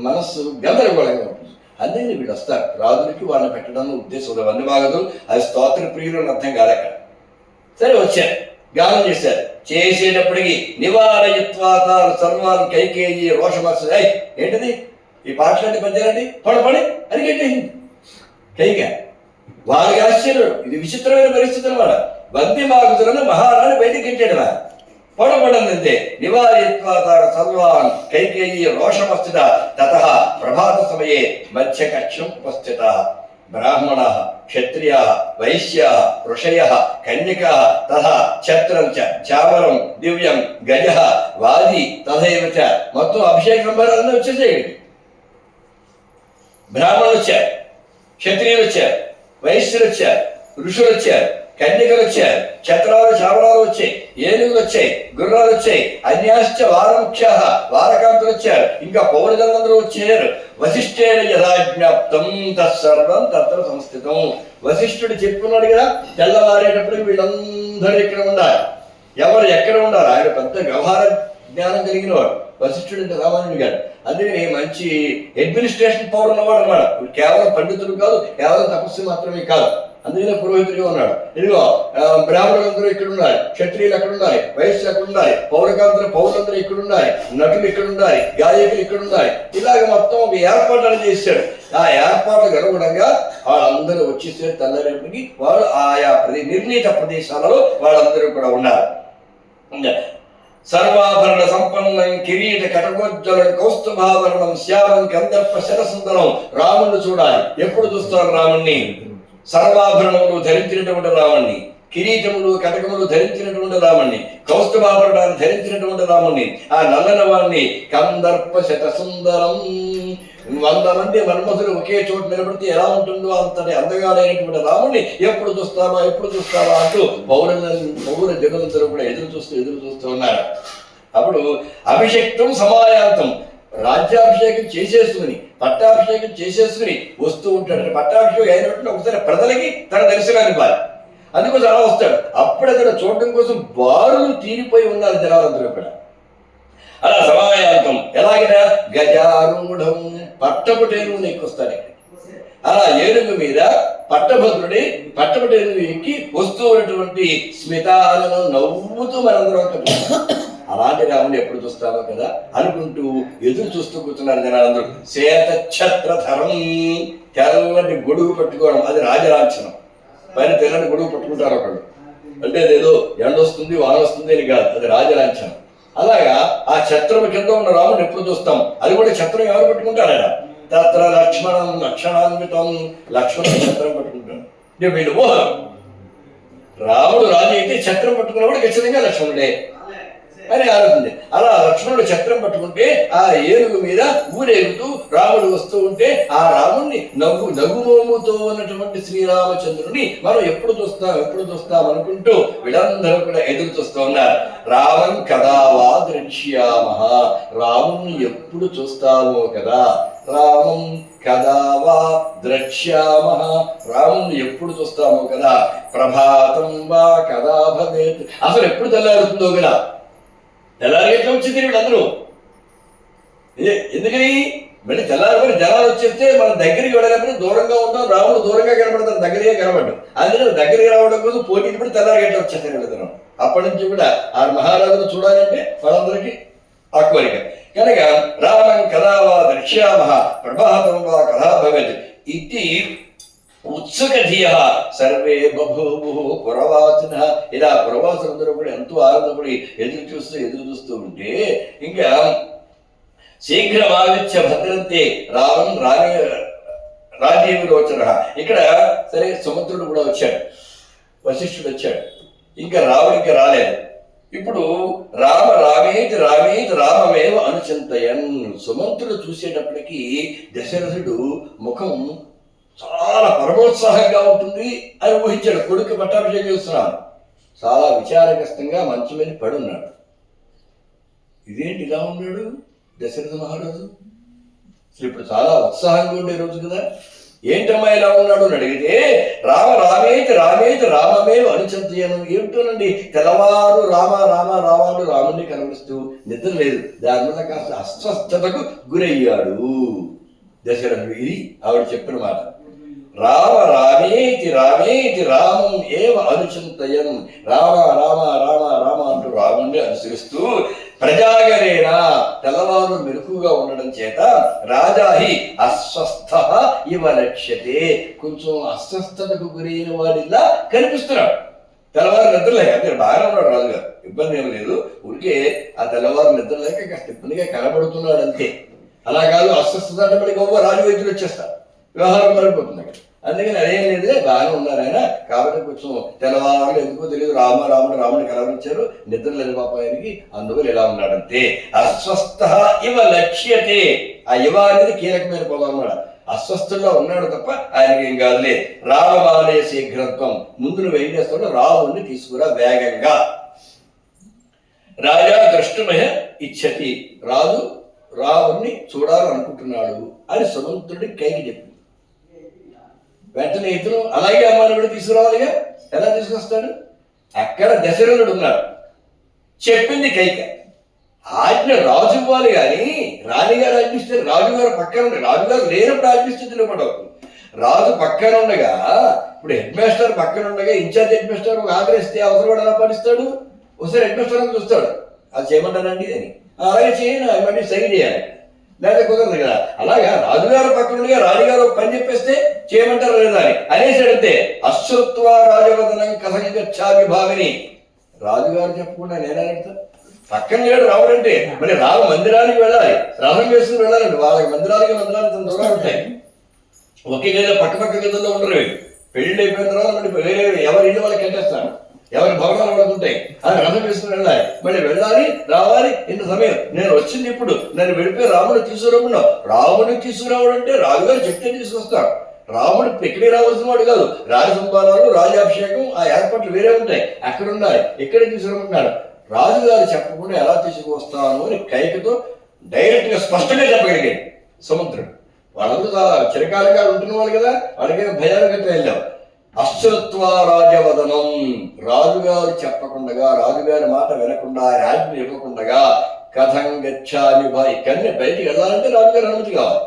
మనస్సు గందరగోళంగా ఉంటుంది. అందుకని వీళ్ళు వస్తారు, రాజులకి వాళ్ళని పెట్టడం ఉద్దేశం అవన్నీ బాగదు, అది స్తోత్ర ప్రియులు అని అర్థం కాదు అక్కడ. సరే వచ్చారు, గానం చేశారు. చేసేటప్పటికి నివారయత్వాత సర్వాన్ కైకేయి రోషమర్శ, ఏంటిది ఈ పాటలాంటి పద్యాలండి, పడపడి అడిగండి కైక. వారికి ఆశ్చర్యం, ఇది విచిత్రమైన పరిస్థితి అన్నమాట. వంద్యమాగుతులను మహారాణి బయటికి ఎంటాడు వా పడబడంతే. నివారయత్వాత సర్వాన్ కైకేయి రోషమస్థిత తతః ప్రభాత సమయే మధ్యకక్షం ఉపస్థిత బ్రాహ్మణాః క్షత్రియాః వైశ్యాః ఋషయః కన్యకాః తథా ఛత్రం చ చామరం దివ్యం గజః వాది తథైవ చ మొత్తం అభిషేక సంభారాలన్నీ వచ్చేసేయండి. బ్రాహ్మణులు వచ్చారు, క్షత్రియులు వచ్చారు, వైశ్యులు వచ్చారు, ఋషులు వచ్చారు, కన్యకలు వచ్చారు, ఛత్రాలు చామరాలు వచ్చాయి, ఏనుగులు వచ్చాయి, గుర్రాలు వచ్చాయి, అన్యాశ్చ వారముఖ్యాః వారకాంతులు వచ్చారు, ఇంకా పౌరజనులందరూ వచ్చారు. వశిష్ఠేన యథాజ్ఞాప్తం తత్సర్వం తత్ర సంస్థితం. వశిష్ఠుడు చెప్పుకున్నాడు కదా, తెల్లవారేటప్పుడు వీళ్ళందరూ ఇక్కడ ఉండాలి. ఎవరు ఎక్కడ ఉండాలి? ఆయన పెద్ద వ్యవహార జ్ఞానం కలిగిన వాడు వశిష్ఠుడు, అంటే రామానుడు గారు. అందుకని మంచి అడ్మినిస్ట్రేషన్ పవర్ ఉన్నవాడు అన్నమాట. కేవలం పండితుడు కాదు, కేవలం తపస్సు మాత్రమే కాదు. అందుకనే పురోహితుడిగా ఉన్నాడు. ఇదిగో బ్రాహ్మణులందరూ ఇక్కడ ఉండాలి, క్షత్రియులు అక్కడ ఉండాలి, వైశ్యులు అక్కడ ఉండాలి, పౌరులందరూ ఇక్కడ ఉండాలి, నటులు ఇక్కడ ఉండాలి, గాయకులు ఇక్కడ ఉండాలి. ఇలాగ మొత్తం ఒక ఏర్పాట్లు చేశాడు. ఆ ఏర్పాట్లకు అనుగుణంగా వాళ్ళందరూ వచ్చేసారు. తెల్లరేపటికి వాళ్ళు ఆయా నిర్ణీత ప్రదేశాలలో వాళ్ళందరూ కూడా ఉన్నారు. సర్వాభరణ సంపన్నం కిరీట కటకోజ్వలం కౌస్తుభాభరణం శ్యామం కందర్ప శరసుందరం. రాముణ్ణి చూడాలి. ఎప్పుడు చూస్తారు రాముణ్ణి? సర్వాభరణములు ధరించినటువంటి రాముణ్ణి, కిరీటములు కటకములు ధరించినటువంటి రాముణ్ణి, కౌస్తుభాభరణాలు ధరించినటువంటి రాముణ్ణి, ఆ నల్లన వాణ్ణి కందర్ప శతసుందరం. 100 మంది మన్మధులు ఒకే చోటు నిలబడితే ఎలా ఉంటుందో అంతటి అందగాడైనటువంటి రాముణ్ణి ఎప్పుడు చూస్తావా అంటూ పౌర జనులందరూ కూడా ఎదురు చూస్తూ ఉన్నారు. అప్పుడు అభిషేక్తం సమాయాంతం, రాజ్యాభిషేకం చేసేసుకుని పట్టాభిషేకం చేసేసుకుని వస్తూ ఉంటాడు. పట్టాభిషేకం అయినట్టు ఒకసారి ప్రజలకి తన దర్శనాన్ని ఇవ్వాలి. అందుకోసం అలా వస్తాడు. అప్పుడు అతను చూడటం కోసం బారులు తీరిపోయి ఉన్నారు జనాలందరూ కూడా. అలా సమాయాంతం ఎలాగైనా గజారూఢం పట్టపుటేనుగుని ఎక్కువస్తాడు. అలా ఏనుగు మీద పట్టపుటేనుగు ఎక్కి వస్తూ ఉన్నటువంటి స్మితాలను నవ్వుతూ మనందరం అలాంటి రాముని ఎప్పుడు చూస్తామో కదా అనుకుంటూ ఎదురు చూస్తూ కూర్చున్నారు జనాలందరూ. శ్వేత ఛత్రధరం, తెల్లటి గొడుగు పట్టుకోవడం అది రాజలాంఛనం. పైన తెల్లటి గొడుగు పట్టుకుంటారు ఒకళ్ళు, అంటే అదేదో ఎండ వస్తుంది వాన వస్తుంది అని కాదు, అది రాజలాంఛనం. అలాగా ఆ ఛత్రం కింద ఉన్న రాముని ఎప్పుడు చూస్తాం. అది కూడా ఛత్రం ఎవరు పట్టుకుంటారా? తత్ర లక్ష్మణాన్వితం, లక్ష్మణ ఛత్రం పట్టుకుంటాడు. అంటే వీళ్ళు రాముడు రాజు అయితే ఛత్రం పట్టుకున్నవాడు ఖచ్చితంగా లక్ష్మణుడే. అని ఆలోచింది. అలా లక్ష్మణుడు ఛత్రం పట్టుకుంటే ఆ ఏనుగు మీద ఊరేగుతూ రాముడు వస్తూ ఉంటే ఆ రాముణ్ణి నగుమోముతో ఉన్నటువంటి శ్రీరామచంద్రుని మనం ఎప్పుడు చూస్తాం అనుకుంటూ వీళ్ళందరూ కూడా ఎదురు చూస్తూ ఉన్నారు. రామం కదావా ద్రక్ష్యామః, రాముణ్ణి ఎప్పుడు చూస్తామో కదా, రామం కదావా ద్రక్ష్యామః, రాముణ్ణి ఎప్పుడు చూస్తామో కదా, ప్రభాతం వా కదా భవేత్, అసలు ఎప్పుడు తెల్లారుతుందో కదా. తెల్లారిగేట్లు వచ్చింది వీళ్ళందరూ. ఎందుకని మళ్ళీ తెల్లారి జనాలు వచ్చేస్తే మన దగ్గరికి వెళ్ళలేకపోతే దూరంగా ఉంటాం, రాముడు దూరంగా కనపడతారు, దగ్గరగా కనపడ్డు. అందుకని దగ్గరికి రావడం కోసం పోటీ పడి తెల్లారిగేట్లు వచ్చేస్తారు వీళ్ళందరూ. అప్పటి నుంచి కూడా ఆ మహారాజును చూడాలంటే వాళ్ళందరికీ ఆ కోరిక కనుక రామం కదావా ద్రక్ష్యామః ప్రభాతం వా కథా భవేత్ ఇది ఉత్సుకధియ సర్వే బభూవు పురవాసినః. ఇలా పురవాసులందరూ కూడా ఎంతో ఆనందపడి ఎదురు చూస్తూ ఉంటే ఇంకా శీఘ్రమాగత్య భద్రంతే రామం రాజీవలోచన. ఇక్కడ సరే సముద్రుడు కూడా వచ్చాడు, వశిష్ఠుడు వచ్చాడు, ఇంకా రాముడికి రాలేదు. ఇప్పుడు రామేతి రామమేవ అనుచింతయన్. సుమంతుడు చూసేటప్పటికీ దశరథుడు ముఖం చాలా పరమోత్సాహంగా ఉంటుంది అని ఊహించాడు. కొడుకు పట్టాభిషేకం చేస్తున్నాడు, చాలా విచారగ్రస్తంగా మంచం మీద పడున్నాడు. ఇదేంటి ఇలా ఉన్నాడు దశరథ మహారాజు? అసలు ఇప్పుడు చాలా ఉత్సాహంగా ఉండే రోజు కదా, ఏంటమ్మా ఇలా ఉన్నాడు అని అడిగితే రామేతి రామమేవ అనుచింతయను. ఏమిటోనండి తెల్లవారు రామాను రాముడిని కనిపిస్తూ నిద్ర లేదు, దానివల్ల కాస్త అస్వస్థతకు గురయ్యాడు దశరథుడు. ఇది ఆవిడ చెప్పిన మాట. రామేతి రామం ఏవ అనుచింతయన్. రామ అంటూ రాముడిని అనుసరిస్తూ ప్రజాగరేణ తెల్లవారు మెరుకుగా ఉండడం చేత రాజాహి అస్వస్థ ఇవ లక్ష్యతే. కొంచెం అస్వస్థతకు గురైన వాడిలా కనిపిస్తున్నాడు. తెల్లవారు నిద్రలేక అంటే బాగానే ఉన్నాడు రాజుగారు, ఇబ్బంది ఏమి లేదు. ఊరికే ఆ తెల్లవారు నిద్రలేక కాస్త ఇబ్బందిగా కనబడుతున్నాడు అంతే. అలా కాదు అస్వస్థత అంటే మళ్ళీ గొప్ప రాజు వైద్యులు వచ్చేస్తారు, వ్యవహారం మారిపోతుంది అక్కడ. అందుకని అదేం లేదు, బాగానే ఉన్నారు ఆయన. కాబట్టి కొంచెం తెల్లవారు ఎందుకో తెలియదు రాముడిని కలవరించారు, నిద్ర లేదు పాపాయనికి, అందువల్ల ఇలా ఉన్నాడంతే. అస్వస్థ ఇవ లక్ష్యతే. ఆ ఇవ అనేది కీలకమైన పదం అన్నాడు. అస్వస్థంగా ఉన్నాడు తప్ప ఆయనకి ఏం కాదులే. రామమాలయ శీఘ్రత్వం. ముందు నువ్వు ఏం చేస్తావు, రాముడిని తీసుకురా వేగంగా. రాజా ద్రష్టుమయ ఇచ్చతి. రాజు రాముడిని చూడాలనుకుంటున్నాడు అని సుమంతుడి కైకి చెప్పింది. వెంటనే ఇతను అలాగే అమ్మాయిని తీసుకురావాలిగా, ఎలా తీసుకొస్తాడు? అక్కడ దశరథుడు ఉన్నాడు, చెప్పింది కైక. ఆజ్ఞ రాజు ఇవ్వాలి కానీ రాణిగారు ఆజ్ఞిస్తే రాజుగారు పక్కన ఉండే, రాజుగారు లేనప్పుడు ఆజ్ఞిస్తే తినపడవు. రాజు పక్కన ఉండగా, ఇప్పుడు హెడ్ మాస్టర్ పక్కన ఉండగా ఇన్ఛార్జ్ హెడ్ మాస్టర్ ఆగ్రహిస్తే అవసరం కూడా ఎలా పాటిస్తాడు? ఒకసారి హెడ్ మాస్టర్ అని చూస్తాడు, అది చేయమంటానండి అని. అలాగే చేయను మళ్ళీ సరి చేయాలి, లేదా కుదరదు కదా. అలాగా రాజుగారు పక్కన ఉండగా రాణిగారు పని చెప్పేస్తే చేయమంటారు లేదా అని అనేసి అడిగితే అశ్రుత్వ రాజవదనం కథంగచ్చామి భావిని. రాజుగారు చెప్పకుండా నేనే అడుగుతా? పక్కన లేడు రాముడు అంటే మరి రామ మందిరానికి వెళ్ళాలి, రథం వేసుకుని వెళ్ళాలండి. వాళ్ళకి మందిరానికి తన దూరం ఉంటాయి, ఒకే గదిలో పక్క గదుల్లో ఉండరు. పెళ్లి అయిపోయిన తర్వాత మళ్ళీ వేరే ఎవరి ఇల్లు వాళ్ళకి కట్టేస్తారు, ఎవరి భవనాలు వాళ్ళకు ఉంటాయి. అది రథం వేసుకుని వెళ్ళాలి, మళ్ళీ వెళ్ళాలి రావాలి. ఇంత సమయం నేను వచ్చింది ఇప్పుడు, నన్ను వెళ్ళిపోయి రాముడు తీసుకురాకుండా. రాముడిని తీసుకురావడం అంటే రాజుగారు చెప్తే తీసుకొస్తాడు. రాముడు ఇక్కడికి రావాల్సిన వాడు కాదు. రాజసంపాదనలు, రాజాభిషేకం ఆ ఏర్పాట్లు వేరే ఉంటాయి, అక్కడ ఉండాలి. ఇక్కడే తీసుకురమంటున్నాడు. రాజుగారు చెప్పకుండా ఎలా తీసుకువస్తాను అని కైకతో డైరెక్ట్ గా స్పష్టంగా చెప్పగలిగాడు సముద్రుడు. వాళ్ళందరూ చాలా చిరకాలుగా ఉంటున్న వాళ్ళు కదా, వాళ్ళకి భయాలు గట్రా వెళ్ళావు. అశ్రుత్వ రాజవదనం. రాజుగారు చెప్పకుండా, రాజుగారి మాట వినకుండా, ఆజ్ఞ ఇవ్వకుండా కథం గచ్చామి బా. ఇక్కడనే బయటికి వెళ్ళాలంటే రాజుగారి అనుమతి కావాలి,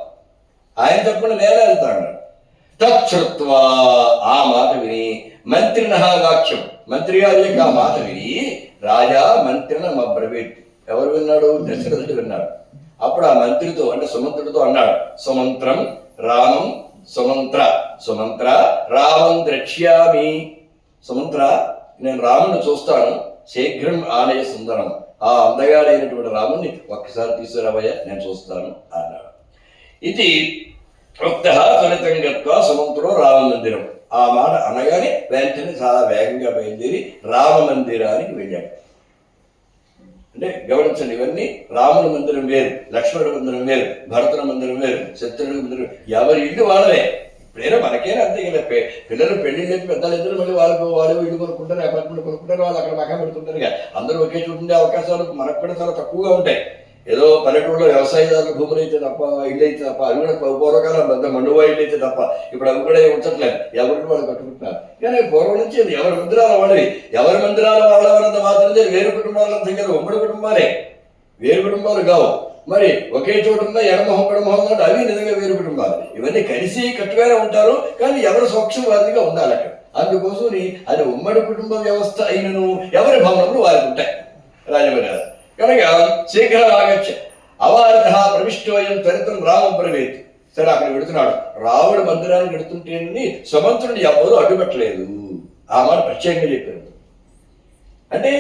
ఆయన చెప్పకుండా నేనే వెళ్తాడు. తచ్చుత్వ. ఆ మాట విని మంత్రిన వాక్యం, మంత్రి గారి యొక్క ఆ మాట విని రాజా మంత్రిన మబ్రవీట్. ఎవరు విన్నాడు? దశరథుడు విన్నాడు. అప్పుడు ఆ మంత్రితో అంటే సుమంత్రుడితో అన్నాడు, సుమంత్రం రామం సుమంత్ర రామం ద్రక్ష్యామి. సుమంత్ర, నేను రాముని చూస్తాను, శీఘ్రం ఆలయ సుందరం. ఆ అందగాడైనటువంటి రాముని ఒక్కసారి తీసుకురావయ్యా, నేను చూస్తాను అన్నాడు. ఇది ఉక్త త్వరితం గత్వా సుమంత్రుడు రామ మందిరం. ఆ మాట అనగానే వెంటనే చాలా వేగంగా బయలుదేరి రామ మందిరానికి వెళ్ళాడు. అంటే గమనించండి, ఇవన్నీ రాముడి మందిరం వేరు, లక్ష్మణుడి మందిరం వేరు, భరతుల మందిరం వేరు, శత్రుడి మందిరం, ఎవరి ఇల్లు వాళ్ళవే. ఇప్పుడైనా మనకేనా అంతే కదా, పిల్లలు పెళ్లిళ్ళు పెద్దలు ఇద్దరు మళ్ళీ వాళ్ళు ఇల్లు కొనుక్కుంటారు, అపార్ట్మెంట్ కొనుక్కుంటారు, వాళ్ళు అక్కడ మకా పెడుతుంటారు. అందరూ ఒకే చోటు ఉండే అవకాశాలు మనకు కూడా చాలా తక్కువగా ఉంటాయి. ఏదో పల్లెటూరులో వ్యవసాయదారులు భూములు అయితే తప్ప, ఇల్లు అయితే తప్ప, అవి కూడా పూర్వకాలం పెద్ద మండువా ఇల్లు అయితే తప్ప, ఇప్పుడు అవి కూడా ఉంచట్లేదు, ఎవరికి వాళ్ళు కట్టుకుంటున్నారు. కానీ పూర్వం నుంచి ఎవరి మందిరాల వాళ్ళవి, ఎవరి మందిరాల వాళ్ళవన్నంత మాత్రం వేరు కుటుంబాలంతా కదా, ఉమ్మడి కుటుంబాలే, వేరు కుటుంబాలు కావు. మరి ఒకే చోటు ఉన్న ఎడమొహం పెడమొహం అంటే అవి నిజంగా వేరు కుటుంబాలు. ఇవన్నీ కలిసి కట్టుగానే ఉంటారు, కానీ ఎవరి సోక్షం వారిగా ఉండాలి అక్కడ. అందుకోసం అది ఉమ్మడి కుటుంబ వ్యవస్థ అయినను ఎవరి భవనములు వారికి ఉంటాయి. రాజమర్యాద కనుక శీఘ్ర ఆగచ్చ అవారత ప్రవిష్టోయం త్వరితం రామం ప్రవేతి. సరే అక్కడ పెడుతున్నాడు, రాముడు మందిరానికి పెడుతుంటే సుమంత్రుడిని ఎవరు అడ్డుపెట్టలేదు. ఆ మాట ప్రత్యేకంగా చెప్పారు. అంటే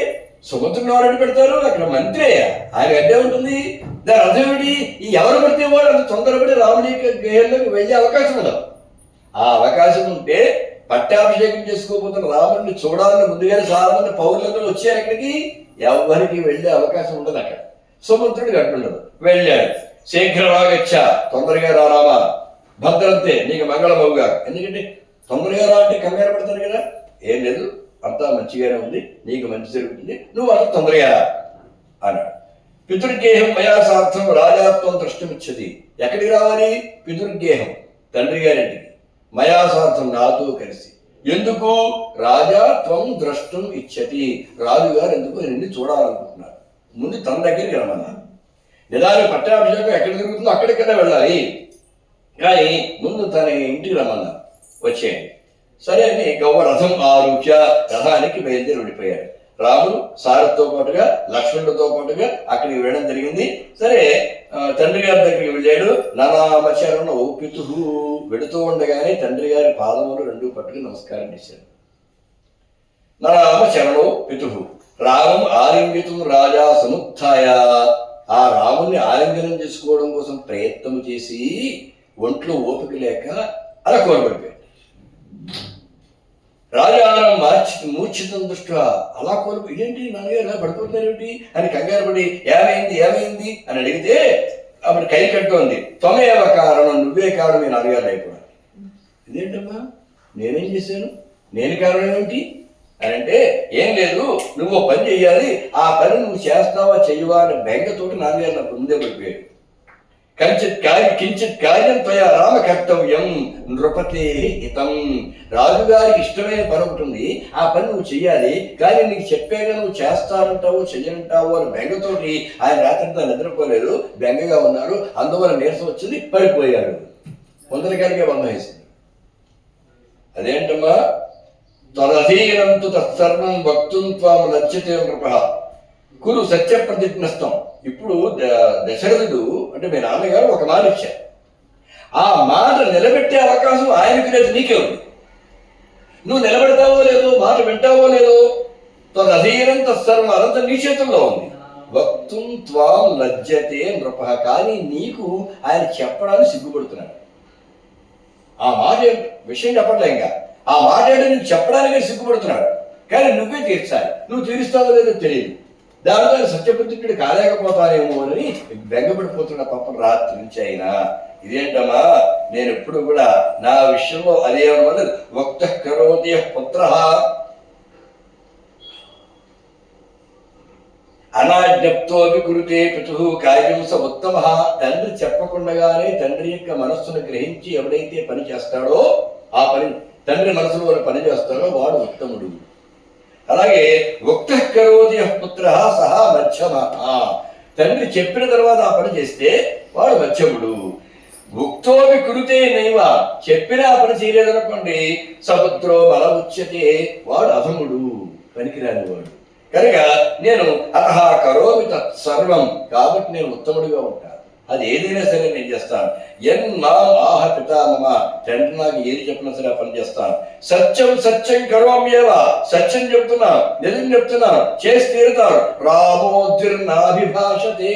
సుమంత్రుని ఎవరు అడ్డు పెడతారు? అక్కడ మంత్రే, ఆయన అడ్డే ఉంటుంది. దాని అర్థం ఏమిటి? ఈ ఎవరు పడితే వాడు అంత తొందరపడి రాముడి గృహంలోకి వెళ్ళే అవకాశం ఉండదు. ఆ అవకాశం ఉంటే పట్టాభిషేకం చేసుకోబోతున్న రాముడిని చూడాలని ముందుగానే చాలా మంది పౌరులందరూ వచ్చారు. అక్కడికి ఎవరికి వెళ్ళే అవకాశం ఉండదు. అక్కడ సుమంత్రుడికి అడ్డుండదు. వెళ్ళాడు. శీఘ్రమాగచ్చ, తొందరగా రారామా, భద్రంతే నీకు మంగళమవుగా. ఎందుకంటే తొందరగా రా అంటే కంగారు పడతారు కదా. ఏం లేదు, అంతా మంచిగానే ఉంది, నీకు మంచి జరుగుతుంది, నువ్వు అంత తొందరగా రా అన్నాడు. పితృగేహం మయాసార్థం రాజాత్వం ద్రష్టమిచ్చది. ఎక్కడికి రావాలి? పితృగేహం, తండ్రి గారింటికి. మయాసార్థం, నాతో కలిసి. ఎందుకు? రాజాత్వం ద్రష్టం ఇచ్చతి, రాజుగారు ఎందుకు నిన్ను చూడాలనుకుంటున్నారు. ముందు తన దగ్గరికి రమ్మన్నారు. నిదాన పట్టాభిషేకం ఎక్కడ జరుగుతుందో అక్కడికన్నా వెళ్ళాలి, కానీ ముందు తన ఇంటికి రమ్మన్నారు. వచ్చేయండి. సరే అని గౌవ రథం ఆరుహ్య, రథానికి బయలుదేరి వెళ్ళిపోయాడు. రాముడు సారథితో పాటుగా లక్ష్మణుడితో పాటుగా అక్కడికి వెళ్ళడం జరిగింది. సరే తండ్రి గారి దగ్గరికి వెళ్ళాడు. ననామచరణ పితు, వెడుతూ ఉండగానే తండ్రి గారి పాదములు రెండు పట్టుకుని నమస్కారం చేశాడు. ననామచరణో పితు రామం ఆలింగితం రాజా సముత్థాయ. ఆ రాముణ్ణి ఆలింగనం చేసుకోవడం కోసం ప్రయత్నం చేసి ఒంట్లో ఓపిక లేక అలా కోరబడిపోయాడు. రాజానం మూర్ఛితం దృష్ట్యా అలా కోల్పు, ఇదేంటి నాన్నగారు ఇలా పడిపోతున్నారేమిటి అని కంగారు పడి ఏమైంది అని అడిగితే అప్పుడు కై కట్టుకుంది. త్వమేవ కారణం, నువ్వే కారణం మీ నాన్నగారు అయిపోయాడు. ఇదేంటమ్మా, నేనేం చేశాను, నేను కారణం ఏమిటి అని అంటే, ఏం లేదు, నువ్వు పని చెయ్యాలి, ఆ పని నువ్వు చేస్తావా చెయ్యవా అని బెంగతోటి నాన్నగారు నాకు ముందే పడిపోయాడు. కించిత్ కార్యం త్వయా రామ కర్తవ్యం నృపతే హితం. రాజుగారికి ఇష్టమైన పని ఒకటి ఉంది, ఆ పని నువ్వు చెయ్యాలి, కానీ నీకు చెప్పాక నువ్వు చేస్తానంటావో చెయ్యనంటావో అని బెంగతోటి ఆయన రాత్రంతా నిద్రపోలేదు, బెంగగా ఉన్నారు. అందువల్ల నీరసం వచ్చింది, పడిపోయాడు. కొందరికానికే బంధం వేసింది. అదేంటమ్మా, తదధీనంతు తత్సర్వం వక్తుం త్వాం లజ్జతే నృప కురు సత్య ప్రతిజ్ఞస్తం. ఇప్పుడు దశరథుడు అంటే మీ నాన్నగారు ఒక మాట ఇచ్చారు, ఆ మాట నిలబెట్టే అవకాశం ఆయనకి లేదు, నీకే ఉంది. నువ్వు నిలబెడతావో లేదో, మాట వింటావో లేదో, తదధీనం తత్సర్వం, అదంతా నీ చేతుల్లో ఉంది. వక్తుం త్వాం లజ్జతే నృప, కానీ నీకు ఆయన చెప్పడానికి సిగ్గుపడుతున్నాడు. ఆ మాట విషయం చెప్పట్లే, ఇంకా ఆ మాట నీకు చెప్పడానికి సిగ్గుపడుతున్నాడు, కానీ నువ్వే తీర్చాలి. నువ్వు తీరుస్తావో లేదో తెలియదు. దానితో సత్యప్రతిజ్ఞుడు కాలేకపోతానేమో అని బెంగపడిపోతున్న పాపం రాత్రి నుంచి అయినా. ఇదేంటమ్మా, నేను ఎప్పుడు కూడా నా విషయంలో అదేమన్నది వక్త కరోతి పుత్ర అనాజ్ఞప్తోపి కురుతే పితు కార్యం స ఉత్తమ. తండ్రి చెప్పకుండానే తండ్రి యొక్క మనస్సును గ్రహించి ఎవడైతే పని చేస్తాడో, ఆ పని తండ్రి మనసులో పని చేస్తాడో వాడు ఉత్తముడు. అలాగే ఉక్త కరోతి పుత్ర సహా మధ్యమ. తండ్రి చెప్పిన తర్వాత ఆ పని చేస్తే వాడు మధ్యముడు. ఉక్తోపి కురుతే నైవ, చెప్పిన ఆ పని చేయలేదనుకోండి, సపుత్రో బల ఉచ్యతే, వాడు అధముడు, పనికిరాని వాడు. కనుక నేను అతహ కరోమి తత్సర్వం, కాబట్టి నేను ఉత్తముడిగా ఉంటాను. అది ఏదైనా సరే నేను చేస్తాను. మాం ఆహ పితామమ, తండ్రి నాకు ఏది చెప్పినా సరే పని చేస్తాను. సత్యం కరోమ్యేవ, సత్యం చెప్తున్నాను, నిజం చెప్తున్నాను, చేసి తీరుతాను. రామోద్విర్నాభిభాషతే,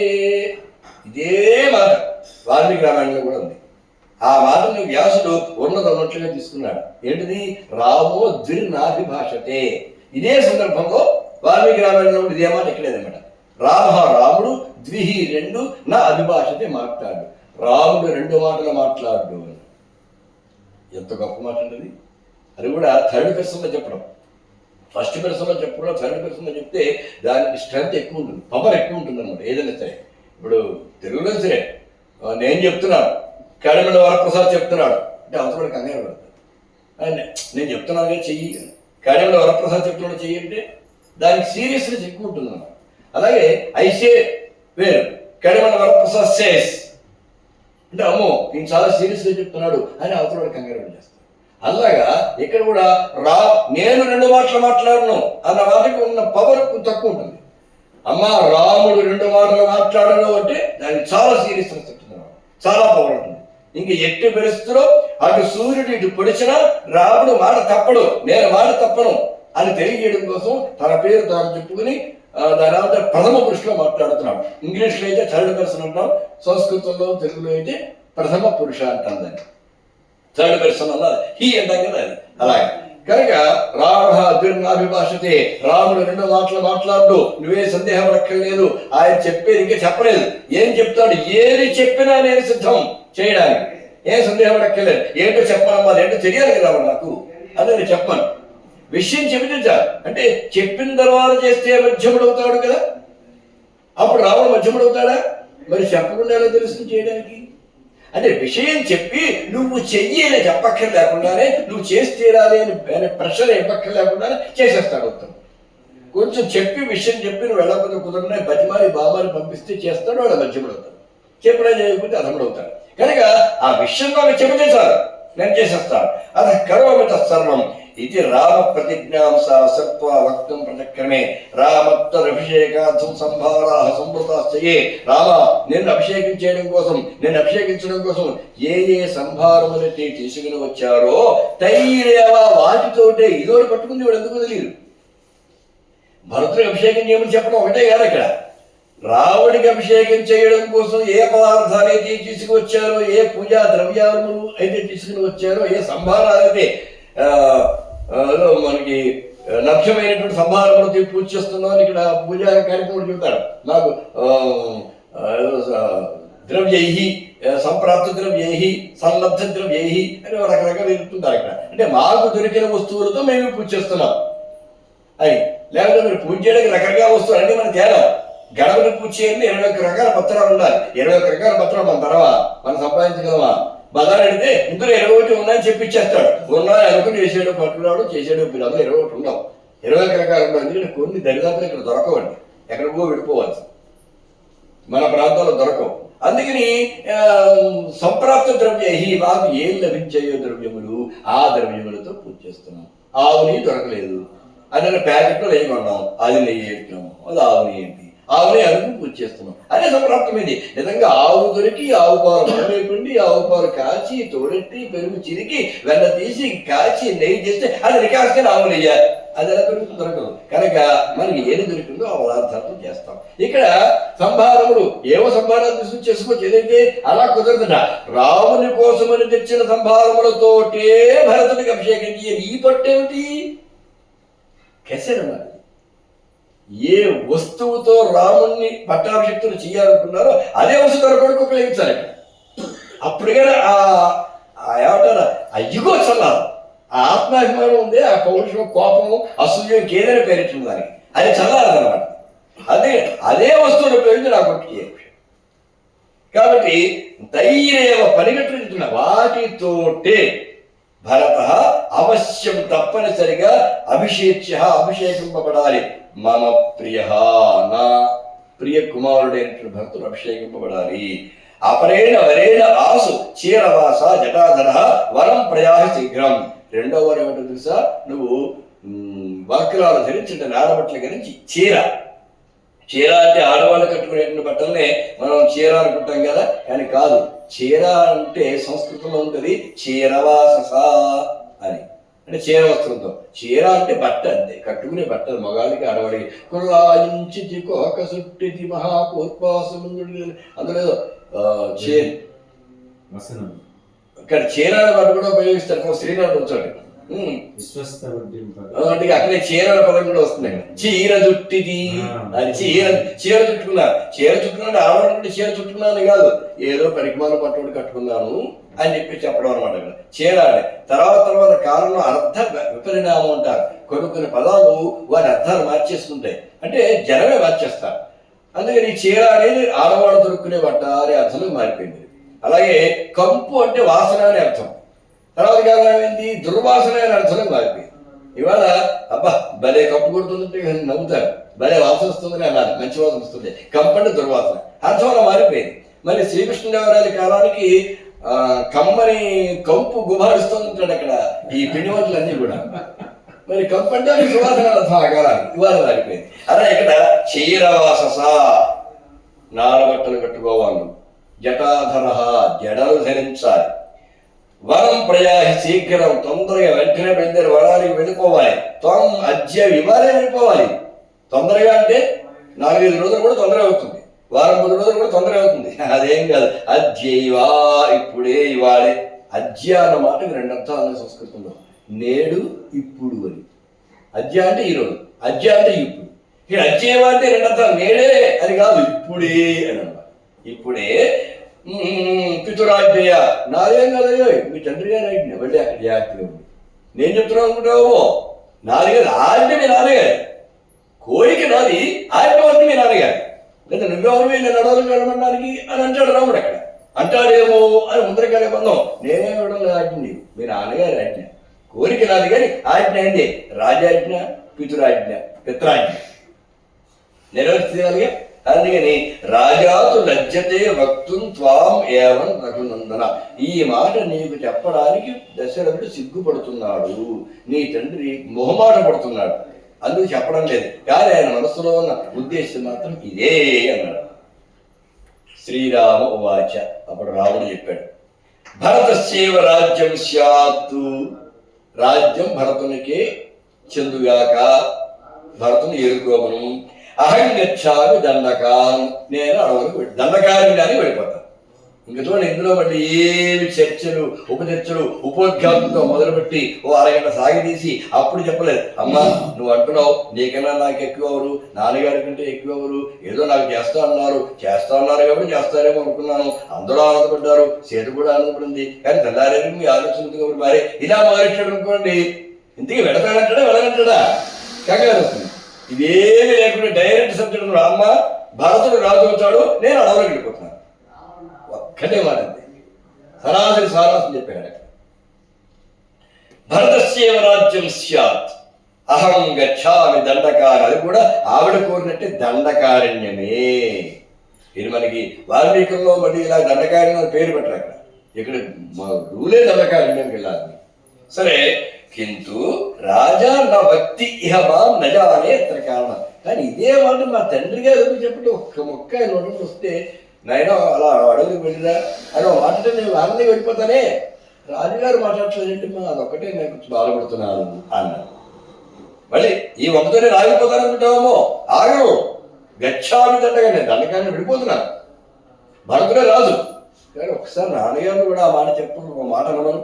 ఇదే మాట వాల్మీకి రామాయణంలో కూడా ఉంది. ఆ మాటను వ్యాసుడు ఉన్నట్లుగా తీసుకున్నాడు. ఏంటిది? రామోద్విర్నాభిభాషతే. ఇదే సందర్భంలో వాల్మీకి రామాయణంలో ఇదే మాట ఎక్కలేదన్నమాట. రాముడు ద్విహి 2 నా అభిభాషతే మాట్లాడు. రాముడు 2 మాటలు మాట్లాడు. ఎంత గొప్ప మాట అండి అది కూడా థర్డ్ పర్సన్లో చెప్పడం. ఫస్ట్ పర్సన్లో చెప్పడం, థర్డ్ పర్సన్లో చెప్తే దానికి స్ట్రెంత్ ఎక్కువ ఉంటుంది, పవర్ ఎక్కువ ఉంటుంది అనమాట. ఏదైనా సరే ఇప్పుడు తెలుగులో సరే నేను చెప్తున్నాను, కడిమల వరప్రసాద్ చెప్తున్నాడు అంటే అవతల కంగారు పడతాడు. నేను చెప్తున్నాను చెయ్యి, కడిమల వరప్రసాద్ చెప్తున్నాడు చెయ్యి అంటే దానికి సీరియస్నెస్ ఎక్కువ ఉంటుంది అన్నమాట. అలాగే ఐసే వేరు, కడిమల వరప్రసాద్ సేస్ అంటే అమ్మో నేను చాలా సీరియస్గా చెప్తున్నాడు అని అవతల కంగారు పడేస్తాడు. అలాగా ఇక్కడ కూడా నేను 2 మాటలు మాట్లాడను అన్న మాటకు ఉన్న పవర్ తక్కువ ఉంటుంది. అమ్మ రాముడు 2 మాటలు మాట్లాడను అంటే దానికి చాలా సీరియస్నెస్ ఉంటుంది, చాలా పవర్ ఉంటుంది. ఇంక ఎట్టి పరిస్థితుల్లో అటు సూర్యుడు ఇటు పొడిచినా రాముడు మాట తప్పడు, నేను మాట తప్పను అని తెలియజేయడం కోసం తన పేరు తాను చెప్పుకుని దాని ప్రథమ పురుషులో మాట్లాడుతున్నాడు. ఇంగ్లీష్లో అయితే థర్డ్ పర్సన్ అంటాం, సంస్కృతంలో తెలుగులో అయితే ప్రథమ పురుష అంటాం దాన్ని. థర్డ్ పర్సన్ అన్నది హీ అంటాం కదా అది. అలాగే కనుక రాముడు రాముడు 2 మాటలు మాట్లాడు, నువ్వే సందేహం పడక్కర్లేదు. ఆయన చెప్పేది ఇంకా చెప్పలేదు, ఏం చెప్తాడు, ఏది చెప్పినా నేను సిద్ధం చేయడానికి, ఏం సందేహం పడక్కర్లేదు. ఏంటో చెప్పనమ్మా, అదేంటో తెలియాలి కదా నాకు, అదే నేను చెప్పను. విషయం చెబితే చాలు. అంటే చెప్పిన తర్వాత చేస్తే మధ్యముడు అవుతాడు కదా, అప్పుడు రాముడు మధ్యముడు అవుతాడా? మరి చెప్పకుండా ఎలా తెలుసుకుని చేయడానికి? అంటే విషయం చెప్పి నువ్వు చెయ్యి అని చెప్పక్కర్ లేకుండానే, నువ్వు చేస్తే రాలే అని ప్రెషర్ ఇవ్వక్కర్ లేకుండానే చేసేస్తాడు ఉత్తరం. కొంచెం చెప్పి విషయం చెప్పి నువ్వు వెళ్ళకపోతే కుదరనే బతిమాలి బామాలి పంపిస్తే చేస్తాడు, వాడు మధ్యముడు అవుతాడు. చెప్పినా చేయకపోతే అధముడు అవుతాడు. కనుక ఆ విషయం నాకు చెబితే చాలు, నేను చేసేస్తాను. అత కరోమి తత్సర్వం ఇది రామ ప్రతిజ్ఞాం సత్వా వక్తం ప్రచక్రమే రామత్వరభిషేకార్థం సంభారా సంవృతాశ్చయే. రామ నిన్ను అభిషేకం చేయడం కోసం, నిన్ను అభిషేకించడం కోసం ఏ సంభారములైతే తీసుకుని వచ్చారో తైరేవా వాటితోటే ఇదోటి పట్టుకుంది. వాడు ఎందుకు తెలియదు. భరతుడికి అభిషేకం చేయమని చెప్పడం ఒకటే కాదు, ఇక్కడ రాముడికి అభిషేకం చేయడం కోసం ఏ పదార్థాలు అయితే తీసుకువచ్చారో, ఏ పూజా ద్రవ్యాలు అయితే తీసుకుని వచ్చారో, ఏ సంభారాలైతే మనకి లక్ష్యమైనటువంటి సంభారములతో పూజ చేస్తున్నాం ఇక్కడ పూజా కార్యక్రమం చెబుతాడు. నాకు ద్రవ్యై సంప్రాప్త ద్రవ్యై సన్నద్ధ ద్రవ్యై అని రకరకాలు చెప్తుంటారు ఇక్కడ. అంటే మాకు దొరికిన వస్తువులతో మేము పూజ చేస్తున్నాం అని. లేకపోతే మీరు పూజ చేయడానికి రకరకాల వస్తువులు అన్నీ మనకి తేడా. గణపతి పూజ చేయండి 21 రకాల పత్రాలు ఉండాలి. 21 రకాల పత్రాలు మన తర్వాత మనం సంపాదించగలమా? బజార్ అడిగితే ఇందులో 21 ఉన్నాయని చెప్పిచ్చేస్తాడు. ఉన్నాయి అనుకుని చేసాడు పట్టుకున్నాడు, చేసాడు పిల్లలు 21 ఉండవు, 21 రకాలు ఉండవు. ఎందుకంటే కొన్ని దరిదాపులు ఇక్కడ దొరకవండి, ఎక్కడికో విడిపోవచ్చు, మన ప్రాంతాల్లో దొరకవు. అందుకని సంప్రాప్త ద్రవ్యై మాకు ఏం లభించాయో ద్రవ్యములు, ఆ ద్రవ్యములతో పూజ చేస్తున్నాం. ఆవు నెయ్యి దొరకలేదు, అది ప్యాకెట్లో నెయ్యి కొన్నాం, అది నెయ్యి వేస్తున్నాము, అది ఆవు నెయ్యి ఏంటి, ఆవుని అడుగు పూజ చేస్తున్నాం. అదే సంప్రాప్తమైంది. నిజంగా ఆవు దొరికి ఆవు పాలు మనమేపిండి, ఆవు పాలు కాచి తోడెట్టి పెరుగు చిరికి వెన్న తీసి కాచి నెయ్యి చేస్తే అది రికార్డ్స్గా ఆవు నెయ్య. అది ఎలా దొరకదు. కనుక మనకి ఏది దొరికిందో ఆ పదార్థాలతో చేస్తాం. ఇక్కడ సంభారములు ఏవో సంభారాలు తీసుకుని చేసుకోవచ్చు, ఏదైతే అలా కుదరదుట. రాముని కోసమని తెచ్చిన సంభారములతోటే భరతుడికి అభిషేకం చేయాలి. ఈ పట్టేమిటి కెసరమా? ఏ వస్తువుతో రాముణ్ణి పట్టాభిషిక్తులు చేయాలనుకున్నారో అదే వస్తువు తన కొడుకు ఉపయోగించాలి. అప్పుడుగానే ఏమంటారు ఆ యుగో చల్లారు, ఆ ఆత్మాభిమానం ఉంది, ఆ పౌరుషం కోపము అసూయం ఇంకేదైనా పేరెట్టింది దానికి, అది చల్లారదనమాట. అదే వస్తువును ఉపయోగించి నా కొడుకు చేయాలి. కాబట్టి ధైర్య పనిగట్టుతున్న వాటితోటే భరత అవశ్యం తప్పనిసరిగా అభిషేకింపబడాలి. మమ ప్రియ నా ప్రియ కుమారుడైనటువంటి భరతుడు అభిషేకింపబడాలి. అపరేణ వరేణ ఆసు చీరవాస జటాధర వరం ప్రయాహ శీఘ్రం. రెండవ వరం ఏమిటో తెలుసా? నువ్వు వక్రాలు ధరించిన నాడబట్టలు గురించి చీర అంటే ఆడవాళ్ళు కట్టుకునేటువంటి బట్టలనే మనం చీర అనుకుంటాం కదా, కానీ కాదు. చీర అంటే సంస్కృతంలో ఉంటుంది చీరవాస అని, అంటే చీర వస్త్రంతో. చీర అంటే బట్ట, అంతే, కట్టుకునే బట్ట, మగాళ్ళకి ఆడవాడికి. కులాయించి కోక సుట్టిది మహాకోత్పాసముందు అందులో ఇక్కడ చీర అనే బట్ట కూడా ఉపయోగిస్తారు. శ్రీనాథ్ వచ్చాడు అంటే అక్కడే చీరల పదం కూడా వస్తుంది. చీర చుట్టిది అది చీర చుట్టుకున్నాను. చీర చుట్టుకున్నాను ఆడవాడు చీర చుట్టుకున్నాను కాదు, ఏదో పరిమాణ పట్టుబడి కట్టుకున్నాను అని చెప్పడం అనమాట. చీర అంటే తర్వాత కాలంలో అర్థ విపరిణామం అంటారు. కొన్ని పదాలు వారి అర్థాలు మార్చేసుకుంటాయి, అంటే జనమే మార్చేస్తారు. అందుకని చీర అనేది ఆడవాళ్ళు దొరుకునే బట్ట అనే అర్థంలో మారిపోయింది. అలాగే కంపు అంటే వాసన అనే అర్థం, తర్వాత కాలం ఏమైంది దుర్వాసన అనే అర్థంలో మారిపోయింది. ఇవాళ అబ్బా భలే కప్పు కొడుతుందంటే నవ్వుతారు, భలే వాసన వస్తుందని అన్నారు, మంచి వాసన వస్తుంది. కంపు అంటే దుర్వాసన అర్థం అలా మారిపోయింది. మరి శ్రీకృష్ణదేవరాయల కాలానికి కమ్మని కంపు గుబాడిస్తుంటాడు అక్కడ ఈ పిండి వంటలన్నీ కూడా. మరి కంపు అంటే సువాసన అర్థం ఆ కాలానికి, ఇవాళ మారిపోయింది. అలా ఇక్కడ చీరవాసస నారబట్టలు కట్టుకోవాలి, జటాధర జడలు ధరించాలి, వనం ప్రయాహి శీఘ్రం తొందరగా వెంటనే బయలుదేరి వనానికి వెళ్ళిపోవాలి, త్వం అద్య ఇవాళే వెళ్ళిపోవాలి. తొందరగా అంటే 4-5 రోజులు కూడా తొందరగా అవుతుంది, వారం 10 రోజులు కూడా తొందరగా అవుతుంది, అదేం కాదు. అద్యైవా ఇప్పుడే ఇవాళే. అద్య అన్న మాటకి 2 అర్థాలు ఉన్నాయి సంస్కృతంలో, నేడు ఇప్పుడు అని. అద్య అంటే ఈరోజు, అద్య అంటే ఇప్పుడు. ఇక్కడ అద్యైవా అంటే 2 అర్థాలు, నేడే అని కాదు ఇప్పుడే అని అన్నమాట. ఇప్పుడే పితురాజ్ఞయ నాదేం కదయ్యో మీ తండ్రి గారు ఆజ్ఞ, మళ్ళీ అక్కడ జాగ్రత్తగా ఉంది. నేను చెప్తున్నాను అనుకుంటావు, నాది కాదు ఆజ్ఞ మీ నాన్నగారు, కోరిక నాది, ఆజ్ఞ వద్దు మీ నాన్నగారు. లేదా నువ్వెవరు నేను నడవలు వెళ్ళమనడానికి అని అంటాడు రాముడు. అక్కడ అంటాడేమో అని ముందరకాలే బంధం, నేనే ఇవ్వడం ఆజ్ఞ మీ నాన్నగారి ఆజ్ఞ, కోరిక నాది కానీ ఆజ్ఞ అయింది రాజాజ్ఞ పితురాజ్ఞ పిత్రాజ్ఞ నెరవేర్చగలిగా. అందుకని రాజాతు లజ్జతే వక్తుం త్వాం ఏవం రఘునందన, ఈ మాట నీకు చెప్పడానికి దశరథుడు సిగ్గుపడుతున్నాడు, నీ తండ్రి మొహమాట పడుతున్నాడు, అందుకు చెప్పడం లేదు. కానీ ఆయన మనసులో ఉన్న ఉద్దేశం మాత్రం ఇదే అన్నాడు. శ్రీరామ ఉవాచ, అప్పుడు రాముడు చెప్పాడు, భరతస్యైవ రాజ్యం స్యాత్తు, రాజ్యం భరతునికే చెందుగాక, భరతుని ఏరుకోమను. అహం గచ్చామి దండకాన్, నేను అడవులకు దండకారణ్యానికి వెళ్ళిపోతాను. ఇంక చూడండి, ఇందులో మళ్ళీ ఏమి చర్చలు ఉపచర్చలు ఉపోద్ఘాతంతో మొదలుపెట్టి ఓ అరగంట సాగితీసి అప్పుడు చెప్పలేదు. అమ్మా నువ్వు అంటున్నావు నీకన్నా నాకు ఎక్కువ ఎవరు, నాన్నగారి కంటే ఎక్కువ ఎవరు, ఏదో నాకు చేస్తా అన్నారు కాబట్టి చేస్తారేమో అనుకున్నాను. అందరూ ఆనందపడ్డారు, సేటు కూడా ఆనందపడింది, కానీ తెల్లారేది మీ ఆలోచన కాబట్టి మారే ఇలా మారేటాడు అనుకోండి. ఇంతకీ వెళ్ళతాడంటాడా వెళ్ళనంటాడా కంగారు వస్తుంది. ఇదేమి లేకుండా డైరెక్ట్ సబ్జెక్ట్ ఉన్నాడు. అమ్మ భరతుడు రాజు వచ్చాడు, నేను అడవులకు వెళ్ళిపోతున్నాను, ఒక్కటే మాట, సరాసరి సారాసం చెప్పాడు. భరతస్యేవ రాజ్యం స్యాత్ అహం గచ్చామి దండకారణ్యం, అది కూడా ఆవిడ కోరినట్టే దండకారణ్యమే. ఇది మనకి వాల్మీకుల్లో మళ్ళీ ఇలా దండకారణ్యం పేరు పెట్టరు, అక్కడ ఇక్కడ రూలే దండకారణ్యానికి వెళ్ళాలి. సరే, కింటూ రాజా నా భక్తి ఇహ మాం నజానే అతని కారణం. కానీ ఇదే మాట మా తండ్రి గారు చెప్పండి, ఒక్క మొక్క నోటి వస్తే నాయన అలా అడవులకు వెళ్ళిరా అని మాట్లాడితే నేను ఆనందంగా వెళ్ళిపోతానే, రాజుగారు మాట్లాడలేదంటే మా అదొక్కటే నాకు బాధపడుతున్నాను అన్నాను. మళ్ళీ ఈ వంతోనే రాగిపోతాను అనుకుంటామో, ఆగను గచ్చామి దండగా, నేను దండకాన్ని విడిపోతున్నాను, భరతుడే రాజు. కానీ ఒకసారి నాన్నగారిని కూడా ఆ మాట చెప్పను, ఒక మాట అనమను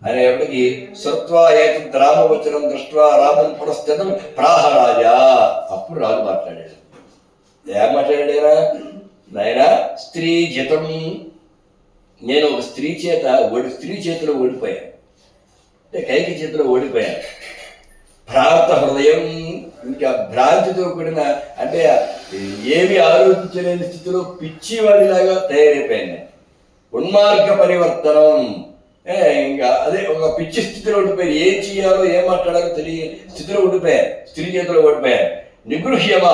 అనేప్పటికీ శ్రుత్వా ఏతద్ రామవచనం దృష్ట్వా రామం పురస్థితం ప్రాహరాజా. అప్పుడు రాజు మాట్లాడాడు. ఏం మాట్లాడాడేనా, నాయన స్త్రీ జితం, నేను ఒక స్త్రీ చేతిలో ఓడిపోయాను, అంటే కైకి చేతిలో ఓడిపోయాను. భ్రాంత హృదయం, ఇంకా భ్రాంతితో కూడిన అంటే ఏమి ఆలోచించలేని స్థితిలో పిచ్చివాడిలాగా తయారైపోయాను. ఉన్మార్గ పరివర్తనం, ఇంకా అదే ఒక పిచ్చి స్థితిలో ఉండిపోయారు, ఏం చేయాలో ఏం మాట్లాడాలో తెలియని స్థితిలో ఉండిపోయారు, స్త్రీ చేతిలో ఓడిపోయారు. నిగృహ్యమా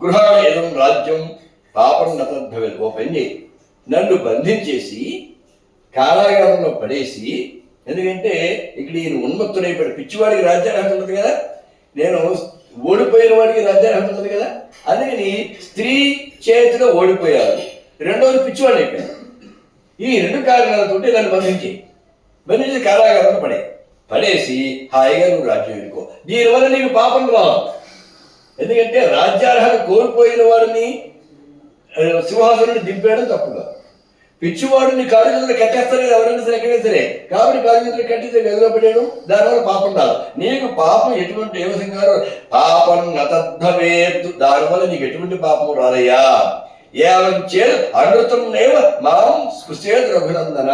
గృహాణం రాజ్యం పాపం నతద్భవేత్, ఓ పని చేయి, నన్ను బంధించేసి కారాగారంలో పడేసి, ఎందుకంటే ఇక్కడ ఈయన ఉన్మత్తుడైపోయాడు, పిచ్చివాడికి రాజ్యార్హత ఉంటుంది కదా, నేను ఓడిపోయిన వాడికి రాజ్యార్హత ఉంటుంది కదా, అందుకని స్త్రీ చేతిలో ఓడిపోయారు, రెండోది పిచ్చివాడు అయిపోయారు. ఈ 2 కారణాలతో నన్ను బంధించి కారాగారంలో పడేసి హాయిగా నువ్వు రాజ్యం వెళ్ళుకో, దీనివల్ల నీకు పాపం రావు. ఎందుకంటే రాజ్యార్హత కోల్పోయిన వాడిని సింహాసనుడు దింపేయడం తప్పుగా, పిచ్చివాడిని కాళ్ళు చేతులు కట్టేస్తారు కదా ఎవరైనా సరే ఎక్కడైనా సరే. కాబట్టి కాళ్ళు చేతులు కట్టితే గదిలో పెట్టాడు, దానివల్ల పాపం రాదు. నీకు పాపం ఎటువంటి ఏ విధంగా పాపం నతద్భవేత్, దానివల్ల నీకు ఎటువంటి పాపం రాదయ్యా. ఏవం చేదు అనృతం నేవ మాం స్పృశేద్ రఘునందన.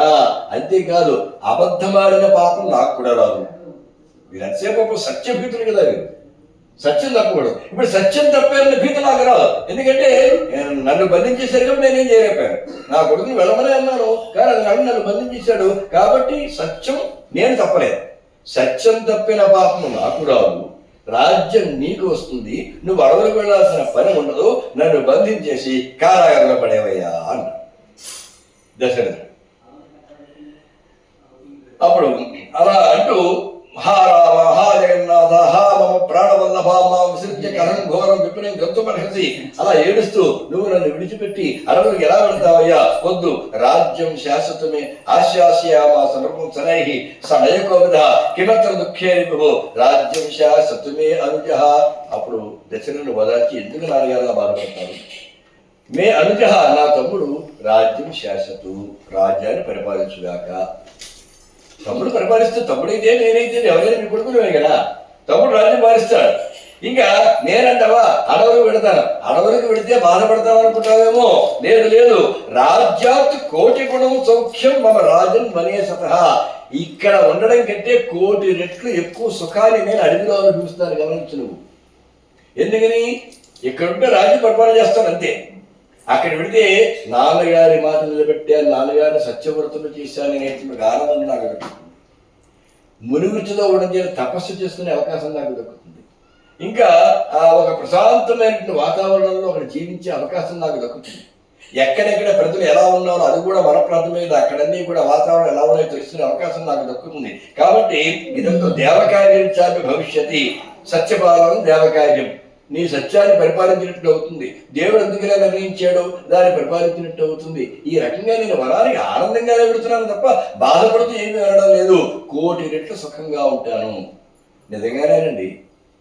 అంతేకాదు అబద్ధమాడిన పాపం నాకు కూడా రాదు. మీరు అంతసేపు సత్యభీతులు కదా, మీరు సత్యం తప్పకూడదు. ఇప్పుడు సత్యం తప్పారన్న భీత నాకు రాదు, ఎందుకంటే నన్ను బంధించేశారు కాబట్టి నేనేం చేయలేకపోయాను. నా కొడుకుని వెళ్ళమనే అన్నాను, కానీ అది నన్ను బంధించేశాడు కాబట్టి సత్యం నేను తప్పలేదు. సత్యం తప్పిన పాపం నాకు రాదు, రాజ్యం నీకు వస్తుంది, నువ్వు అడవులకు వెళ్ళాల్సిన పని ఉండదు, నన్ను బంధించేసి కారాగారంలో పడేవయ్యా అన్న దశరథుడు. అప్పుడు అలా అంటూ హా రామ హా జగన్నాథ హా మమ ప్రాణవల్లభ మా విసృజ్య కరం ఘోరం విపరీం గంతుమర్హసి, అలా ఏడుస్తూ నువ్వు నన్ను విడిచిపెట్టి అడవులకు ఎలా వెళ్తావయ్యా, వద్దు, రాజ్యం శాశ్వతమే, ఆశ్వాసయామా సమర్పం శనైః సనయకోవిధ కిమత్ర దుఃఖే విభో రాజ్యం శాశ్వతమే అనుజ. అప్పుడు దశరథుడు వదాచి, ఎందుకు నాన్నగారులా బాధపడతారు, మే అనుజ, నా తమ్ముడు రాజ్యం శాశ్వతు, రాజ్యాన్ని పరిపాలించుగాక. తమ్ముడు పరిపాలిస్తే, తమ్ముడైతే నేనైతే ఎవరైనా మీ కొడుకునే కదా, తమ్ముడు రాజ్యం పాలిస్తాడు. ఇంకా నేనంటావా అడవులకు పెడతాను, అడవులకు పెడితే బాధపడతావు అనుకుంటావేమో, లేదు లేదు, రాజ్యాత్ కోటి గుణం సౌఖ్యం మమ రాజన్ మనేసత, ఇక్కడ ఉండడం కంటే 1,000,000 రెట్లు ఎక్కువ సుఖాన్ని నేను అడవిలో అనుభవిస్తాను. గమనించు నువ్వు, ఎందుకని ఇక్కడుంటే రాజ్యం పరిపాలన చేస్తాను అంతే. అక్కడ పెడితే నాన్నగారి మాట నిలబెట్టాను, నాన్నగారిని సత్యవ్రతులు చేశాను అనేటువంటి ఆనందం నాకు దొరుకుతుంది. మునివృత్తిలో ఉండడం తపస్సు చేసుకునే అవకాశం నాకు దొరుకుతుంది. ఇంకా ఒక ప్రశాంతమైనటువంటి వాతావరణంలో అక్కడ జీవించే అవకాశం నాకు దక్కుతుంది. ఎక్కడెక్కడ ప్రజలు ఎలా ఉన్నారో అది కూడా మన ప్రాంతం మీద అక్కడన్నీ కూడా వాతావరణం ఎలా ఉన్నాయో తెలుసుకునే అవకాశం నాకు దక్కుతుంది. కాబట్టి ఇదంతా దేవకార్యం చాపి భవిష్యతి, సత్యపాలనం దేవకార్యం, నీ సత్యాన్ని పరిపాలించినట్టు అవుతుంది. దేవుడు ఎందుకులా నిర్ణయించాడు, దాన్ని పరిపాలించినట్టు అవుతుంది. ఈ రకంగా నేను వరానికి ఆనందంగానే పెడుతున్నాను తప్ప బాధపడుతూ ఏమీ వెళ్ళడం లేదు, 1,000,000 రెట్లు సుఖంగా ఉంటాను. నిజంగానేనండి,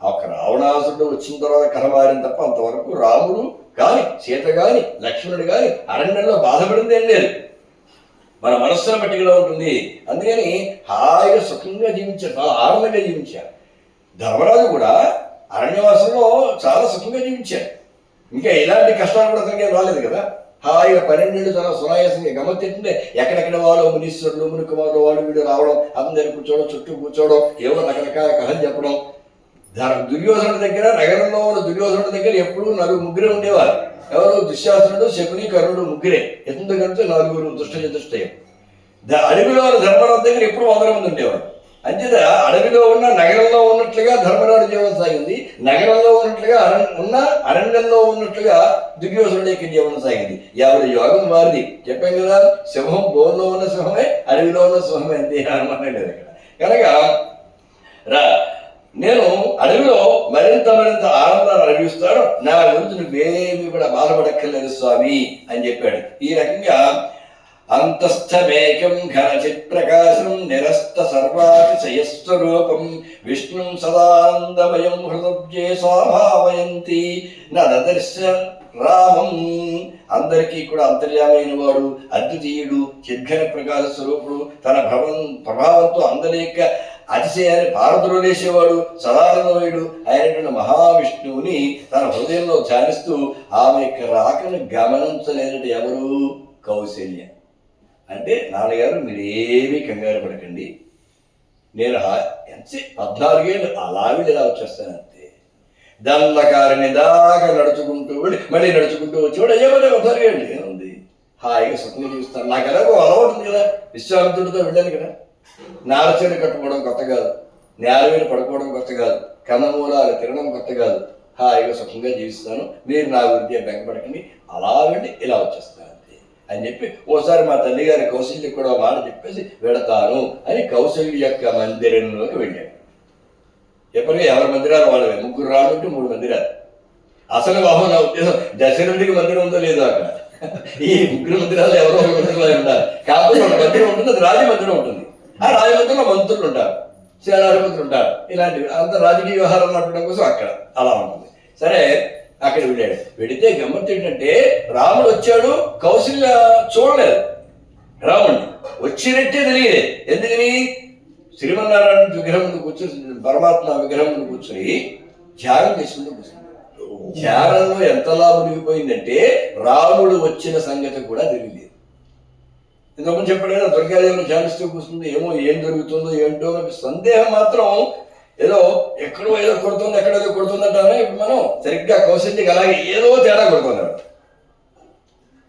ఒక రావణాసురుడు వచ్చిన తర్వాత కలవారిని తప్ప అంతవరకు రాముడు కానీ సీత కానీ లక్ష్మణుడు కానీ అరణ్యంలో బాధపడింది ఏం లేదు. మన మనస్సును బట్టి కూడా ఉంటుంది. అందుకని హాయిగా సుఖంగా జీవించారు, చాలా ఆనందంగా జీవించారు. ధర్మరాజు కూడా అరణ్యవాసంలో చాలా సుఖంగా జీవించారు. ఇంకా ఇలాంటి కష్టాలు కూడా అతనికి రాలేదు కదా. హాయిగా 12 ఏళ్ళు చాలా సునాయాసంగా గమ్మత్తింటుంటే ఎక్కడెక్కడ వాళ్ళు మునీశ్వరులు మునికుమారులు వాడు వీడు రావడం, అందరి కూర్చోవడం, చుట్టూ కూర్చోవడం, ఏవో రకరకాల కథలు చెప్పడం. దుర్యోధనుడి దగ్గర, నగరంలో ఉన్న దుర్యోధనుడి దగ్గర ఎప్పుడు 4-3 ఉండేవారు. ఎవరు? దుశ్శాసనుడు, శకుని, కర్ణుడు, ముగ్గురే. ఎందుకంటే 4 దుష్టయం. అడవిలో ధర్మరాజు దగ్గర ఎప్పుడు 100 మంది ఉండేవారు. అంచేత అడవిలో ఉన్న నగరంలో ఉన్నట్లుగా ధర్మరాజు జీవనం సాగింది, నగరంలో ఉన్నట్లుగా అరణ్యంలో ఉన్నట్లుగా దుర్యోధనుడి యొక్క జీవనం సాగింది. ఎవరి యోగం వారిది. చెప్పాం కదా, సింహం బోన్లో ఉన్న సింహమే, అడవిలో ఉన్న సింహమే, అంతే అనుమానం లేదు ఇక్కడ. కనుక నేను అడవిలో మరింత ఆనందాన్ని అనుభవిస్తాను, నా గురించి నువ్వేమీ కూడా బాధపడక్కర్లేదు స్వామి అని చెప్పాడు. ఈ రకంగా అంతస్థమేకం ఘనచిత్ ప్రకాశం నిరస్త సర్వాతిశయస్వరూపం విష్ణుం సదానందమయం హృదబ్జే స్వాభావయంతి నదర్శ రామం. అందరికీ కూడా అంతర్యామైన వాడు, అద్వితీయుడు, చిద్ఘన ప్రకాశ స్వరూపుడు, తన ప్రభావంతో అందరి యొక్క అతిశయాన్ని పారద్రోలేసేవాడు, సదానందమయుడు అయినటువంటి మహావిష్ణువుని తన హృదయంలో ధ్యానిస్తూ ఆమె యొక్క రాకను గమనించలేనట్టు ఎవరు? కౌశల్య. అంటే నాన్నగారు మీరేమీ కంగారు పడకండి, నేను ఎంత 14 ఏళ్ళు అలాగే ఇలా వచ్చేస్తాను అంతే. దండకారిని దాకా నడుచుకుంటూ వెళ్ళి మళ్ళీ నడుచుకుంటూ వచ్చేవాడు అయ్యేవాడే 14 ఏళ్ళు. ఏముంది, హాయిగా సుఖంగా చూస్తాను. నాకు ఎలాగో అలవాటు ఉంది కదా, విశ్వామిత్రుడితో వెళ్ళాను కదా. నారచీర కట్టుకోవడం కొత్త కాదు, నేల మీద పడుకోవడం కొత్త కాదు, కన్నమూలాలు తినడం కొత్త కాదు. హాయిగా సుఖంగా జీవిస్తాను, మీరు నా గురించి బెంగపడకండి, అలా వెళ్ళి ఇలా వచ్చేస్తాను అంతే అని చెప్పి ఓసారి మా తల్లిగారి కౌశల్యకి కూడా మాట చెప్పేసి వెళతాను అని కౌశల్య యొక్క మందిరంలోకి వెళ్ళాడు. ఎప్పటికీ ఎవరి మందిరాలు వాళ్ళవే, 3 రాళ్ళు ఉంటే 3 మందిరాలు. అసలు బాబు నా ఉద్దేశం దశరథుడికి మందిరం ఉందో లేదో అక్కడ, ఈ 3 మందిరాలు ఎవరో ఒక మందిరంలో ఉండాలి. కాకపోతే ఒక మందిరం ఉంటుంది, అది రాజమందిరం ఉంటుంది. ఆ రాజమందిరంలో మంత్రులు ఉంటారు, సేనాధిపతులు ఉంటారు, ఇలాంటివి అంత రాజకీయ వ్యవహారం నడపడం కోసం అక్కడ అలా ఉంటుంది. సరే అక్కడ వెళ్ళాడు. వెళితే గమ్మత్తు ఏంటంటే రాముడు వచ్చాడు, కౌశల్య చూడలేదు. రాముడిని వచ్చినట్టే తెలియదు. ఎందుకని శ్రీమన్నారాయణ విగ్రహం ముందు కూర్చొని, పరమాత్మ విగ్రహం ముందు కూర్చొని ధ్యానం చేసుకుంటూ కూర్చుంది. ధ్యానంలో ఎంతలా మునిగిపోయిందంటే రాముడు వచ్చిన సంగతి కూడా తెలియలేదు. ఇంతకుముందు చెప్పాడు దుర్గాదేవిని ధ్యానిస్తూ కూర్చుంది. ఏమో ఏం జరుగుతుందో ఏంటో సందేహం మాత్రం ఏదో ఎక్కడో ఏదో కొడుతుంది, ఎక్కడేదో కొడుతుందంటారా. ఇప్పుడు మనం సరిగ్గా కౌశల్యకి అలాగే ఏదో తేడా కొడుతున్నాడు.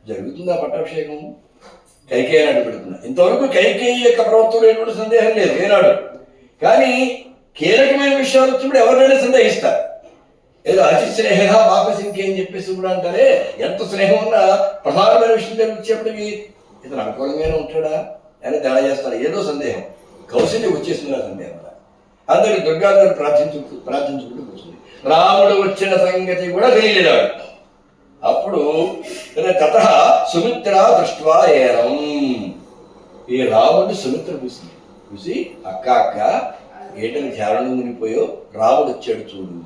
జరుగుతుందా పట్టాభిషేకం? కైకేయి నాడు పెడుతున్నా. ఇంతవరకు కైకేయి యొక్క ప్రవర్తనలో ఎటువంటి సందేహం లేదు ఏనాడు. కానీ కీలకమైన విషయాలు వచ్చినప్పుడు ఎవరినైనా సందేహిస్తారు. ఏదో అతి స్నేహ బాపసింకి అని చెప్పేసి కూడా అంటారే. ఎంత స్నేహం ఉన్నా ప్రధానమైన విషయం తెలిపించేప్పటికి ఇతను అనుకూలంగానే ఉంటాడా అని తేడా చేస్తాడు. ఏదో సందేహం. కౌశల్యం వచ్చేసింది ఆ సందేహం. అందరికి దుర్గాదేవిని ప్రార్థించుకుంటూ కూర్చుంది. రాముడు వచ్చిన సంగతి కూడా తెలియలేదు. అప్పుడు తత సుమిత్ర దృష్ట్వా ఏరం, ఈ రాముడిని సుమిత్ర చూసింది. చూసి అక్క అక్క ఏటని ధ్యానంలో మునిగిపోయో రాముడు వచ్చాడు చూడు.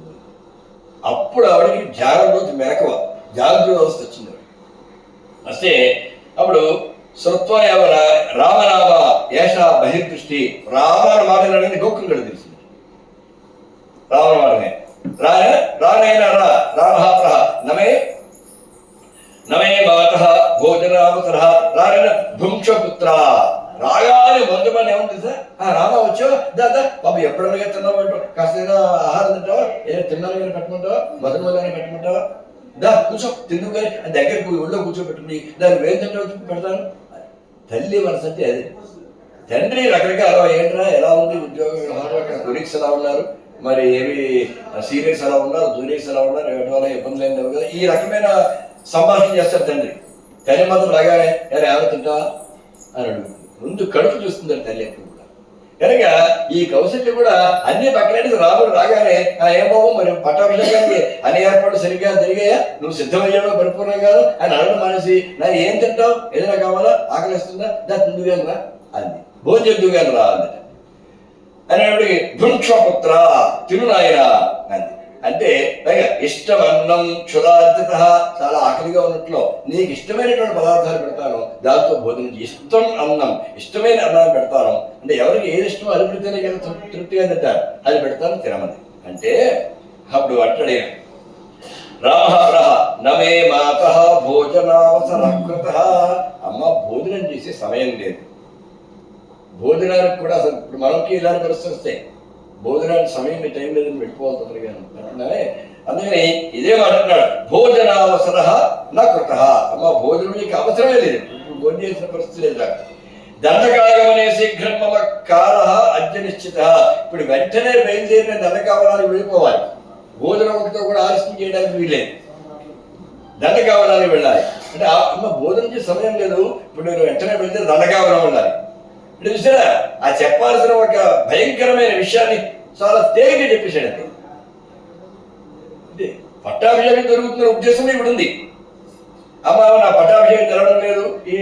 అప్పుడు ఆవిడకి ధ్యానంలోకి మెరకవ జాగ్రత్త వ్యవస్థ వచ్చింది. వస్తే అప్పుడు శృత్వ రామరామ ఏష బహిర్దృష్టి, రామాను మాట్లాడని గోకులు కూడా తెలిసింది. రామమాటనే రానైనా రామహాప్రహ నమే నమే మాత భోజనామతర రానైన భుంక్షపుత్ర. రాగానే మొదటి పని ఏముంటుంది సార్? రామ వచ్చావు దాదా బాబు ఎప్పుడైనా తిన్నావు అంటావు, కాస్త ఆహారం తింటావా, ఏదో తిన్నాను కానీ పెట్టమంటావా, మొదటి మొదలైనా పెట్టమంటావా, దా కూర్చో తిందుకు కానీ అని దగ్గరికి ఒళ్ళో కూర్చోబెట్టింది. దాన్ని వేలు తింటావు పెడతాను. తల్లి మనసు అంటే అది. తండ్రి రకరకాల ఏంట్రా ఎలా ఉంది ఉద్యోగం వ్యవహారం, అక్కడ కొలీగ్స్ ఎలా ఉన్నారు, మరి ఏమి సీనియర్స్ ఎలా ఉన్నారు, జూనియర్స్ ఎలా ఉన్నారు, ఎవరి ఇబ్బందులు ఏం లేవు కదా, ఈ రకమైన సంభాషణ చేస్తారు తండ్రి. తల్లి మాత్రం రాగానే ఎవరు తింటావా అని అడుగు. ముందు కడుపు చూస్తుందని తల్లి ఎప్పుడు కూడా. కనుక ఈ కౌశల్య కూడా అన్ని పక్కన రాముడు రాగానే ఏమో మరి పట్టాభిషేకానికి అన్ని ఏర్పాట్లు సరిగ్గా జరిగాయా, నువ్వు సిద్ధమయ్యాడో పరిపూర్ణం కాదు అని అడగడం మానేసి నా ఏం తింటావు, ఏదైనా కావాలా, ఆకలిస్తుందా, దా తిందుగాను రా అంది. భోజనం చేద్దుగాను రా అందట అనేప్పటికి భృంక్షపుత్ర తిను నాయన అంది. అంటే పైగా ఇష్టమన్నం క్షురార్జిత, చాలా ఆకలిగా ఉన్నట్లు నీకు ఇష్టమైనటువంటి పదార్థాలు పెడతాను, దాంతో భోజనం ఇష్టం అన్నం, ఇష్టమైన అన్నాన్ని పెడతాను. అంటే ఎవరికి ఏది ఇష్టమో అది పెడితేనే కదా తృప్తిగా తింటారు, అది పెడతాను తినమని. అంటే అప్పుడు అంటాడే రామహ నమే మాత భోజనావసరకృత. అమ్మ భోజనం చేసే సమయం లేదు. భోజనానికి కూడా అసలు ఇప్పుడు మనకి ఇలాంటి పరిస్థితి వస్తాయి. భోజనానికి సమయం టైం లేదని వెళ్ళిపోవాలి తొందరగా. అందుకని ఇదే మాట అంటున్నాడు, భోజనావసర నా కృత. అమ్మ భోజనం నీకు అవసరమే లేదు, ఇప్పుడు భోజనం చేసిన పరిస్థితి లేదు. దండకాగమనే శీఘ్రం మమ కాల అద్య నిశ్చిత. ఇప్పుడు వెంటనే బయలుదేరిన దండకావనానికి వెళ్ళిపోవాలి. భోజనం ఒకటితో కూడా ఆలస్యం చేయడానికి వీలేదు, దండకావనానికి వెళ్ళాలి. అంటే అమ్మ భోజనం చేసే సమయం లేదు, ఇప్పుడు నేను వెంటనే బయలుదేరి దండకావనం వెళ్ళాలి. అంటే చూసారా ఆ చెప్పాల్సిన ఒక భయంకరమైన విషయాన్ని చాలా తేలిక చెప్పేశాడు. అంటే పట్టాభిషేకం జరుగుతున్న ఉద్దేశం ఇప్పుడు ఉంది. అమ్మ నా పట్టాభిషేకం జరగడం లేదు, ఈ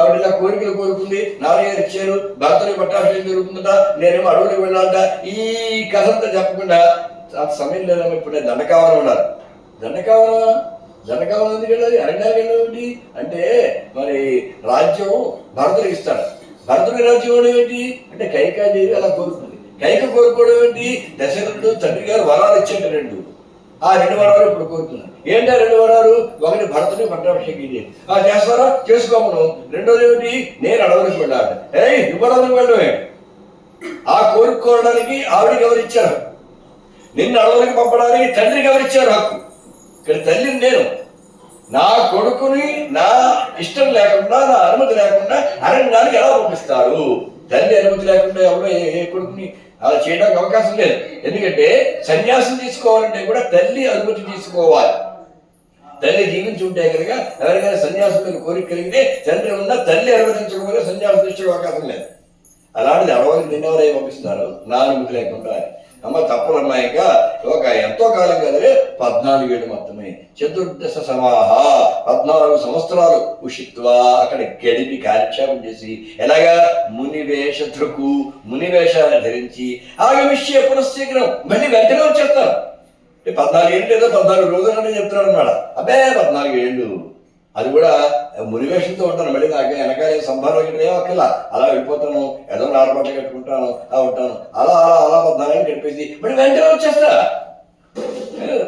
ఆవిడ కోరికలు కోరుకుంది, నాన్నగారు ఇచ్చారు, భర్తని పట్టాభిషేకం జరుగుతుందట, నేనేమో అడవులకు వెళ్ళాలంట, ఈ కథంతా చెప్పకుండా సమయం లేదమ్మా ఇప్పుడు నేను దండకావనం ఉండాలి. దండకావనం ఎందుకు వెళ్ళాలి, అరణ్యానికి వెళ్ళాలి అంటే మరి రాజ్యం భరతుడికి ఇస్తాడు. భరతుడి రాజ్యం ఏంటి అంటే కైకాదేవి అలా కోరుకుంది. కైక కోరుకోవడం ఏంటి, దశరథుడు తండ్రి గారు వరాలు ఇచ్చేట రెండు, ఆ 2 వరాలు ఇప్పుడు కోరుకున్నాను. ఏంటా 2 వరాలు? ఒకటి భరతుడి పట్టాభిషేకం ఇది చేస్తారా చేసుకోమను. రెండోది ఏమిటి, నేను అడవులకు వెళ్ళాలి. నువ్వు అడవులకు వెళ్ళడమే. ఆ కోరుకోవడానికి ఆవిడికి ఎవరిచ్చారు, నిన్ను అడవులకు పంపడానికి తండ్రికి ఎవరిచ్చారు హక్కు. ఇక్కడ తల్లిని నేను, నా కొడుకుని నా ఇష్టం లేకుండా నా అనుమతి లేకుండా అరణ్యానికి ఎలా పంపిస్తారు? తల్లి అనుమతి లేకుండా ఎవరో ఏ కొడుకుని అలా చేయడానికి అవకాశం లేదు. ఎందుకంటే సన్యాసం తీసుకోవాలంటే కూడా తల్లి అనుమతి తీసుకోవాలి. తల్లి జీవించి ఉంటే కనుక ఎవరికైనా సన్యాసం మీద కోరిక కలిగితే తండ్రి ఉన్న తల్లి అనుమతించడం సన్యాసం తీసుకోవడం అవకాశం లేదు. అలాంటిది అడవులకు నిన్నెవరై పంపిస్తున్నారు నా అనుమతి లేకుండా. అమ్మ తప్పులన్నాయిక ఒక ఎంతో కాలం కదలే 14 ఏళ్ళు మాత్రమే. చతుర్దశ సమాహ 14 సంవత్సరాలు ఉషిత్వా అక్కడ గడిపి కార్యక్షేమం చేసి ఎలాగా మునివేషకు మునివేషాన్ని ధరించి ఆగమిష్య పునశ్చీకరం మళ్ళీ వెంటనే వచ్చేస్తాను. 14 ఏళ్ళు ఏదో 14 రోజులని చెప్తున్నాడు అన్నమాట. అబ్బే 14 ఏళ్ళు, అది కూడా మురివేషంతో ఉంటాను. మళ్ళీ నాకు వెనకాల సంభారం ఏమో అక్కల అలా వెళ్ళిపోతాను, ఏదో నారబట్ట కట్టుకుంటాను, అలా ఉంటాను, అలా అలా అలా పద్నాలుగు గడిపేసి మళ్ళీ వెంటనే వచ్చేస్తా.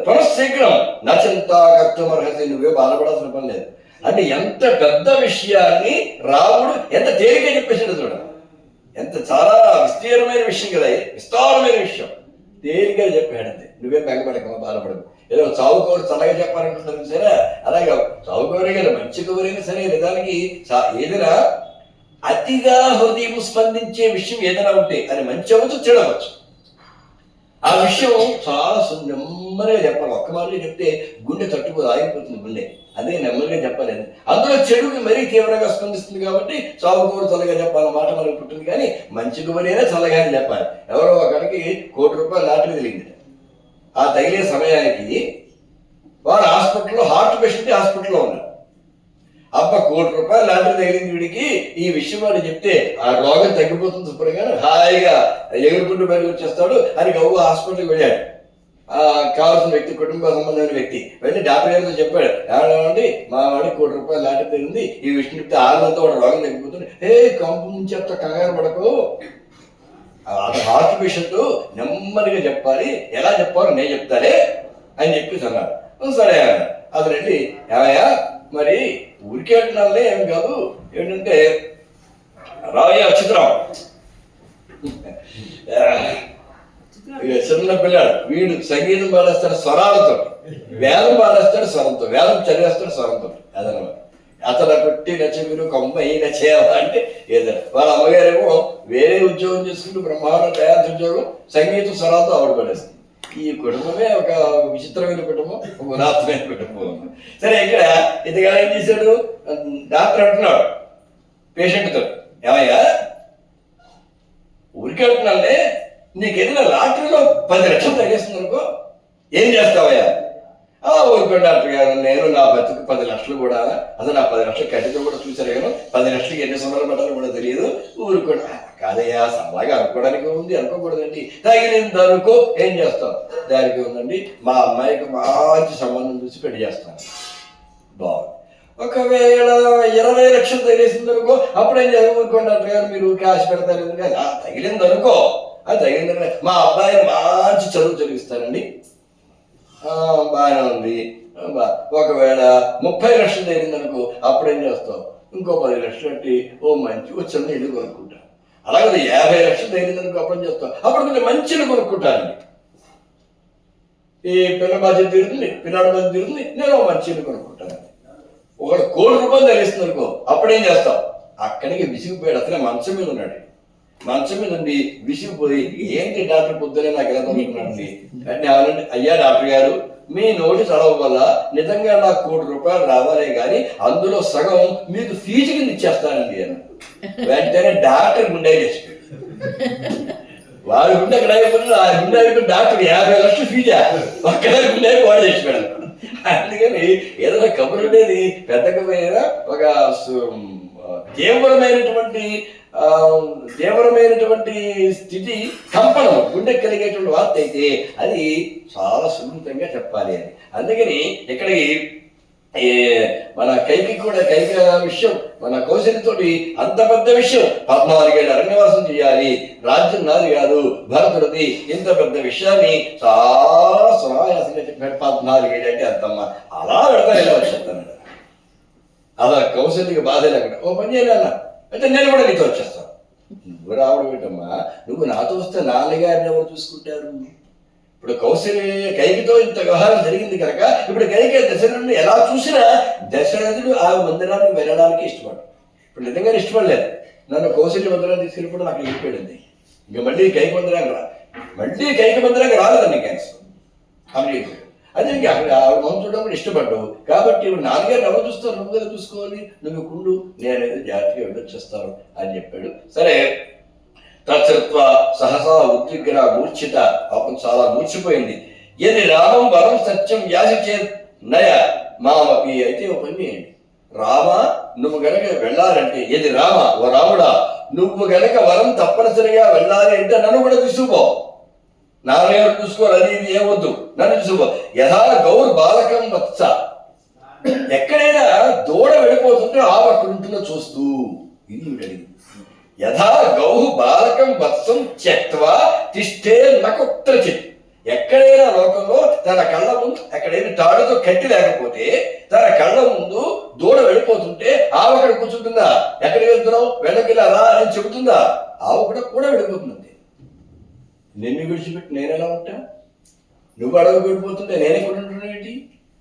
పునఃశీఘ్రం నచింత కర్తమర్హసి, నువ్వే బాధపడాల్సిన పని లేదు అంటే ఎంత పెద్ద విషయాన్ని రాముడు ఎంత తేలిక చెప్పేసాడు చూడ. ఎంత చాలా విస్తీర్ణమైన విషయం కదా, విస్తారమైన విషయం తేలిక చెప్పాడంతే. నువ్వేం బెంగపడకమా, బాధపడదు. ఏదో చావుకోరు చల్లగా చెప్పాలనుకుంటుంది సరే, అలాగే చావుకోరే కదా, మంచి కబురైనా సరే నిజానికి ఏదైనా అతిగా హృదయం స్పందించే విషయం ఏదైనా ఉంటే అది మంచి అవ్వచ్చు, చెడవచ్చు. ఆ విషయం చాలా నెమ్మదిగా చెప్పాలి. ఒక్క మాటలో చెప్తే గుండె తట్టుకోదు, ఆగిపోతుంది గుండె. అదే నెమ్మదిగా చెప్పలేదు. అందులో చెడుకి మరీ తీవ్రంగా స్పందిస్తుంది కాబట్టి చావుకోరు చల్లగా చెప్పాలన్న మాట మనకు పుట్టింది. కానీ మంచి గుబరైనా చల్లగానే చెప్పాలి. ఎవరో ఒకరికి ₹1,00,00,000 లాటరీ తెలిగింది. ఆ తగిలే సమయానికి వాడు హాస్పిటల్లో, హార్ట్ పేషెంట్ హాస్పిటల్లో ఉన్నారు. అబ్బా ₹1,00,00,000 లాటరీ తగిలింది వీడికి, ఈ విషయం వాడు చెప్తే ఆ రోగం తగ్గిపోతుంది శుభ్రంగా, హాయిగా ఎగురుకుంటూ బయటకు వచ్చేస్తాడు అని గవ్వ హాస్పిటల్కి వెళ్ళాడు. కావాల్సిన వ్యక్తి, కుటుంబ సంబంధమైన వ్యక్తి వెళ్ళి డాక్టర్ గారితో చెప్పాడు, ఏమండి మా వాడికి ₹1,00,00,000 లాటరీ తగిలింది, ఈ విషయం చెప్తే ఆరునంతా వాడు రోగం తగ్గిపోతుంది. కంపు నుంచి అంత కంగారు పడకు, హార్ట్ పేషెంట్ నెమ్మదిగా చెప్పాలి, ఎలా చెప్పాలో నేను చెప్తానే అని చెప్పేసి అన్నాడు. సరే అతను వెళ్ళి, ఏమయ్యా మరి ఊరికే అంటున్నాలే ఏం కాదు, ఏంటంటే రావయ్య చిత్రం చిన్న పిల్లాడు వీడు సంగీతం పాడేస్తాడు స్వరాలతో, వేదం పాడేస్తాడు స్వరంతో, వేదం చదివేస్తాడు స్వరంతో. అదనమాట అతను కొట్టి నచ్చగురు కొమ్మాయి నచ్చేవా అంటే ఏదైనా. వాళ్ళ అమ్మగారేమో వేరే ఉద్యోగం చేసుకుంటూ బ్రహ్మాండం తయారు ఉద్యోగం, సంగీతం స్వరాలతో ఆవిడ పడేస్తుంది. ఈ కుటుంబమే ఒక విచిత్రమైన కుటుంబం, ఒక ఉదాత్తమైన కుటుంబం. సరే ఇక్కడ ఇదిగా ఏం చేశాడు, డాక్టర్ అంటున్నాడు పేషెంట్తో, ఏమయ్యా ఊరికే అంటున్నాలే, నీకు ఏదైనా లాటరీలో 10 లక్షలు తగ్గేస్తుంది అనుకో, ఏం చేస్తావయ్యా? ఊరుకోండి డాక్టర్ గారు, నేను నా బతుకు 10 లక్షలు కూడా, అసలు నా 10 లక్షలు కట్టితో కూడా చూసారు కానీ 10 లక్షలకి ఎన్ని సంవత్సరాలు పట్టాలో కూడా తెలియదు. ఊరుకోండి. కాదయ్యా అలాగే అనుకోవడానికి ఉంది, అనుకోకూడదండి. తగినంత అనుకో, ఏం చేస్తావు? దానికి ఉందండి, మా అమ్మాయికి మంచి సంబంధం చూసి పెళ్లి చేస్తాను. బాగుంది. ఒకవేళ 20 లక్షలు తగిలేసింది అనుకో, అప్పుడేం చేస్తాం? ఊరుకోండి డాక్టర్ గారు, మీరు క్యాష్ పెడతారు ఎందుకంటే తగిలింది అనుకో, అది తగిలింది, మా అబ్బాయిని మంచి చదువు చదివిస్తానండి. బాగానే ఉంది. ఒకవేళ 30 లక్షలు తగిలింది అనుకో, అప్పుడేం చేస్తావు? ఇంకో 10 లక్షలు కట్టి ఓ చిన్న ఇల్లు కొనుక్కుంటా. అలాగే 50 లక్షలు తగిలింది అనుకో, అప్పుడేం చేస్తావు? అప్పుడు కొంచెం మంచి ఇల్లు కొనుక్కుంటానండి. ఈ పిల్ల బాధ్యత తీరుతుంది, పిల్లాడి బాధ్యత తీరుతుంది, నేను మంచి ఇల్లు కొనుక్కుంటాను. ఒకడు ₹1,00,00,000 తగిలిస్తుంది అనుకో, అప్పుడేం చేస్తావు? అక్కడికి విసిగిపోయాడు. అతనే మంచం మీద ఉన్నాడు. మంచం మీద ఉండి విసిగిపోయి, ఏంటి డాక్టర్ పొద్దునే నాకు ఎలా తగ్గుతున్నాడండి అంటే, అవునండి అయ్యా డాక్టర్ గారు, మీ నోటి చదవ వల్ల నిజంగా నాకు ₹1,00,00,000 రావాలే కానీ అందులో సగం మీకు ఫీజు కింద ఇచ్చేస్తానండి అని. వెంటనే డాక్టర్ గుండె చేసిపోయాడు. వాడి గుండె అక్కడ అయిపోయినా, ఆ గుండె అయిపోయి డాక్టర్ 50 లక్షలు ఫీజా ఒక్కడ గుండె వాడు చేసిపోయాడు. అందుకని ఏదైనా కబురు ఉండేది పెద్ద కబురైనా ఒక తీవ్రమైనటువంటి స్థితి, కంపనం, గుండె కలిగేటువంటి వార్త అయితే అది చాలా సున్నితంగా చెప్పాలి అని. అందుకని ఇక్కడికి మన కైకి కూడా విషయం, మన కౌశల్యతోటి అంత పెద్ద విషయం, 14 ఏళ్ళు అరణ్యవాసం చేయాలి, రాజ్యం నాది కాదు భరతుడిది, ఇంత పెద్ద విషయాన్ని చాలా సునాయాసంగా చెప్పాడు. 14 ఏళ్ళు అంటే అంతమ్మా అలా పెడతాను, ఎలా వచ్చేస్తాను అలా కౌశల్యకి బాధ లేకుండా, ఓ పని చేయాలన్నా అంటే నేను కూడా నీతో వచ్చేస్తాను. నువ్వు రావడం ఏంటమ్మా, నువ్వు నాతో వస్తే నాన్నగారిని ఎవరు చూసుకుంటారు? ఇప్పుడు కౌశల్య కైకితో ఇంత వ్యవహారం జరిగింది కనుక ఇప్పుడు కైకి దశరథుడిని ఎలా చూసినా దశరథుడు ఆ మందిరానికి వెళ్ళడానికి ఇష్టపడు. ఇప్పుడు నిజంగా ఇష్టపడలేదు. నన్ను కౌశల్య మందిరాన్ని తీసుకెళ్ళిపోవడం నాకు వెళ్ళిపోయింది. ఇంకా మళ్ళీ కైకి మందిరానికి రాలేదండి క్యాన్సర్ కంప్లీట్. అదే ఇంకా అక్కడ ఆవిడ మొహం చూడడం కూడా ఇష్టపడ్డావు కాబట్టి ఇప్పుడు నాన్నగారిని ఎవరు చూస్తారు? నువ్వు కదా చూసుకోవాలి, నువ్వు కుండు, నేనైతే జాగ్రత్తగా వెళ్ళొచ్చేస్తాను అని చెప్పాడు. సరే తత్సత్వ సహసా ఉద్విగ్ర మూర్ఛిత, పాపం చాలా మూర్చిపోయింది. ఏది రామం వరం సత్యం వ్యాసి నయ మామపి. అయితే ఒక పని చేయండి, రామ నువ్వు గనక వెళ్ళాలంటే, ఏది రామ ఓ రాముడా, నువ్వు గనక వరం తప్పనిసరిగా వెళ్ళాలి అంటే నన్ను కూడా తీసుకుపో. నాన్నగారు చూసుకోవాలి, అది ఇది ఏమొద్దు, నన్ను చూసుకో. యథా గౌర్ బాలకం వత్స, ఎక్కడైనా దూడ వెళ్ళిపోతుంటే ఆవు అక్కడ ఉంటుందో చూస్తూ, ఇది అడిగింది. యథా గౌహు బాలకం వత్సం త్యక్త్వా తిష్ఠే నకుత్రచిత్. ఎక్కడైనా లోకంలో తన కళ్ళ ముందు ఎక్కడైనా తాడుతో కట్టి లేకపోతే తన కళ్ళ ముందు దూడ వెళ్ళిపోతుంటే ఆవు అక్కడ కూర్చుంటుందా? ఎక్కడికి వెళ్తున్నావు, వెళ్ళకిలా రా అని చెబుతుందా? ఆవు కూడా వెళ్ళిపోతుంది. నిన్ను విడిచిపెట్టి నేనెలా ఉంటా? నువ్వు అడవి వెళ్ళిపోతుంటే నేనే ఏంటి?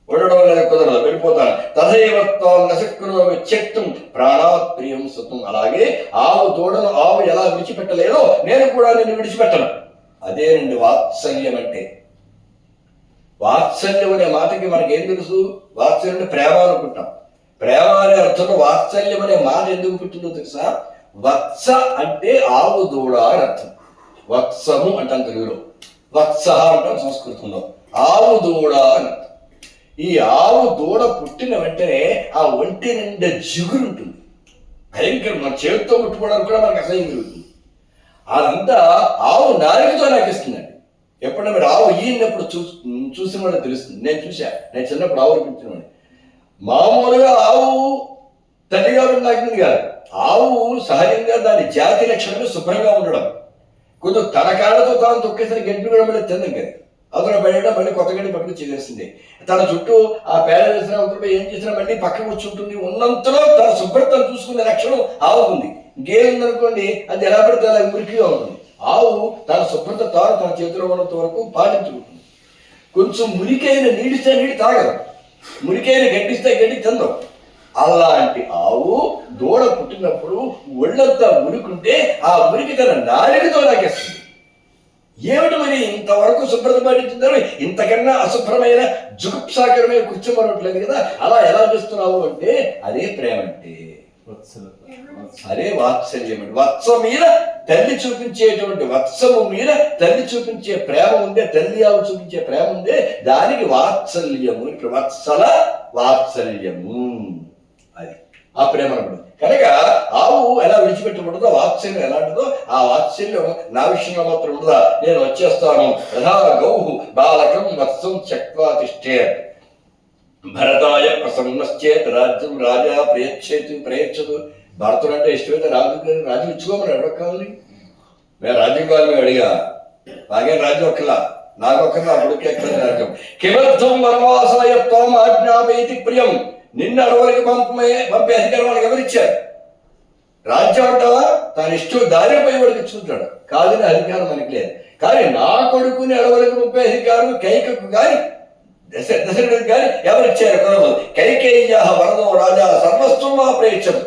ఉండడం అనేది కుదరదు, వెళ్ళిపోతాను. తథైవత్వం నశక్రులో చెక్తం ప్రాణాత్ ప్రియం సుతం. అలాగే ఆవు ఎలా విడిచిపెట్టలేదో నేను కూడా నిన్ను విడిచిపెట్టను. అదేనండి వాత్సల్యం అంటే. వాత్సల్యం అనే మాటకి మనకేం తెలుసు? వాత్సల్యం అంటే ప్రేమ అనుకుంటాం. ప్రేమ అనే అర్థంలో వాత్సల్యం అనే మాట ఎందుకు పుట్టిందో తెలుసా? వత్స అంటే ఆవు దూడ అని అర్థం. వత్సము అంటాం తెలుగులో, వత్స అంటాం సంస్కృతంలో. ఆవు దూడ అని అర్థం. ఈ ఆవు దూడ పుట్టిన వెంటనే ఆ ఒంటి నిండా జిగురు ఉంటుంది, భయంకరం. మన చేతితో ముట్టుకోవడానికి కూడా మనకు అసహ్యం జరుగుతుంది. అదంతా ఆవు నాలుగుతో నాకిస్తుందండి. ఎప్పుడైనా మీరు ఆవు ఈనప్పుడు చూసిన వాడిని తెలుస్తుంది. నేను చిన్నప్పుడు ఆవు పెంచినవాడిని. మామూలుగా ఆవు తల్లిగా నాకింది కాదు. ఆవు సహజంగా దాని జాతి లక్షణమే శుభ్రంగా ఉండడం. కొంచెం తన కాళ్ళతో తాను తొక్కేసరి గడ్డి కూడా మళ్ళీ తిందాం కదా, అవతల పడేయడం మళ్ళీ కొత్త గడ్డి పట్టుకు చేసేస్తుంది. తన చుట్టూ ఆ పేడ వేసిన అవతల ఏం చేసినా మళ్ళీ పక్కకు వచ్చి ఉంటుంది. ఉన్నంతలో తన శుభ్రతను చూసుకునే లక్షణం ఆవుకుంది. ఇంకేముందనుకోండి, అది ఎలా పడితే అలా మురికిగా ఉంటుంది. ఆవు తన శుభ్రత తాను తన చేతిలో ఉన్నంత వరకు పాటించుకుంటుంది. కొంచెం మురికైన నీడిస్తే నీళ్ళు తాగదు, మురికైన గడ్డిస్తే గడ్డి తిందాం. అలాంటి ఆవు దూడ పుట్టినప్పుడు ఒళ్ళంతా మురికుంటే ఆ మురికి తన నాలుగుతో నాకేస్తుంది. ఏమిటి మరి ఇంతవరకు శుభ్రత పాటించుతారు, ఇంతకన్నా అశుభ్రమైన జుగుప్సాకరమైన కూర్చో మరొట్లేదు కదా, అలా ఎలా చేస్తున్నావు అంటే అదే ప్రేమ అంటే, అదే వాత్సల్యం అంటే. వత్స మీద తల్లి చూపించేటువంటి, వత్సము మీద తల్లి చూపించే ప్రేమ ఉందే, తల్లి ఆవు చూపించే ప్రేమ ఉందే, దానికి వాత్సల్యము. ఇప్పుడు వత్సల వాత్సల్యము, అది ఆ ప్రేమ అనమాట. కనుక ఆవు ఎలా విడిచిపెట్టకూడదో వాత్సల్యం ఎలాంటిదో ఆ వాత్సల్యం నా విషయంలో మాత్రం ఉండదా? నేను వచ్చేస్తాను. యథా గౌహు బాలకం వత్సం త్యక్త్వా తిష్ఠేత్ భరతాయ ప్రసన్నశ్చేత్ రాజ్యం రాజా ప్రయచ్చదు. భరతుడు అంటే ఇష్టమైతే రాజు ఇచ్చుకోమని ఎవరికి కావాలి? మేము రాజ్యం కావాలి అడిగా, నాకేం రాజ్యం ఒక్కలా, నాకొక్కలా నా కొడుకు ఎక్కడ రాజ్యం. కిమర్థం వనవాసాయ త్వం ఆజ్ఞాపయతి ప్రియం. నిన్ను అడవులకి పంపే అధికారం వాళ్ళకి ఎవరిచ్చారు? రాజ్యం అంటావా? తన ఇష్టం దారిని పోయి వాడికి ఇచ్చుకుంటాడు, కాదని అధికారం మనకి లేదు. కానీ నా కొడుకుని అడవులకు పంపే అధికారం కైకకు కానీ దశరథుడికి కానీ ఎవరిచ్చారు? కుదరదు. కైకేయ్య వరదో రాజా సర్వస్వం మా ప్రయత్నం.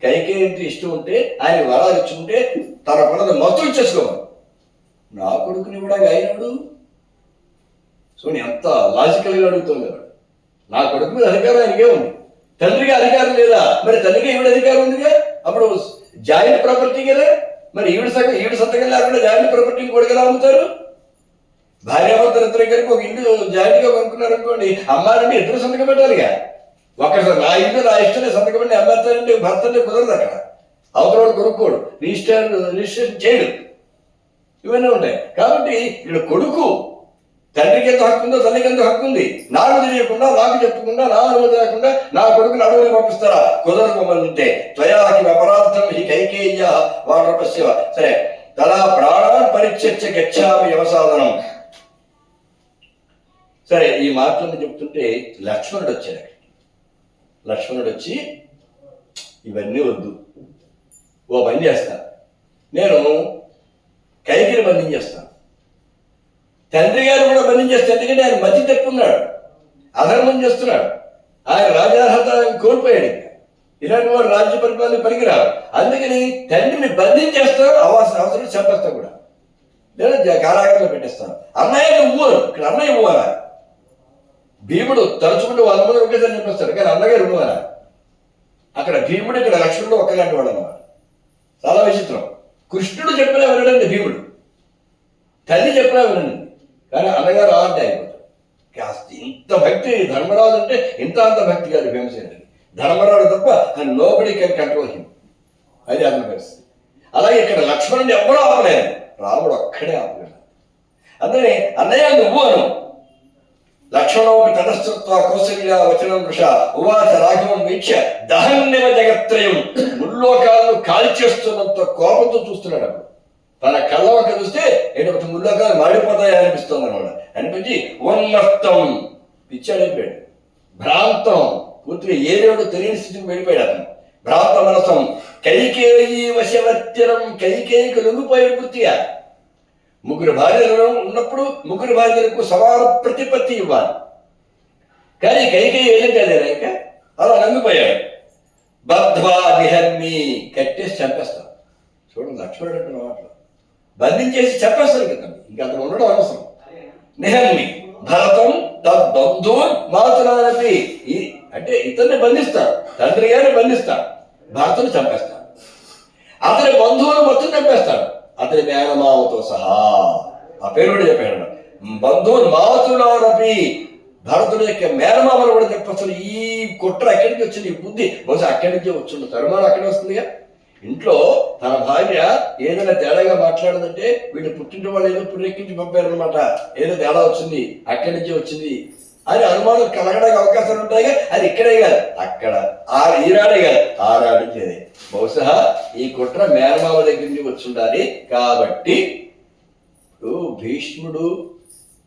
కైకేయింటి ఇష్టం ఉంటే ఆయన వరాలు ఇచ్చుకుంటే తన కొనది మొత్తం ఇచ్చేసుకోవాలి. నా కొడుకుని కూడా అయినాడు. సో ఎంత లాజికల్గా అడుగుతుంది వాడు. నా కొడుకు మీద అధికారం ఆయనకే ఉంది, తండ్రికి అధికారం లేదా? మరి తల్లికి ఈవిడ అధికారం ఉందిగా, అప్పుడు జాయింట్ ప్రాపర్టీ కదా. మరి ఈవిడ సంతకం లేకుండా జాయింట్ ప్రాపర్టీని కొడుకు ఎలా అమ్ముతారు? భార్యాభర్తలు ఇద్దరు కలిపి ఒక ఇల్లు జాయింట్ గా కొనుక్కున్నారు అనుకోండి, అమ్మారంటే ఇద్దరు సంతకం పెట్టాలిగా. ఒకసారి నా ఇల్లు నా ఇష్టమే సంతకం పెట్టి అమ్మారంటే భర్త అంటే కుదరదు. అక్కడ అవతల కొనుక్కోడు, రిజిస్ట్రేషన్ చేయడు, ఇవన్నీ ఉంటాయి. కాబట్టి ఇక్కడ కొడుకు తండ్రికి ఎంత హక్కు ఉందో తల్లికి ఎంత హక్కు ఉంది. నాకు తెలియకుండా, నాకు చెప్పకుండా, నా అనుమతి లేకుండా నా కొడుకుని అడవులు పంపిస్తారా? కుదరదు. మమ్మల్ని ఉంటే త్వయాకి అపరాధం ఈ కైకేయ్య వాడపస్య. సరే, తలా ప్రాణాన్ని పరిచర్చ గచ్చామి యవసాధనం. సరే, ఈ మాటలను చెప్తుంటే లక్ష్మణుడు వచ్చాడు. లక్ష్మణుడు వచ్చి, ఇవన్నీ వద్దు, ఓ పని చేస్తా, నేను కైకిని బంధించేస్తాను, తండ్రి గారు కూడా బంధించేస్తాను. ఎందుకంటే ఆయన మతి తప్పున్నాడు, అధర్మం చేస్తున్నాడు, ఆయన రాజార్హత కోల్పోయాడు. ఇలాంటి వాడు రాజ్య పరిపాలన పనికిరాడు. అందుకని తండ్రిని బంధించేస్తాడు, అవసరం చంపేస్తాడు కూడా, లేదా కారాగారంలో పెట్టేస్తాను. అన్నయ్య నువ్వు, ఇక్కడ అన్నయ్య ఇవ్వాలా? భీముడు తలుచుకుంటూ 100 మంది ఒకేసారి చెప్పేస్తాడు, కానీ అన్నగారు ఇవ్వాలా? అక్కడ భీముడు, ఇక్కడ లక్ష్మణుడు ఒక్కలాంటి వాడు అన్నమాట. చాలా విచిత్రం. కృష్ణుడు చెప్పినా వినడండి భీముడు, తల్లి చెప్పినా వినండి, కానీ అన్నగారు అంటే అయిపోతాడు. ఇంత భక్తి ధర్మరాజు అంటే ఇంత అంత భక్తి కాదు భీమసేనుడికి. ధర్మరాజు తప్ప నోబడీ కెన్ కంట్రోల్ హిమ్, అది అతని పరిస్థితి. అలాగే ఇక్కడ లక్ష్మణుడిని ఎవరూ ఆపలేరు, రాముడు ఒక్కడే ఆపలేడు. అందుకని అన్నయ్య నువ్వు అను, లక్ష్మణోపి తటస్థృత్వా కౌసల్యా వచనం వృష ఉవాచ రాఘవం వీక్ష దహన్నివ జగత్రయం. ముల్లోకాలను కాల్చేస్తున్నంత కోపంతో చూస్తున్నాడు. అప్పుడు తన కళ్ళ వంక చూస్తే ఏంటంటే ముల్లోకాలు మాడిపోతాయి అనిపిస్తుంది అనమాట. అనిపించి ఉన్మత్తం పిచ్చాడైపోయాడు, భ్రాంతం పూర్తిగా ఏదేడు తెలియని స్థితికి వెళ్ళిపోయాడు అతను. భ్రాంత మనసం కైకేయీ వశవర్తిరం. కైకేయికి లొంగిపోయాడు పూర్తిగా. ముగ్గురు భార్యలు ఉన్నప్పుడు ముగ్గురు భార్యలకు సమాన ప్రతిపత్తి ఇవ్వాలి. కానీ కైకేయి ఏం కాలేరా ఇంకా అలా లొంగిపోయాడు. బద్ధ్వా నిహన్మి, కట్టేసి చంపేస్తాం. చూడండి లక్ష్మణుడు అంటున్న మాటలు, బంధించేసి చంపేస్తాడు కదా, ఇంకా అతను ఉండడం అవసరం. నిహన్మి భరతం తద్బంధూన్ మాతులానపి, అంటే ఇతన్ని బంధిస్తాడు, తండ్రి గారిని బంధిస్తాడు, భరతుని చంపేస్తాడు, అతని బంధువులు మొత్తం చంపేస్తాడు, అతని మేనమామతో సహా. ఆ పేరు కూడా చెప్పాడు. బంధువులు మాతులానపి, భరతుడి యొక్క మేనమామలు కూడా చెప్పేస్తాడు. ఈ కుట్ర ఎక్కడి నుంచి వచ్చింది, ఈ బుద్ధి బహుశా అక్కడి నుంచే వచ్చింది. తరుమానం అక్కడే వస్తుందిగా. ఇంట్లో తన భార్య ఏదైనా తేడాగా మాట్లాడదంటే వీళ్ళు పుట్టిన వాళ్ళు ఏదో పుర్రెక్కించి పంపారనమాట, ఏదో తేడా వచ్చింది అక్కడి నుంచే వచ్చింది అని అనుమానం కలగడానికి అవకాశాలు ఉంటాయిగా. అది ఇక్కడే కాదు, అక్కడ ఈనాడే కాదు, ఆనాడించేది. బహుశా ఈ కుట్ర మేనమామ దగ్గర నుంచి వచ్చి ఉండాలి. కాబట్టి భీష్ముడు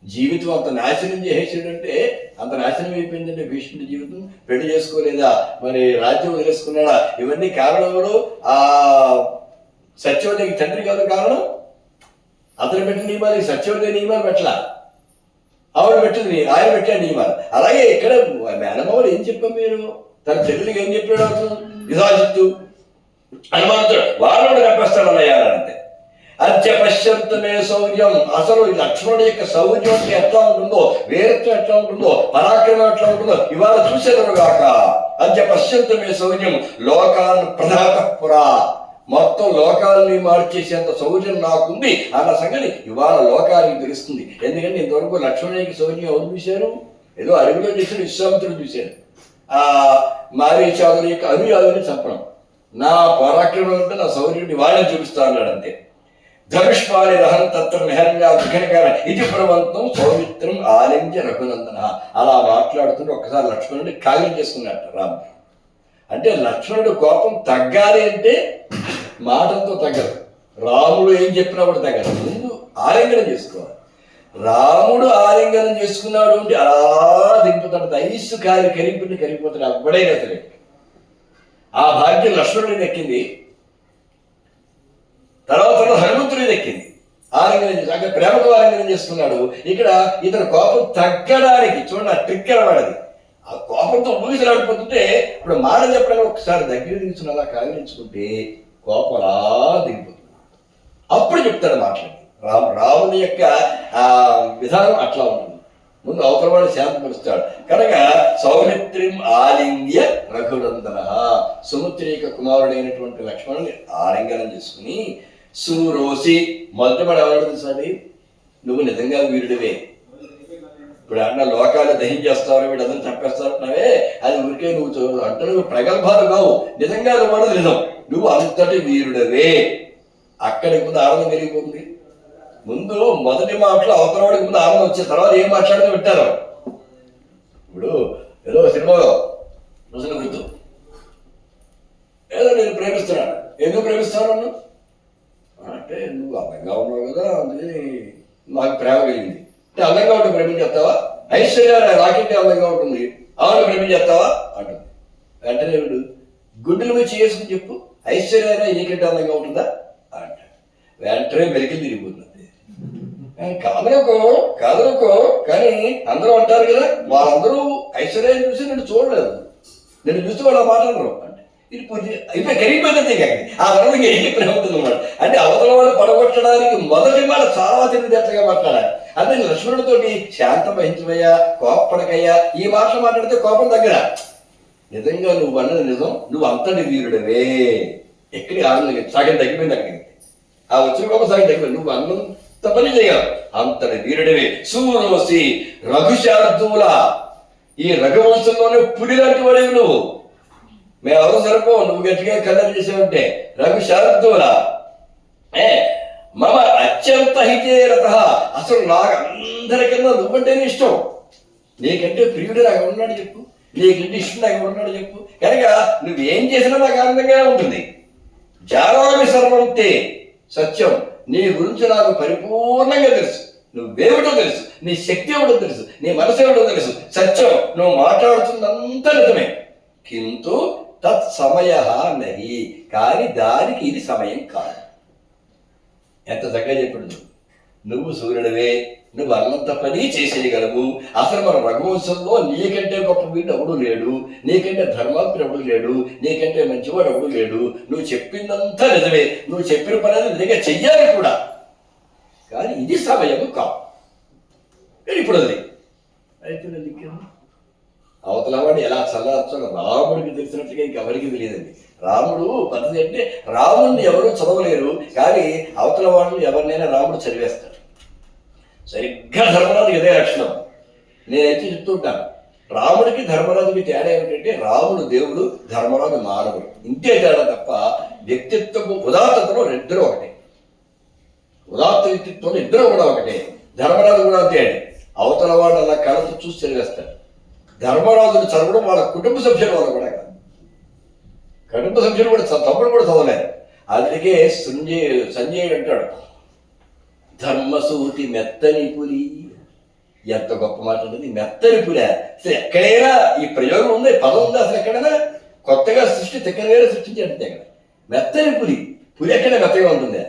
జీవితం అంత నాశనం చేసేసాడంటే, అంత నాశనం అయిపోయిందంటే భీష్ముడి జీవితం. పెళ్లి చేసుకోలేదా, మరి రాజ్యం వదిలేసుకున్నాడా, ఇవన్నీ కారణంలో ఆ సత్యవతికి తండ్రి కాదు కారణం. అతను పెట్టిన నియమాలు సత్యవతి నియమాలు పెట్టలా, ఆవిడ పెట్టింది, ఆయన పెట్టాడు నియమాలు. అలాగే ఇక్కడ మేనమామలు ఏం చెప్పాం, మీరు తన చెల్లికి ఏం చెప్పాడు అతను విధాజిత్తు హనుమంతుడు వాళ్ళు కప్పేస్తాడు అన్నయ్యారంటే. అద్య పశ్యంతమే శౌర్యం. అసలు ఈ లక్ష్మణుడి యొక్క శౌర్యం అంటే ఎట్లా ఉంటుందో, వీరత్వం ఎట్లా ఉంటుందో, పరాక్రమం ఎట్లా ఉంటుందో ఇవాళ చూసేదరుగాక. అద్య పశ్యంతమే శౌర్యం లోకాన్ ప్రధాతపురా. మొత్తం లోకాలని మార్చేసేంత శౌర్యం నాకుంది అన్న సంగతి ఇవాళ లోకానికి తెలుస్తుంది. ఎందుకంటే ఇంతవరకు లక్ష్మణుడికి శౌర్యం ఎవరు చూశారు? ఏదో అడవిలో చేసిన విశ్వామిత్రుడు చూశాడు. ఆ మారీచాదుల యొక్క అనుయాదుని చంపడం. నా పరాక్రమం అంటే నా శౌర్యుడిని వాళ్ళని చూపిస్తా అన్నాడు అంతే. ధనుష్పాలి రహం తత్ర నిహన్యా విఘనకర ఇది ప్రవంతం సౌమిత్రం ఆలింగ్య రఘునందన. అలా మాట్లాడుతుంటే ఒక్కసారి లక్ష్మణుడిని కాగితం చేసుకున్నట్టు రాముడు. అంటే లక్ష్మణుడు కోపం తగ్గాలి అంటే మాటలతో తగ్గదు, రాముడు ఏం చెప్పినా కూడా తగ్గదు. ముందు ఆలింగనం చేసుకోవాలి. రాముడు ఆలింగనం చేసుకున్నాడు అంటే అలా దింపుతాడు, ఐసు కాలి కరిగిపోయి కరిగిపోతాడు అవ్వడైనా సరే. ఆ భాగ్యం లక్ష్మణుడికి దక్కింది, తర్వాత హనుమంతుడి దక్కింది. ఆలింగనం చేసి అక్కడ ప్రేమతో ఆలింగనం చేసుకున్నాడు. ఇక్కడ ఇతను కోపం తగ్గడానికి చూడండి ఆ ట్రిక్ అనవాడది. ఆ కోపంతో ఊగిసలాడిపోతుంటే ఇప్పుడు మాట చెప్పడానికి ఒకసారి దగ్గర తీసుకుని అలా కాగిలించుకుంటే కోపం అలా దిగిపోతుంది. అప్పుడు చెప్తాడు మాట్లాడి. రాముని యొక్క ఆ విధానం అట్లా ఉంటుంది. ముందు అవతల వాడు శాంతపరుస్తాడు కనుక సౌమిత్రిం ఆలింగ్య రఘునందన. సుమిత్రి యొక్క కుమారుడైనటువంటి లక్ష్మణుని ఆలింగనం చేసుకుని సూరోసి మొదటివాడు ఎవరు సారి, నువ్వు నిజంగా వీరుడివే. ఇప్పుడు అన్న లోకాలు దహించేస్తావు, వీడు అతను చంపేస్తావున్నావే, అది ఊరికే నువ్వు అంటే నువ్వు ప్రగల్భాలు కావు, నిజంగా నువ్వు అన్నది నిజం, నువ్వు అంతటి వీరుడవే. అక్కడికి ముందు ఆనందం కలిగిపోతుంది. ముందు మొదటి మాటలు అవతలవాడికి ముందు ఆనందం వచ్చే తర్వాత ఏం మాట్లాడితే పెట్టారు. ఇప్పుడు ఏదో సినిమాలో ముసలి గుర్తు ఏదో నేను ప్రేమిస్తున్నాను, ఎందుకు ప్రేమిస్తాను అంటే నువ్వు అందంగా ఉన్నావు కదా అందుకని నాకు ప్రేమ కలిగింది. అంటే అందంగా ఉంటే ప్రేమించేస్తావా? ఐశ్వర్య రాకెట్ అందంగా ఉంటుంది, ఆవిడ ప్రేమించేస్తావా అంటుంది. వెంటనే వీడు గుడ్డుల మీద చేసుకుని చెప్పు, ఐశ్వర్య నీకంటే అందంగా ఉంటుందా అంట. వెంటనే మెలికలు తిరిగిపోతుంది. కాదనుకో కానీ అందరూ అంటారు కదా, వాళ్ళందరూ ఐశ్వర్యాన్ని చూసి నేను చూడలేదు, నేను చూస్తే వాళ్ళు మాట్లాడరు అంటే ఇది పూర్తి అయిపోయి కరిగిపోయిందే కాదు. ఆ తర్వాత ఏం ప్రేమవుతుంది అన్నమాట. అంటే అవతల వాళ్ళు పడగొట్టడానికి మొదటి మాట చాలా తెలివితేటగా మాట్లాడాలి. అదే లక్ష్మణుడితోటి శాంతం వహించవయ్యా, కోపడకయ్యా, ఈ మాటలు మాట్లాడితే కోపం దగ్గర. నిజంగా నువ్వు అన్నది నిజం, నువ్వు అంతటి వీరుడవే. ఎక్కడి ఆనందం సగం తగ్గిపోయింది. అక్కడికి ఆ వచ్చిన కోపం సగం తగ్గిపోయింది. నువ్వు అన్నం పని చేయాలి, అంతటి వీరుడివే. సూరోసి రఘుశార్దూల, ఈ రఘువంశంలోనే పులి లాంటి వాడేవి నువ్వు. మేము ఎవరు సరిపో, నువ్వు గట్టిగా కలర్ చేసావంటే. రఘుశార్దూల మమ అత్యంత హితే రథ. అసలు నాకు అందరికన్నా నువ్వంటేనే ఇష్టం. నీకంటే ప్రియుడు నాకు ఉన్నాడు చెప్పు, నీకంటే ఇష్టం నాకు ఉన్నాడు చెప్పు. కనుక నువ్వేం చేసినా నాకు ఆనందంగా ఉంటుంది. జానామి సర్వంతే సత్యం, నీ గురించి నాకు పరిపూర్ణంగా తెలుసు. నువ్వేమిటో తెలుసు, నీ శక్తి ఏమిటో తెలుసు, నీ మనసు ఏమిటో తెలుసు. సత్యం, నువ్వు మాట్లాడుతున్నంత నిజమే. కింటు తత్ సమయ నహి, కానీ దానికి ఇది సమయం కాదు. ఎంత చక్కగా చెప్పాడు. నువ్వు సూర్యుడివే, నువ్వు అన్నంత పని చేసేయగలవు. అసలు మన రఘువంశంలో నీకంటే గొప్ప వీడు ఎవడు లేడు, నీకంటే ధర్మాత్ముడు ఎవడు లేడు, నీకంటే మంచివాడు ఎవడు లేడు. నువ్వు చెప్పిందంతా నిజమే, నువ్వు చెప్పిన పని అనేది నిజంగా చెయ్యాలి కూడా, కానీ ఇది సమయము కాదు. ఇప్పుడు అది అయితే అవతల వాడు ఎలా చల్లార్చాలో రాముడికి తెలిసినట్టుగా ఇంకెవరికి తెలియదండి. రాముడు పద్ధతి అంటే రాముడిని ఎవరు చదవలేరు, కానీ అవతల వాళ్ళు ఎవరినైనా రాముడు చదివేస్తాడు. సరిగ్గా ధర్మరాజుకి ఇదే లక్షణం. నేనైతే చెప్తుంటాను, రాముడికి ధర్మరాజుకి తేడా ఏమిటంటే రాముడు దేవుడు, ధర్మరాజు మానవుడు, ఇంతే తేడా తప్ప వ్యక్తిత్వము ఉదాత్తతలో ఇద్దరు ఒకటే. ఉదాత్త వ్యక్తిత్వంలో ఇద్దరు కూడా ఒకటే. ధర్మరాజు కూడా అంతే అండి. అవతల వాడు అలా కళ్ళతో చూసి చదివేస్తాడు. ధర్మరాజును చదవడం వాళ్ళ కుటుంబ సభ్యుల వాళ్ళు కూడా కాదు, కుటుంబ సభ్యులు కూడా తమ్ముడు కూడా చదవలేరు. అందుకే సంజయుడు అంటాడు, ధర్మసూతి మెత్తని పులి. ఎంత గొప్ప మాట ఉంటుంది, మెత్తని పులి. అసలు ఎక్కడైనా ఈ ప్రయోగం ఉంది, పదం ఉంది అసలు ఎక్కడైనా? కొత్తగా తెక్కనగా సృష్టించాడు అక్కడ. మెత్తని పులి, పులి ఎక్కడ మెత్తగా ఉంటుంది?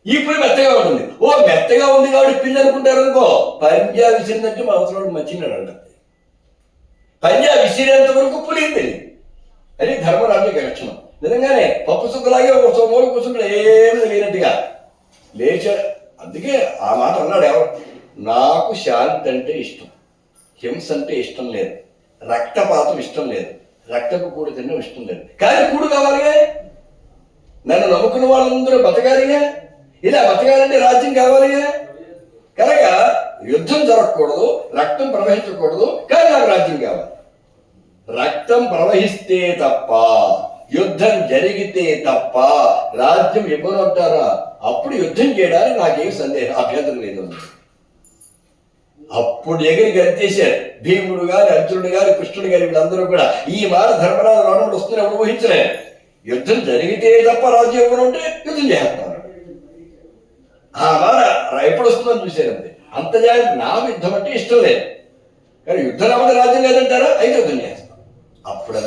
ఈ పులి మెత్తగా ఉంటుంది. ఓ మెత్తగా ఉంది కాబట్టి పిల్లి అనుకుంటారు అనుకో. పంజా విసిరిందంటే మా అవసరం మంచిగా అంటారు. పంజా విసిరేంత వరకు పులి తెలియదు. అది ధర్మరాజు లక్షణం. నిజంగానే పప్పు సుక్కలాగే ఒక మూల కూర్చుంటే ఏమి తెలియనట్టుగా లేచాడు. అందుకే ఆ మాట అన్నాడు ఎవరు, నాకు శాంతి అంటే ఇష్టం, హింస అంటే ఇష్టం లేదు, రక్తపాతం ఇష్టం లేదు, రక్తపు కూడు తినడం ఇష్టం లేదు, కానీ కూడు కావాలిగా. నన్ను నమ్ముకున్న వాళ్ళందరూ బతకాలిగా. ఇలా బతకాలంటే రాజ్యం కావాలిగా. కనుక యుద్ధం జరగకూడదు, రక్తం ప్రవహించకూడదు, కానీ నాకు రాజ్యం కావాలి. రక్తం ప్రవహిస్తే తప్ప, యుద్ధం జరిగితే తప్ప రాజ్యం ఇవ్వను అంటారా? అప్పుడు యుద్ధం చేయడానికి నాకేం అభ్యంతరం లేదు. అప్పుడు ఎగిరికి అంతేశారు భీముడు గారు, అర్జునుడు గారు, కృష్ణుడు గారు, వీళ్ళందరూ కూడా. ఈ మాట ధర్మరాజు రావడం వస్తున్న ఎవరు ఊహించలే. యుద్ధం జరిగితే తప్ప రాజ్యం ఇవ్వను అంటే యుద్ధం చేస్తున్నారు. ఆ మాట ఎప్పుడు వస్తుందని చూశారు. అంతే. అంత జాగ్రత్త. నాకు యుద్ధం అంటే ఇష్టం లేదు, కానీ యుద్ధం రావడం రాజ్యం లేదంటారా? అయితే యుద్ధం చేస్తాం. అప్పుడు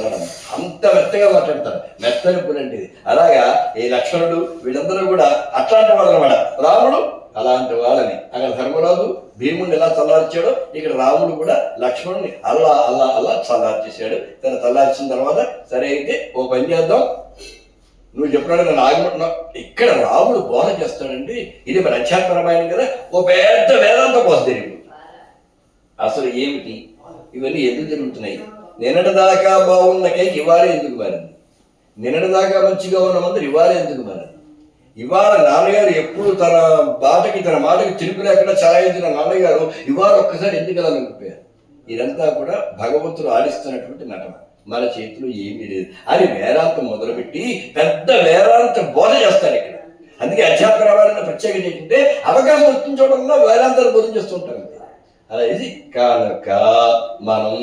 అంత మెత్తగా మాట్లాడతారు. మెత్తని పులంటిది. అలాగా ఈ లక్ష్మణుడు వీళ్ళందరూ కూడా అట్లాంటి వాళ్ళు అన్నమాట. రాముడు అలాంటి వాళ్ళని. అక్కడ ధర్మరాజు భీముడిని ఎలా చల్లార్చాడో ఇక్కడ రాముడు కూడా లక్ష్మణుని అలా అలా అలా చల్లార్చేశాడు. తను చల్లార్చిన తర్వాత సరే అయితే ఓ పని చేద్దాం, నువ్వు చెప్పినాడు నన్ను ఆగిపోతున్నావు. ఇక్కడ రాముడు బోధ చేస్తాడండి. ఇది మన అధ్యాత్మ రామాయణం కదా, ఓ పెద్ద వేదాంత బోధ తెలియదు. అసలు ఏమిటి ఇవన్నీ ఎందుకు జరుగుతున్నాయి? నిన్నటిదాకా బాగున్న కేక్ ఇవాళ ఎందుకు మారింది? నిన్నటిదాకా మంచిగా ఉన్న మందులు ఇవాళ ఎందుకు మారింది? ఇవాళ నాన్నగారు ఎప్పుడు తన మాటకి తిరుగు లేకుండా చలాయించిన నాన్నగారు ఇవాళ ఒక్కసారి ఎందుకు అలా నింపిపోయారు? ఇదంతా కూడా భగవంతుడు ఆడిస్తున్నటువంటి నటన. మన చేతిలో ఏమీ లేదు అని వేదాంతం మొదలుపెట్టి పెద్ద వేదాంత బోధ చేస్తాడు ఇక్కడ. అందుకే అధ్యాత్మ రామాయణాన్ని ప్రత్యేకం చేస్తుంటే అవకాశం వచ్చిన చోటల్లో వేదాంతాన్ని బోధన చేస్తుంటారు. అలా ఇది కనుక మనం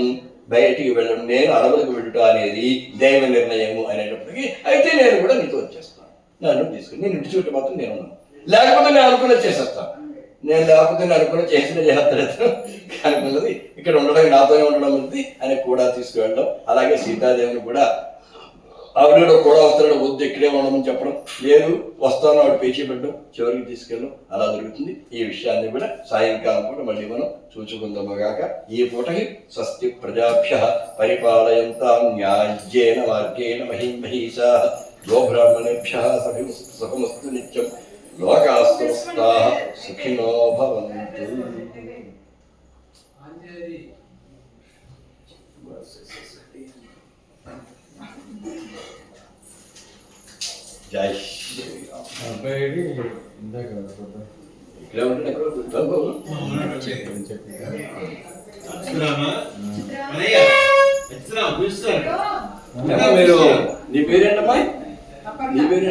బయటికి వెళ్ళడం, నేను అడవులకు వెళ్ళటం అనేది దైవ నిర్ణయము అనేటప్పటికీ అయితే నేను కూడా నీతో వచ్చేస్తాను, నన్ను తీసుకుని నేను ఇంటి చుట్టూ మాత్రం నేను ఉన్నాను. లేకపోతే నేను అనుకున్నది చేసేస్తాను. నేను లేకపోతే నేను అనుకున్నది చేసిన చేస్తాను. అనుకున్నది ఇక్కడ ఉండడం, నాతోనే ఉండడం ఉంది అని కూడా తీసుకువెళ్ళడం. అలాగే సీతాదేవిని కూడా ఆవిడ కూడా వస్తాడు, వద్దు ఇక్కడే ఉండమని చెప్పడం, లేదు వస్తాను ఆవిడ పేచి పెట్టడం, చివరికి తీసుకెళ్ళడం, అలా జరుగుతుంది. ఈ విషయాన్ని కూడా సాయంకాలం పూట మళ్ళీ మనం చూసుకుందాముగాక. ఈ పూటకి స్వస్తి ప్రజాభ్యః పరిపాలయంతాం న్యాయ్యేన మార్గేణ మహిం మహీషాః గోబ్రాహ్మణేభ్యః సుఖమస్తు నిత్యం లోకాః సమస్తాః సుఖినో భవంతు. జై శ్రీరామ్. ఇక్కడే ఉంటుంది. మీరు నీ పేరేంటమ్మా? నీ పేరు